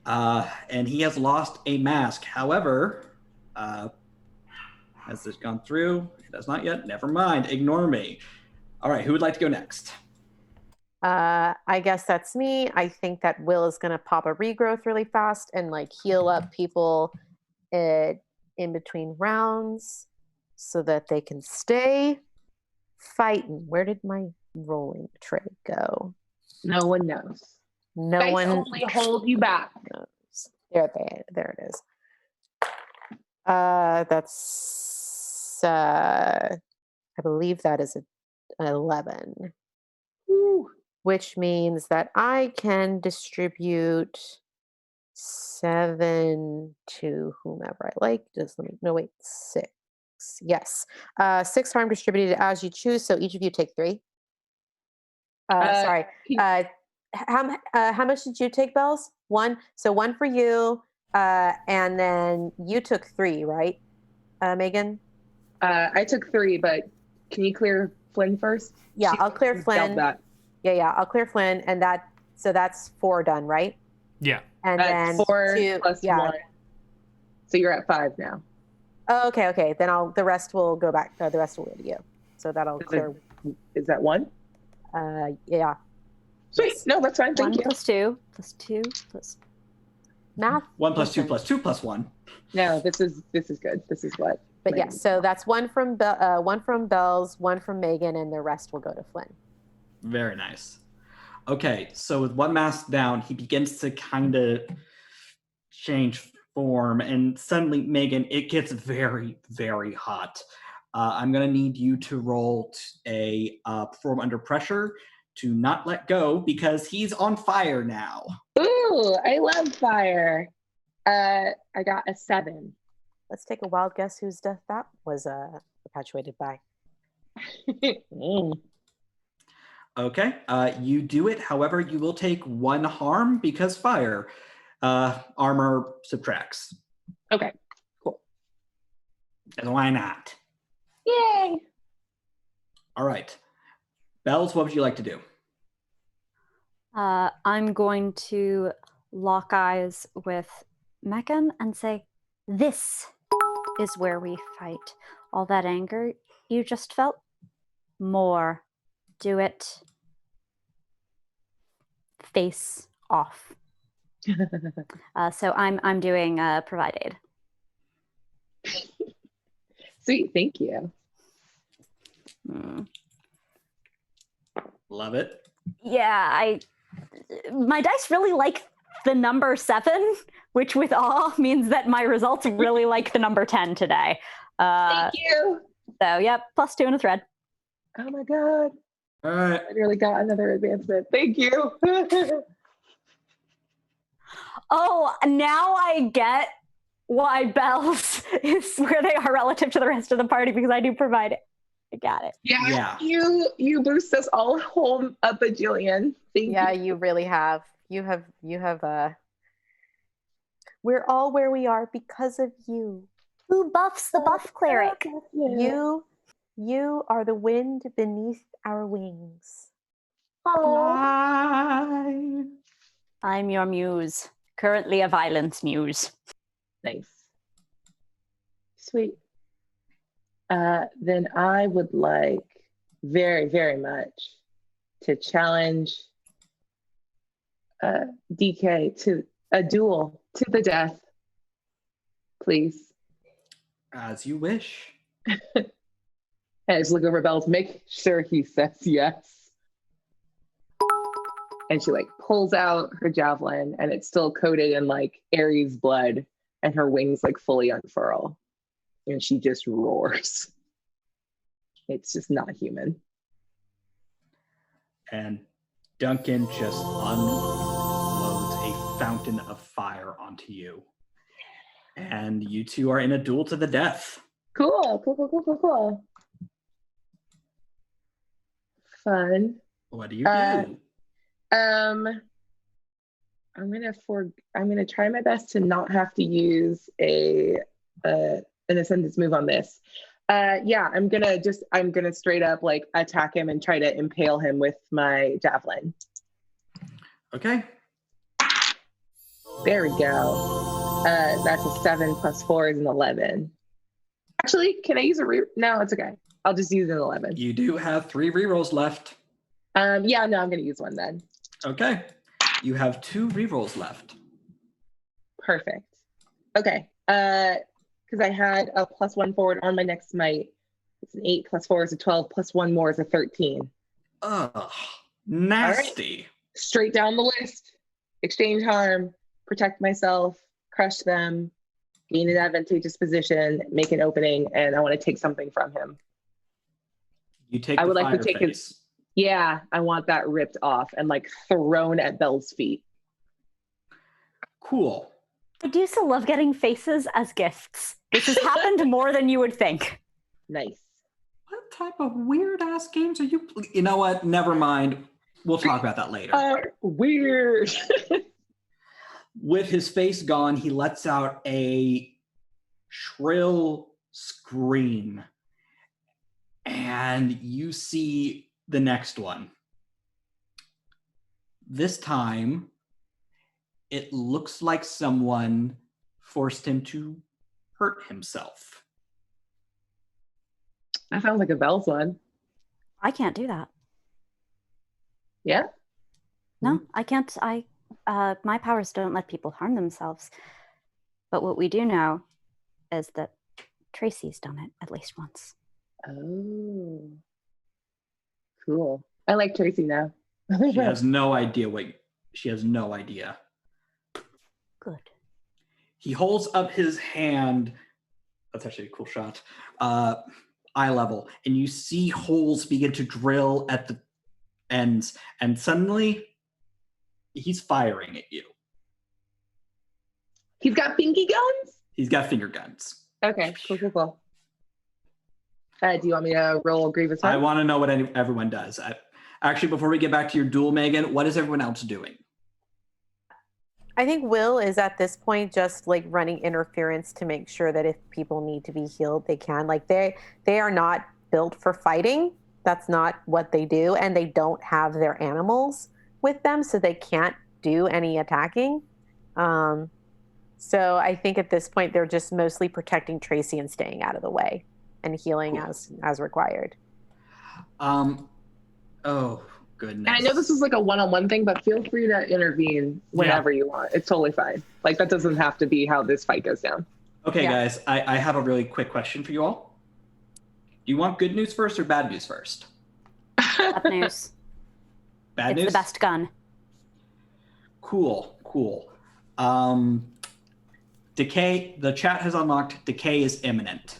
And he has lost a mask. However, has this gone through? It has not yet. Never mind. Ignore me. All right. Who would like to go next? I guess that's me. I think that Will is going to pop a regrowth really fast and like heal up people in between rounds so that they can stay fighting. Where did my rolling tray go? No one knows. No Dice one only hold you back. knows. There it is. That's I believe that is an 11. Woo. Which means that I can distribute 7 to whomever I like. Just let me, no, wait, 6. Yes. 6 harm distributed as you choose. So each of you take 3. Sorry. How much did you take, Bells? 1. So 1 for you. And then you took 3, right, Megan? I took 3, but can you clear Flynn first? Yeah, I'll clear Flynn. Yeah, I'll clear Flynn, and that's 4 done, right? Yeah. And then 4 2 plus 1. So you're at 5 now. Oh, okay. Then the rest will go back. The rest will go to you. So that'll clear. Is that 1? Yeah. Sweet. No, that's fine. Thank 1 you. plus 2 plus 2 plus Math. 1 plus 2 plus 2 plus 1. No, this is good. This is what. But yes, so that's 1 from Bells, 1 from Megan, and the rest will go to Flynn. Very nice. Okay, so with 1 mask down, he begins to kind of change form, and suddenly, Megan, it gets very, very hot. I'm going to need you to roll a perform under pressure to not let go because he's on fire now. Ooh, I love fire. I got a 7. Let's take a wild guess whose death that was perpetuated by. Okay, you do it. However, you will take 1 harm because fire. Armor subtracts. Okay, cool. And why not? Yay! All right. Bells, what would you like to do? I'm going to lock eyes with Megan and say, "This is where we fight. All that anger you just felt, more. Do it. Face off." So I'm doing provide aid. Sweet, thank you. Love it. Yeah, my dice really like the number 7, which with awe means that my results really like the number 10 today. Thank you. So yep, +2 and a thread. Oh my god. All right. I really got another advancement. Thank you. Oh, now I get why Bells is where they are relative to the rest of the party, because I do provide it. I got it. Yeah. You boost us all home a bajillion. Thank you. You really have. You have we're all where we are because of you. Who buffs the buff cleric? You are the wind beneath our wings. Bye. I'm your muse. Currently a violence muse. Nice. Sweet. Then I would like very, very much to challenge decay to a duel to the death, please. As you wish. And I just look over at Bells, make sure he says yes. And she like pulls out her javelin, and it's still coated in like Ares blood, and her wings like fully unfurl, and she just roars. It's just not human. And Duncan just unloads a fountain of fire onto you. And you two are in a duel to the death. Cool. Fun. What do you do? I'm gonna try my best to not have to use an ascendance move on this. I'm gonna straight up like attack him and try to impale him with my javelin. Okay. There we go. That's a 7 plus 4 is an 11. Actually, can I use no, it's okay. I'll just use an 11. You do have 3 rerolls left. I'm gonna use one then. Okay. You have 2 rerolls left. Perfect. Okay. Because I had a +1 forward on my next smite. It's an 8 plus 4 is a 12 plus 1 more is a 13. Ugh. Nasty. Right. Straight down the list. Exchange harm, protect myself, crush them, gain an advantageous position, make an opening, and I want to take something from him. You take I would the like to take fire his. Yeah, I want that ripped off and like thrown at Belle's feet. Cool. I do still love getting faces as gifts. This has happened more than you would think. Nice. What type of weird ass games are you? You know what? Never mind. We'll talk about that later. Weird. With his face gone, he lets out a shrill scream. And you see the next one. This time, it looks like someone forced him to hurt himself. That sounds like a Belle's one. I can't do that. Yeah? No, I can't. My powers don't let people harm themselves. But what we do know is that Tracy's done it at least once. Oh. Cool. I like Tracy now. She has no idea she has no idea. Good. He holds up his hand. That's actually a cool shot. Eye level. And you see holes begin to drill at the ends. And suddenly, he's firing at you. He's got pinky guns? He's got finger guns. Okay, cool. Do you want me to roll Grievous Harm? I want to know what everyone does. Actually, before we get back to your duel, Megan, what is everyone else doing? I think Will is at this point just like running interference to make sure that if people need to be healed, they can. Like they are not built for fighting. That's not what they do. And they don't have their animals with them, so they can't do any attacking. So I think at this point, they're just mostly protecting Tracy and staying out of the way and healing as required. Oh, goodness. And I know this is like a one-on-one thing, but feel free to intervene whenever you want. It's totally fine. Like, that doesn't have to be how this fight goes down. Okay, guys, I have a really quick question for you all. Do you want good news first or bad news first? Bad news. Bad news? It's the best gun. Cool. Decay, the chat has unlocked Decay is imminent.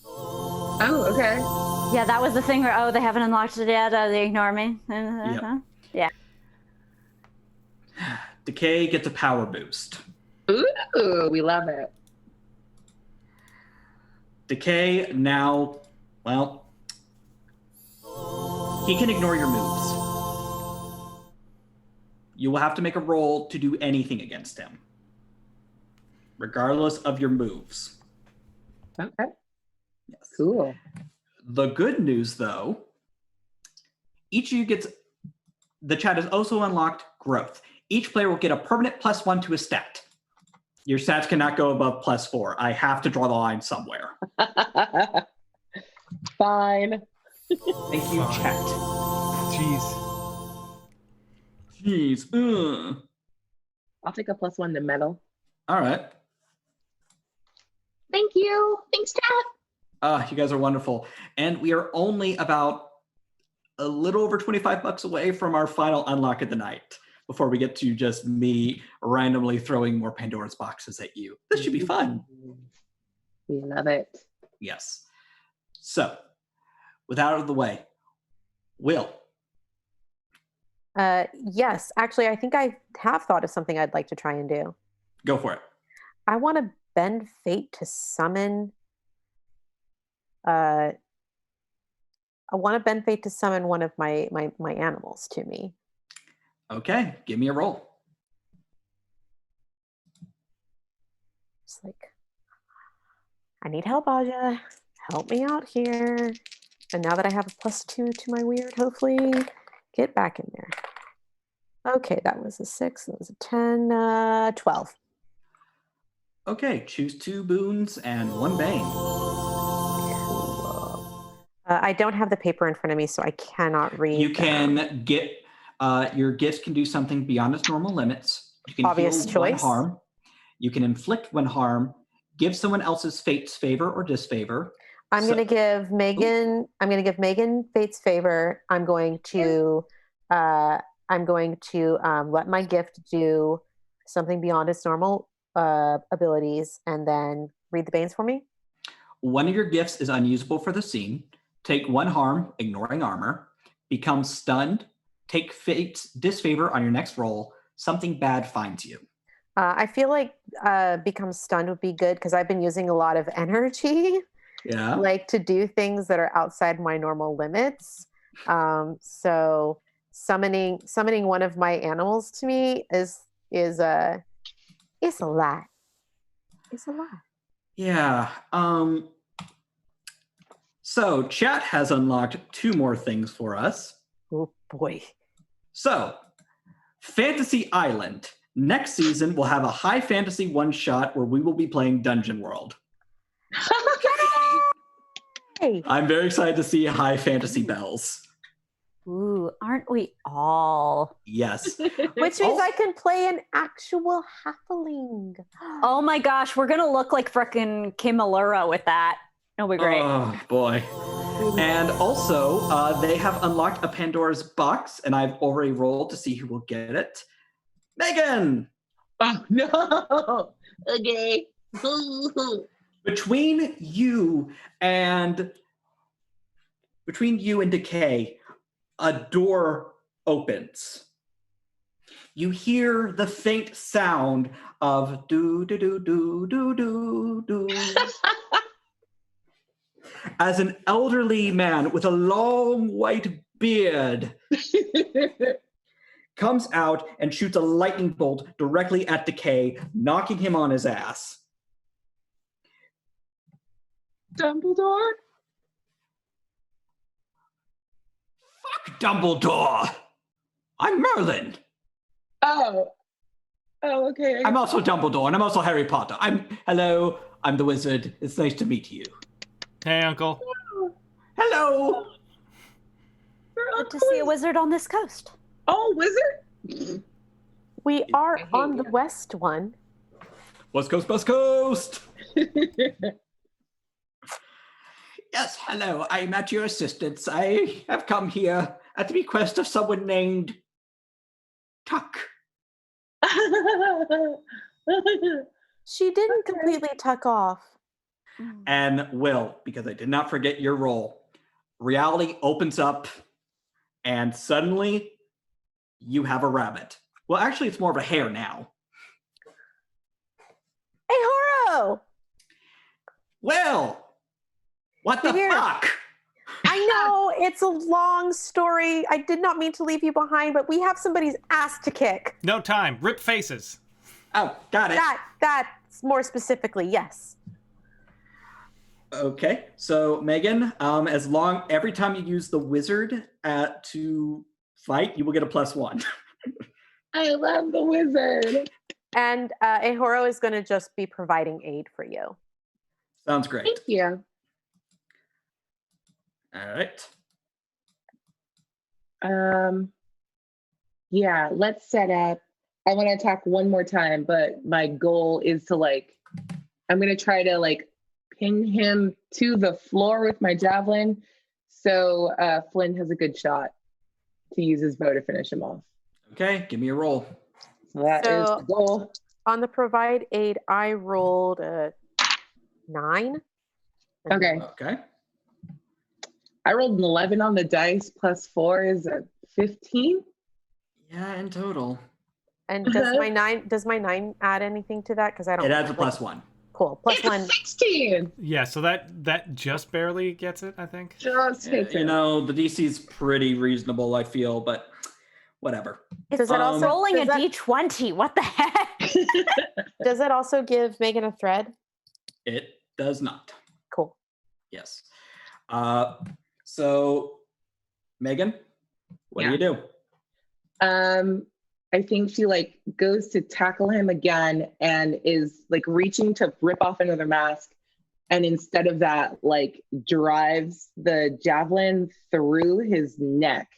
Oh, okay. Yeah, that was the thing where, they haven't unlocked it yet, they ignore me. Yep. Yeah. Decay gets a power boost. Ooh, we love it. Decay now, well, he can ignore your moves. You will have to make a roll to do anything against him, regardless of your moves. Okay. Yes. Cool. The good news, though, each of you gets, the chat has also unlocked growth. Each player will get a permanent +1 to a stat. Your stats cannot go above +4. I have to draw the line somewhere. Fine. Thank you, chat. Jeez. Jeez. I'll take a +1 to metal. All right. Thank you. Thanks, chat. You guys are wonderful. And we are only about a little over $25 away from our final unlock of the night before we get to just me randomly throwing more Pandora's boxes at you. This should be fun. We love it. Yes. So, with that out of the way, Will. Yes, actually, I think I have thought of something I'd like to try and do. Go for it. I want to bend fate to summon. I want to bend fate to summon one of my animals to me. Okay, give me a roll. It's like, I need help, Aja. Help me out here. And now that I have a +2 to my weird, hopefully get back in there. Okay, that was a 6. That was a 10. 12. Okay, choose 2 boons and 1 bane. I don't have the paper in front of me, so I cannot read. You can get your gifts can do something beyond its normal limits. You can Obvious heal choice. 1 harm. You can inflict 1 harm. Give someone else's fate's favor or disfavor. I'm going to give Megan. I'm going to give Megan fate's favor. I'm going to let my gift do something beyond its normal abilities, and then read the banes for me. One of your gifts is unusable for the scene. Take 1 harm, ignoring armor. Become stunned. Take fate's disfavor on your next roll. Something bad finds you. I feel like become stunned would be good because I've been using a lot of energy, like to do things that are outside my normal limits. So summoning one of my animals to me is it's a lot. It's a lot. Yeah. So chat has unlocked 2 more things for us. Oh boy. So, Fantasy Island. Next season, we'll have a high fantasy one-shot where we will be playing Dungeon World. Hey. I'm very excited to see high fantasy bells. Ooh, aren't we all? Yes. Which means I can play an actual halfling. Oh my gosh, we're gonna look like frickin' Kimilura with that. It'll be great. Oh, boy. And also, they have unlocked a Pandora's box, and I've already rolled to see who will get it. Megan! Oh, no. Okay. Between you and Decay, a door opens. You hear the faint sound of do do do do do do do as an elderly man with a long white beard comes out and shoots a lightning bolt directly at Decay, knocking him on his ass. Dumbledore? Fuck Dumbledore! I'm Merlin! Oh, okay. I'm also Dumbledore, and I'm also Harry Potter. Hello, I'm the wizard. It's nice to meet you. Hey, Uncle. Hello! Good to see a wizard on this coast. Oh, wizard? We are on the west one. West Coast, West Coast! Yes, hello. I'm at your assistance. I have come here at the request of someone named Tuck. She didn't completely tuck off. And Will, because I did not forget your role, reality opens up, and suddenly you have a rabbit. Well, actually, it's more of a hare now. Hey, Horo! Will! What the fuck? I know, it's a long story. I did not mean to leave you behind, but we have somebody's ass to kick. No time. Rip faces. Oh, got it. That's more specifically, yes. Okay, so Megan, every time you use the wizard to fight, you will get a +1. I love the wizard. And Ehoro is going to just be providing aid for you. Sounds great. Thank you. All right. Yeah, let's set up. I want to attack one more time, but my goal is to I'm going to try to pin him to the floor with my javelin. So Flynn has a good shot to use his bow to finish him off. Okay, give me a roll. So that is the goal. On the provide aid, I rolled a 9. Okay. Okay. I rolled an 11 on the dice, plus 4 is a 15. Yeah, in total. And does my 9 add anything to that? Because I don't. It adds a +1. Cool. Plus It's 1. 16. Yeah, so that just barely gets it, I think. Just hits You it. know, the DC is pretty reasonable, I feel, but whatever. It's rolling a D20. What the heck? Does it also give Megan a thread? It does not. Cool. Yes. So, Megan, what do you do? I think she goes to tackle him again and is reaching to rip off another mask, and instead of that drives the javelin through his neck,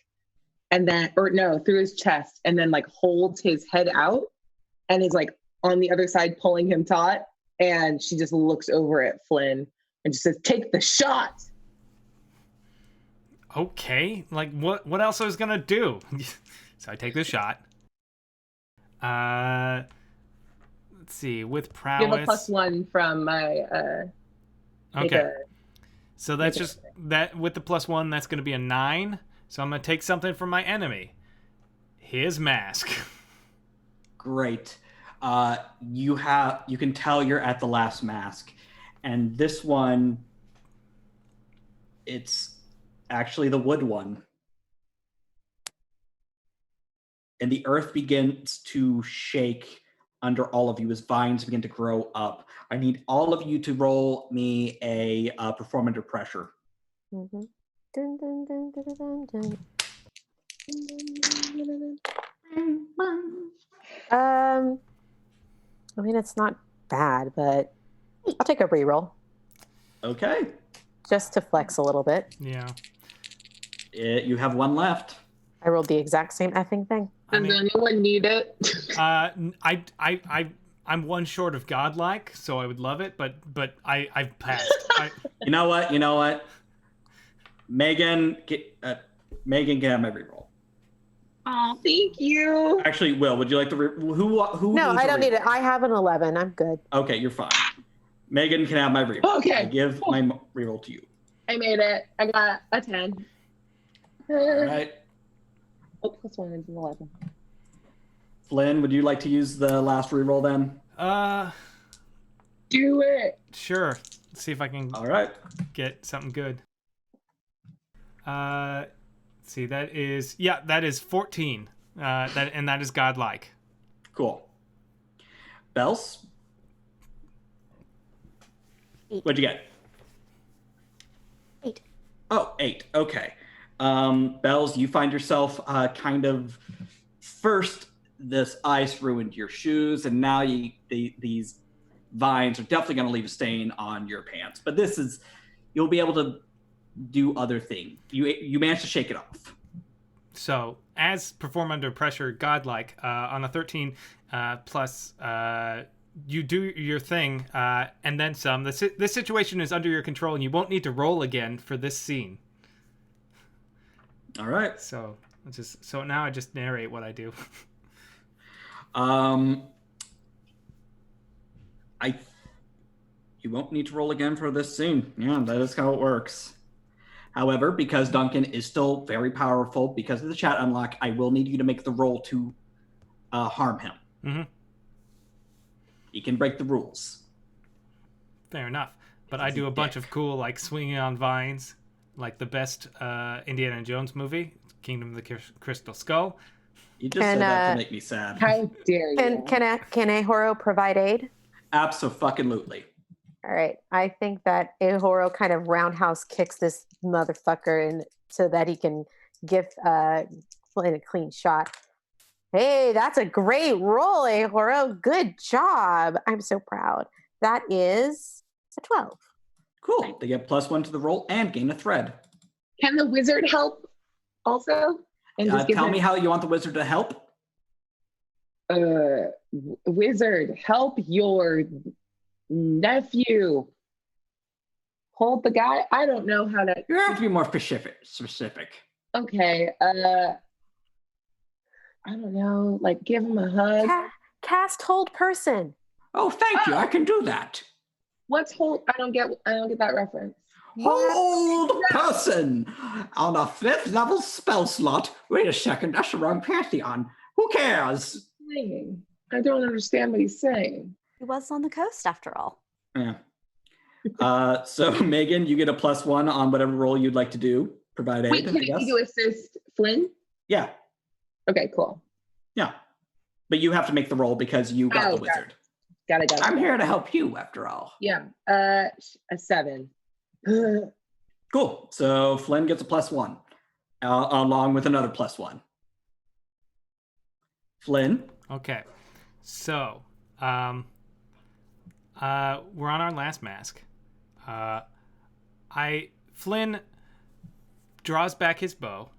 and then through his chest, and then holds his head out and is on the other side pulling him taut, and she just looks over at Flynn and just says, "Take the shot." Okay, what else I was gonna do? So I take the shot. Let's see, with prowess. You have a +1 from my okay. So that's just that with the +1, that's gonna be a 9. So I'm gonna take something from my enemy. His mask. Great. You can tell you're at the last mask, and this one, it's actually the wood one. And the earth begins to shake under all of you as vines begin to grow up. I need all of you to roll me a perform under pressure. Mm-hmm. Dun, dun, dun, dun, dun, dun. I mean, it's not bad, but I'll take a reroll Okay. just to flex a little bit. Yeah. You have one left. I rolled the exact same effing thing. Does anyone need it? I'm one short of godlike, so I would love it, but I've passed. You know what? Megan can have my reroll. Oh, thank you. Actually, Will, would you like to who? No, needs I a don't need it. reroll? I have an 11. I'm good. Okay, you're fine. Megan can have my reroll. Okay. I give my reroll to you. I made it. I got a 10. All right. Oh, +1 is an 11. Flynn, would you like to use the last reroll then? Do it. Sure. Let's see if I can All right. get something good. Let's see, that is 14. That is godlike. Cool. Bells? 8. What'd you get? 8. Oh, 8. Okay. Bells, you find yourself kind of first. This ice ruined your shoes, and now these vines are definitely going to leave a stain on your pants. But you'll be able to do other things. You managed to shake it off. So, as perform under pressure, godlike, on a 13 plus, you do your thing, and then some. This situation is under your control, and you won't need to roll again for this scene. All right. So now I just narrate what I do. You won't need to roll again for this scene. Yeah, that is how it works. However, because Duncan is still very powerful, because of the chat unlock, I will need you to make the roll to harm him. Mm-hmm. He can break the rules. Fair enough. But I do a bunch of cool, swinging on vines, like the best Indiana Jones movie, Kingdom of the Crystal Skull. You just said that to make me sad. How dare you? Can Ahoro provide aid? Abso-fucking-lutely. All right. I think that Ahoro kind of roundhouse kicks this motherfucker in so that he can give Flynn a clean shot. Hey, that's a great roll, Ahoro. Good job. I'm so proud. That is a 12. Cool. They get +1 to the roll and gain a thread. Can the wizard help also? And just tell me how you want the wizard to help. Wizard, help your nephew. Hold the guy. I don't know how to. You have to be more specific. Okay. I don't know. Like, give him a hug. Cast hold person. Oh, thank you. I can do that. What's hold? I don't get that reference. Hold person on a 5th level spell slot. Wait a second, that's the wrong Pantheon. Who cares? I don't understand what he's saying. He was on the coast after all. Yeah. So Megan, you get a +1 on whatever roll you'd like to do. Provide aid. Wait, can you assist Flynn? Yeah. Okay, cool. Yeah. But you have to make the roll because you got the wizard. Got it. I'm here to help you after all. Yeah. A 7. Cool. So Flynn gets a +1, along with another +1. Flynn. Okay. So, we're on our last mask. Flynn draws back his bow,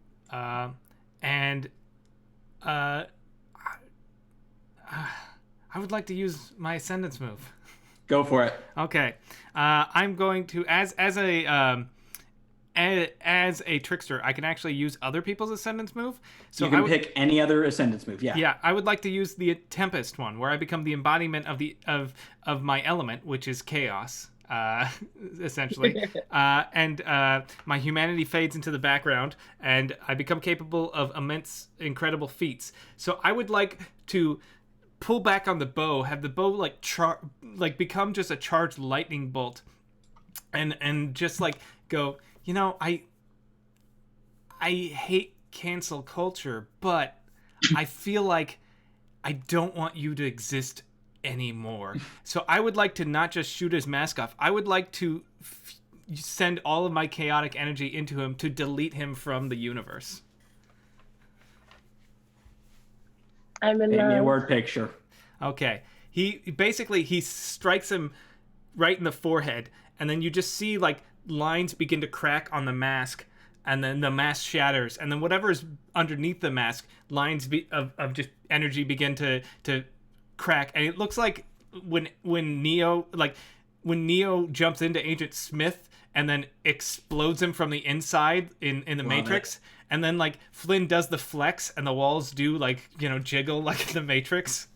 and I would like to use my ascendance move. Go for it. Okay. I'm going to, as a trickster, I can actually use other people's ascendance move. So you can pick any other ascendance move. Yeah. Yeah, I would like to use the Tempest one, where I become the embodiment of my element, which is chaos, essentially. And my humanity fades into the background, and I become capable of immense, incredible feats. So I would like to pull back on the bow, have the bow become just a charged lightning bolt, and just like go, I hate cancel culture, but I feel like I don't want you to exist anymore. So I would like to not just shoot his mask off. I would like to send all of my chaotic energy into him to delete him from the universe. I'm in Paint me a love. word picture. Okay. He strikes him right in the forehead, and then you just see like lines begin to crack on the mask, and then the mask shatters, and then whatever is underneath the mask, lines of just energy begin to crack, and it looks like when Neo jumps into Agent Smith and then explodes him from the inside in the Matrix. And then like Flynn does the flex and the walls do jiggle like the Matrix.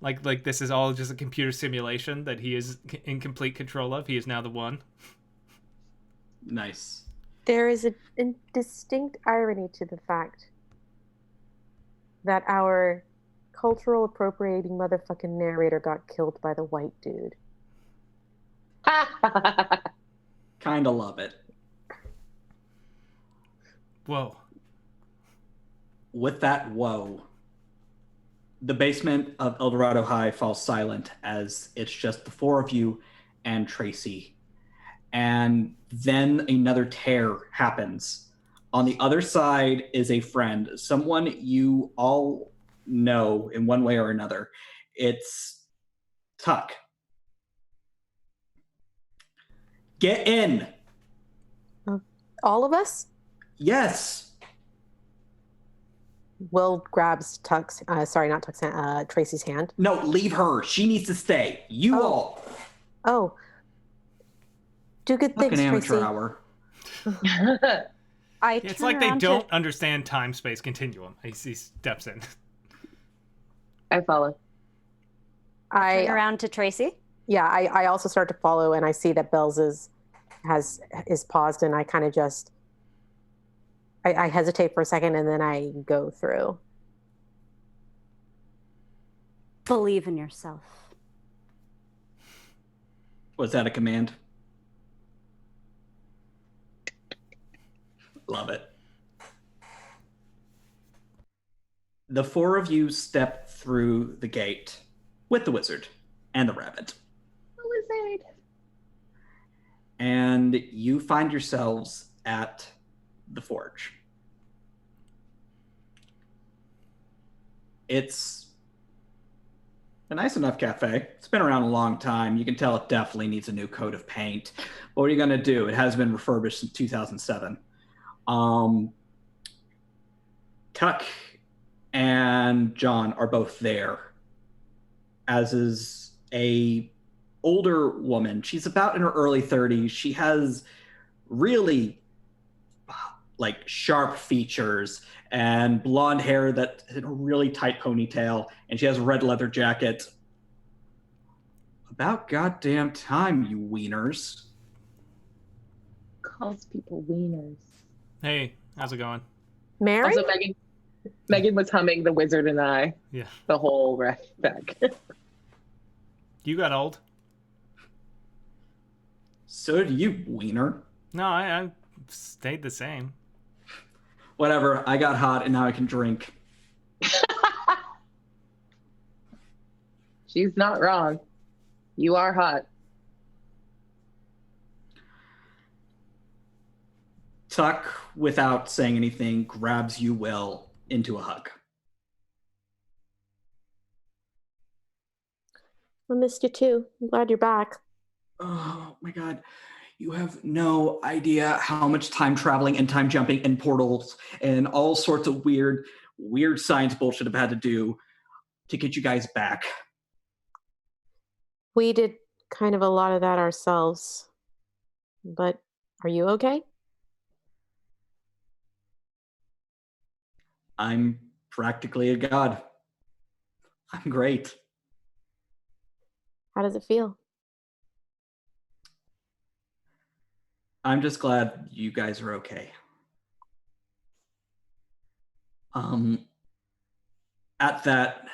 Like this is all just a computer simulation that he is in complete control of. He is now the one. Nice. There is a distinct irony to the fact that our cultural appropriating motherfucking narrator got killed by the white dude. Kinda love it. Whoa. With that whoa, the basement of El Dorado High falls silent as it's just the 4 of you and Tracy. And then another tear happens. On the other side is a friend, someone you all know in one way or another. It's Tuck. Get in. All of us? Yes. Will grabs Tracy's hand. No, leave her. She needs to stay. You all. Oh. Do good things, Fucking amateur Tracy. hour. It's like they don't understand time-space continuum. He steps in. I follow. I turn around to Tracy. Yeah, I also start to follow, and I see that Bells is paused, and I kind of just I hesitate for a second, and then I go through. Believe in yourself. Was that a command? Love it. The 4 of you step through the gate with the wizard and the rabbit. The wizard. And you find yourselves at the forge. It's a nice enough cafe. It's been around a long time. You can tell it definitely needs a new coat of paint. But what are you going to do? It has been refurbished since 2007. Tuck and John are both there, as is a older woman. She's about in her early 30s. She has really like sharp features and blonde hair that in a really tight ponytail, and she has a red leather jacket. About goddamn time, you wieners. Calls people wieners. Hey, how's it going? Mary? Also, Megan was humming The Wizard and I Yeah. the whole rest back. You got old? So do you, wiener. No, I stayed the same. Whatever, I got hot and now I can drink. She's not wrong. You are hot. Tuck, without saying anything, grabs you, Will, into a hug. I missed you too. I'm glad you're back. Oh my god. You have no idea how much time traveling and time jumping and portals and all sorts of weird science bullshit I've had to do to get you guys back. We did kind of a lot of that ourselves. But are you okay? I'm practically a god. I'm great. How does it feel? I'm just glad you guys are okay. At that,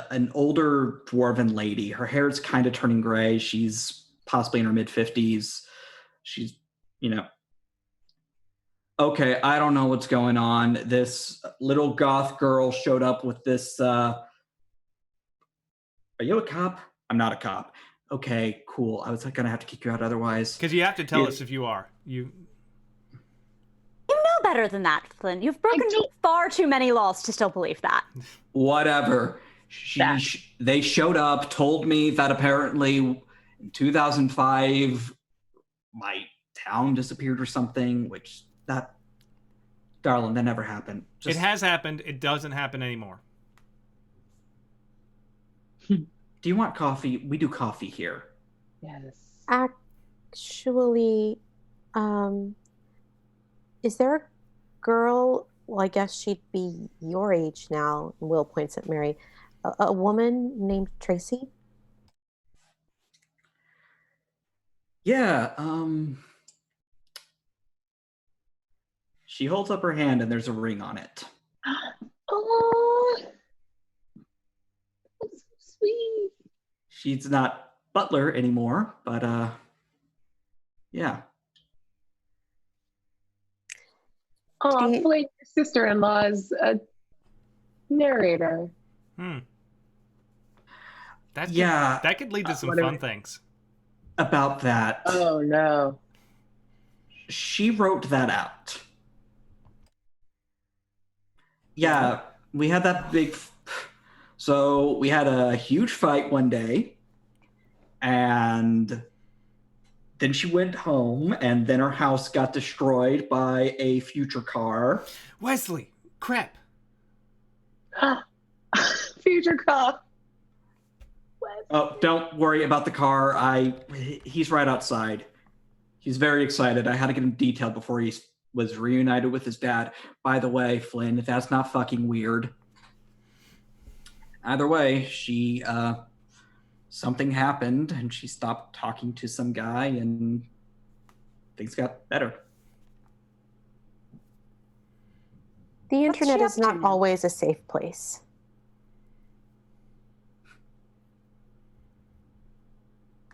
an older dwarven lady, her hair's kind of turning gray. She's possibly in her mid-50s. She's, okay, I don't know what's going on. This little goth girl showed up with this, are you a cop? I'm not a cop. Okay, cool. I was gonna have to kick you out otherwise. Because you have to tell us if you are. You know better than that, Flynn. You've broken far too many laws to still believe that. Whatever. They showed up, told me that apparently in 2005 my town disappeared or something, which darling, that never happened. It has happened. It doesn't happen anymore. Do you want coffee? We do coffee here. Yes. Actually, is there a girl, well, I guess she'd be your age now, and Will points at Mary, a woman named Tracy? Yeah, she holds up her hand and there's a ring on it. Oh, that's so sweet. She's not Butler anymore, but yeah. Oh, Flynn, your sister-in-law's a narrator. That could lead to some fun things. About that. Oh no. She wrote that out. Yeah, we had that so we had a huge fight one day, and then she went home, and then her house got destroyed by a future car. Wesley, crap. Future car. Oh, don't worry about the car. He's right outside. He's very excited. I had to get him detailed before he was reunited with his dad. By the way, Flynn, that's not fucking weird. Either way, something happened and she stopped talking to some guy and things got better. The internet is not always a safe place.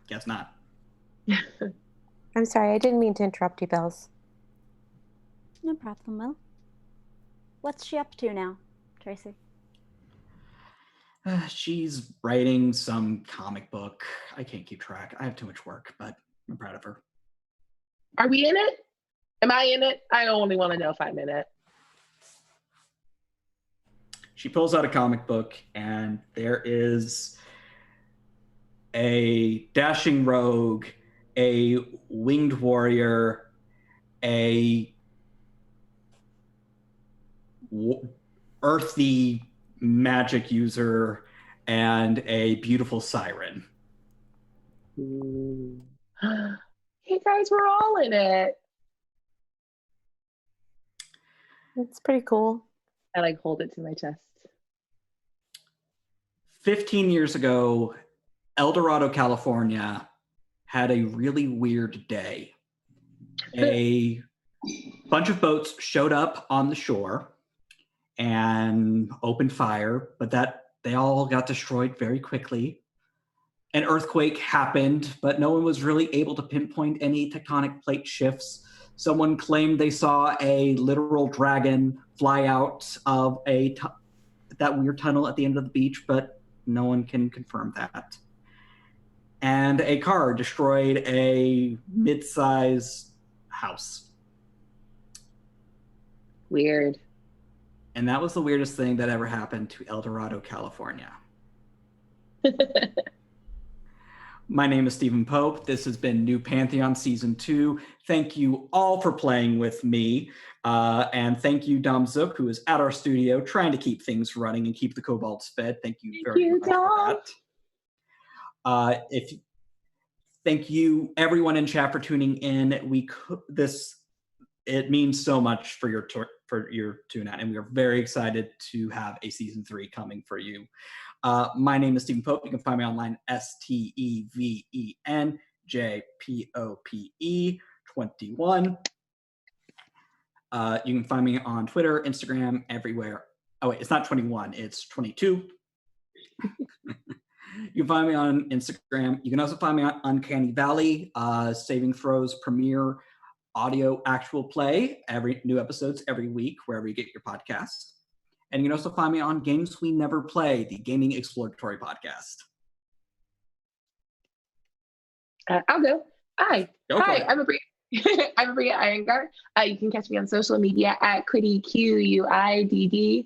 Guess not. I'm sorry, I didn't mean to interrupt you, Bells. No problem, Will. What's she up to now, Tracy? She's writing some comic book. I can't keep track. I have too much work, but I'm proud of her. Are we in it? Am I in it? I only want to know if I'm in it. She pulls out a comic book, and there is a dashing rogue, a winged warrior, a earthy magic user and a beautiful siren. Ooh. Hey guys, we're all in it. It's pretty cool. I like hold it to my chest. 15 years ago, El Dorado, California had a really weird day. A bunch of boats showed up on the shore and opened fire, but they all got destroyed very quickly. An earthquake happened, but no one was really able to pinpoint any tectonic plate shifts. Someone claimed they saw a literal dragon fly out of that weird tunnel at the end of the beach, but no one can confirm that. And a car destroyed a mid-sized house. Weird. And that was the weirdest thing that ever happened to El Dorado, California. My name is Stephen Pope. This has been New Pantheon Season 2. Thank you all for playing with me. And thank you, Dom Zook, who is at our studio trying to keep things running and keep the kobolds fed. Thank you very much for that. Thank you, everyone in chat, for tuning in. It means so much for your tune out, and we are very excited to have a Season 3 coming for you. My name is Stephen Pope. You can find me online, STEVENJPOPE21. You can find me on Twitter, Instagram, everywhere. Oh, wait, it's not 21, it's 22. You can find me on Instagram. You can also find me on Uncanny Valley, Saving Throws premiere audio actual play, new episodes every week, wherever you get your podcasts. And you can also find me on Games We Never Play, the gaming exploratory podcast. I'll go. Hi, I'm Abria. I'm Abria Irongar. You can catch me on social media at Quiddy, QUIDDIE.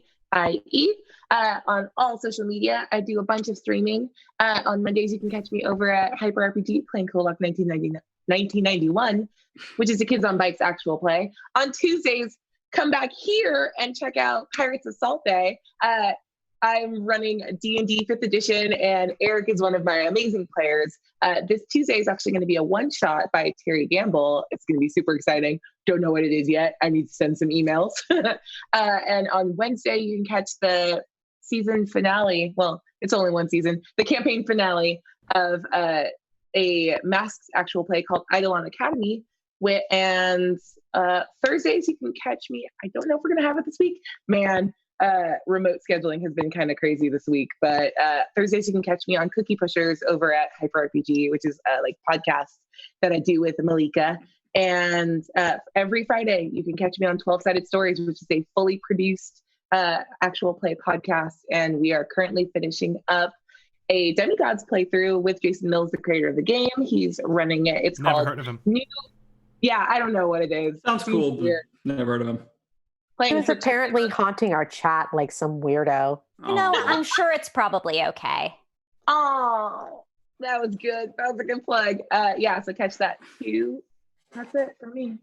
On all social media, I do a bunch of streaming. On Mondays, you can catch me over at Hyper RPG playing Coolock 1991, which is the Kids on Bikes actual play. On Tuesdays, come back here and check out Pirates of Salt Bay. I'm running D&D 5th edition, and Eric is one of my amazing players. This Tuesday is actually going to be a one-shot by Terry Gamble. It's going to be super exciting. Don't know what it is yet. I need to send some emails. And on Wednesday, you can catch the season finale. Well, it's only one season. The campaign finale of a Masks actual play called Eidolon Academy. And Thursdays, you can catch me. I don't know if we're going to have it this week. Man, remote scheduling has been kind of crazy this week, but Thursdays you can catch me on Cookie Pushers over at Hyper RPG, which is like podcasts that I do with Malika. And every Friday you can catch me on 12-Sided Stories, which is a fully produced actual play podcast. And we are currently finishing up a Demigods playthrough with Jason Mills, the creator of the game. He's running it. It's Never called heard of him. Yeah, I don't know what it is. Sounds cool, but never heard of him. He was apparently haunting our chat like some weirdo. You know, I'm sure it's probably okay. Oh, that was good. That was a good plug. Yeah, so catch that too. That's it for me.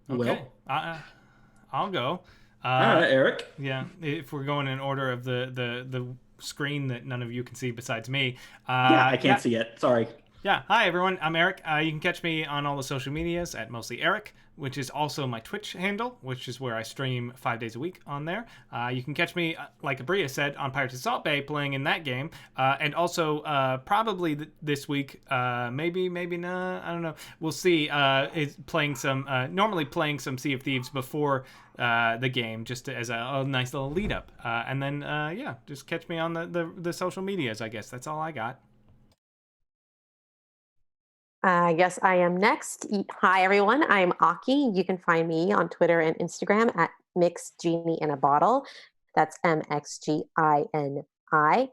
Okay, I'll go. All right, Eric. Yeah, if we're going in order of the screen that none of you can see besides me. I can't see it. Sorry. Yeah, hi everyone, I'm Eric. You can catch me on all the social medias at Mostly Eric, which is also my Twitch handle, which is where I stream 5 days a week on there. You can catch me, like Abria said, on Pirates of Salt Bay playing in that game. And also, probably this week, maybe not, I don't know. We'll see, is playing normally playing some Sea of Thieves before the game, just as a nice little lead up. And then, yeah, just catch me on the social medias, I guess. That's all I got. Yes, I am next. Hi, everyone. I'm Aki. You can find me on Twitter and Instagram at Mixed Genie in a Bottle. That's MXGININABOTTLE.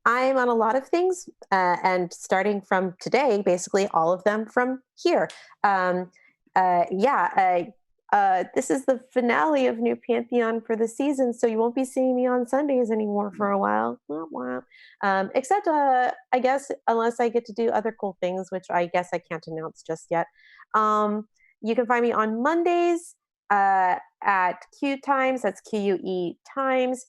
I'm on a lot of things, and starting from today, basically all of them from here. this is the finale of New Pantheon for the season, so you won't be seeing me on Sundays anymore for a while. Except, I guess, unless I get to do other cool things, which I guess I can't announce just yet. You can find me on Mondays at Q Times, that's QUE Times,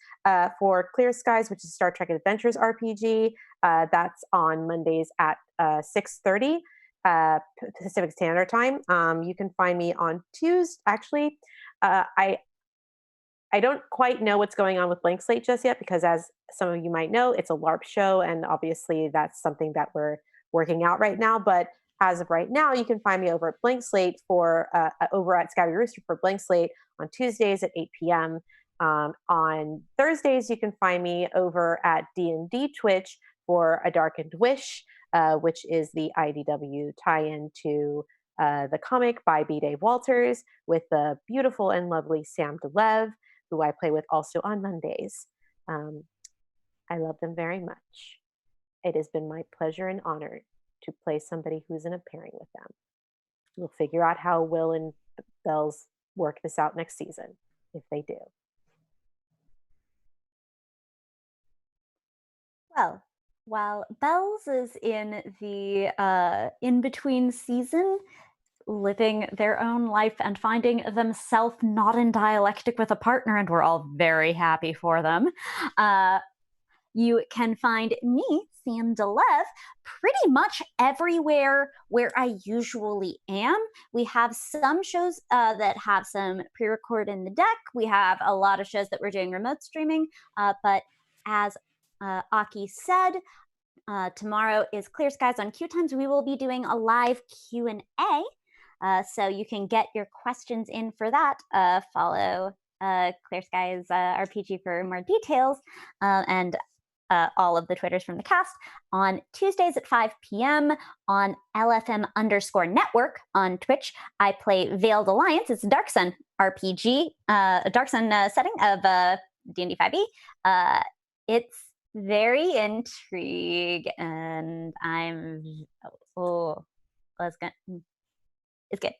for Clear Skies, which is Star Trek Adventures RPG. That's on Mondays at 6:30. Pacific Standard Time. You can find me on Tuesday. Actually, I don't quite know what's going on with Blank Slate just yet because, as some of you might know, it's a LARP show, and obviously that's something that we're working out right now. But as of right now, you can find me over at Blank Slate for over at Scabby Rooster for Blank Slate on Tuesdays at 8 p.m. On Thursdays, you can find me over at D&D Twitch for A Darkened Wish, which is the IDW tie-in to the comic by B. Dave Walters with the beautiful and lovely Sam DeLev, who I play with also on Mondays. I love them very much. It has been my pleasure and honor to play somebody who's in a pairing with them. We'll figure out how Will and Bells work this out next season, if they do. Well, while Bells is in the in-between season, living their own life and finding themselves not in dialectic with a partner, and we're all very happy for them, you can find me, Sam DeLev, pretty much everywhere where I usually am. We have some shows that have some pre-record in the deck. We have a lot of shows that we're doing remote streaming, but as Aki said, tomorrow is Clear Skies on Q Times. We will be doing a live Q&A, so you can get your questions in for that. Follow Clear Skies RPG for more details, and all of the Twitters from the cast. On Tuesdays at 5 p.m. on LFM_network on Twitch, I play Veiled Alliance. It's a Dark Sun RPG, a Dark Sun setting of D&D 5e. It's very intrigued, and it's good.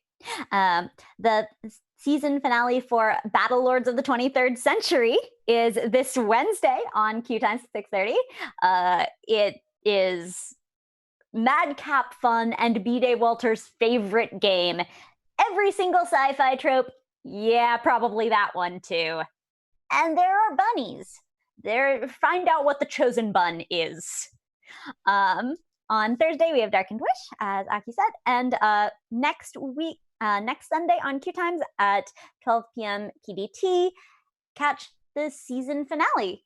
The season finale for Battle Lords of the 23rd Century is this Wednesday on Q Times at 6:30. It is madcap fun and B. Day Walter's favorite game. Every single sci-fi trope, yeah, probably that one too. And there are bunnies. Find out what the chosen bun is. On Thursday, we have Darkened Wish, as Aki said, and next Sunday on Q Times at 12 p.m. PDT, catch the season finale.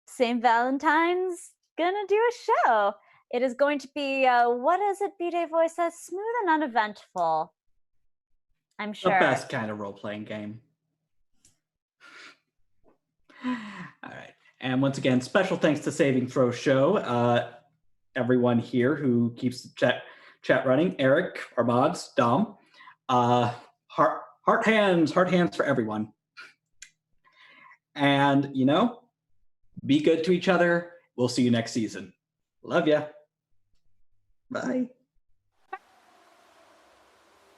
St. Valentine's gonna do a show. It is going to be, what is it B-Day voice says? Smooth and uneventful. I'm sure. The best kind of role-playing game. All right. And once again, special thanks to Saving Throw Show. Everyone here who keeps the chat running. Eric, our mods, Dom. Heart hands for everyone. And, be good to each other. We'll see you next season. Love ya. Bye.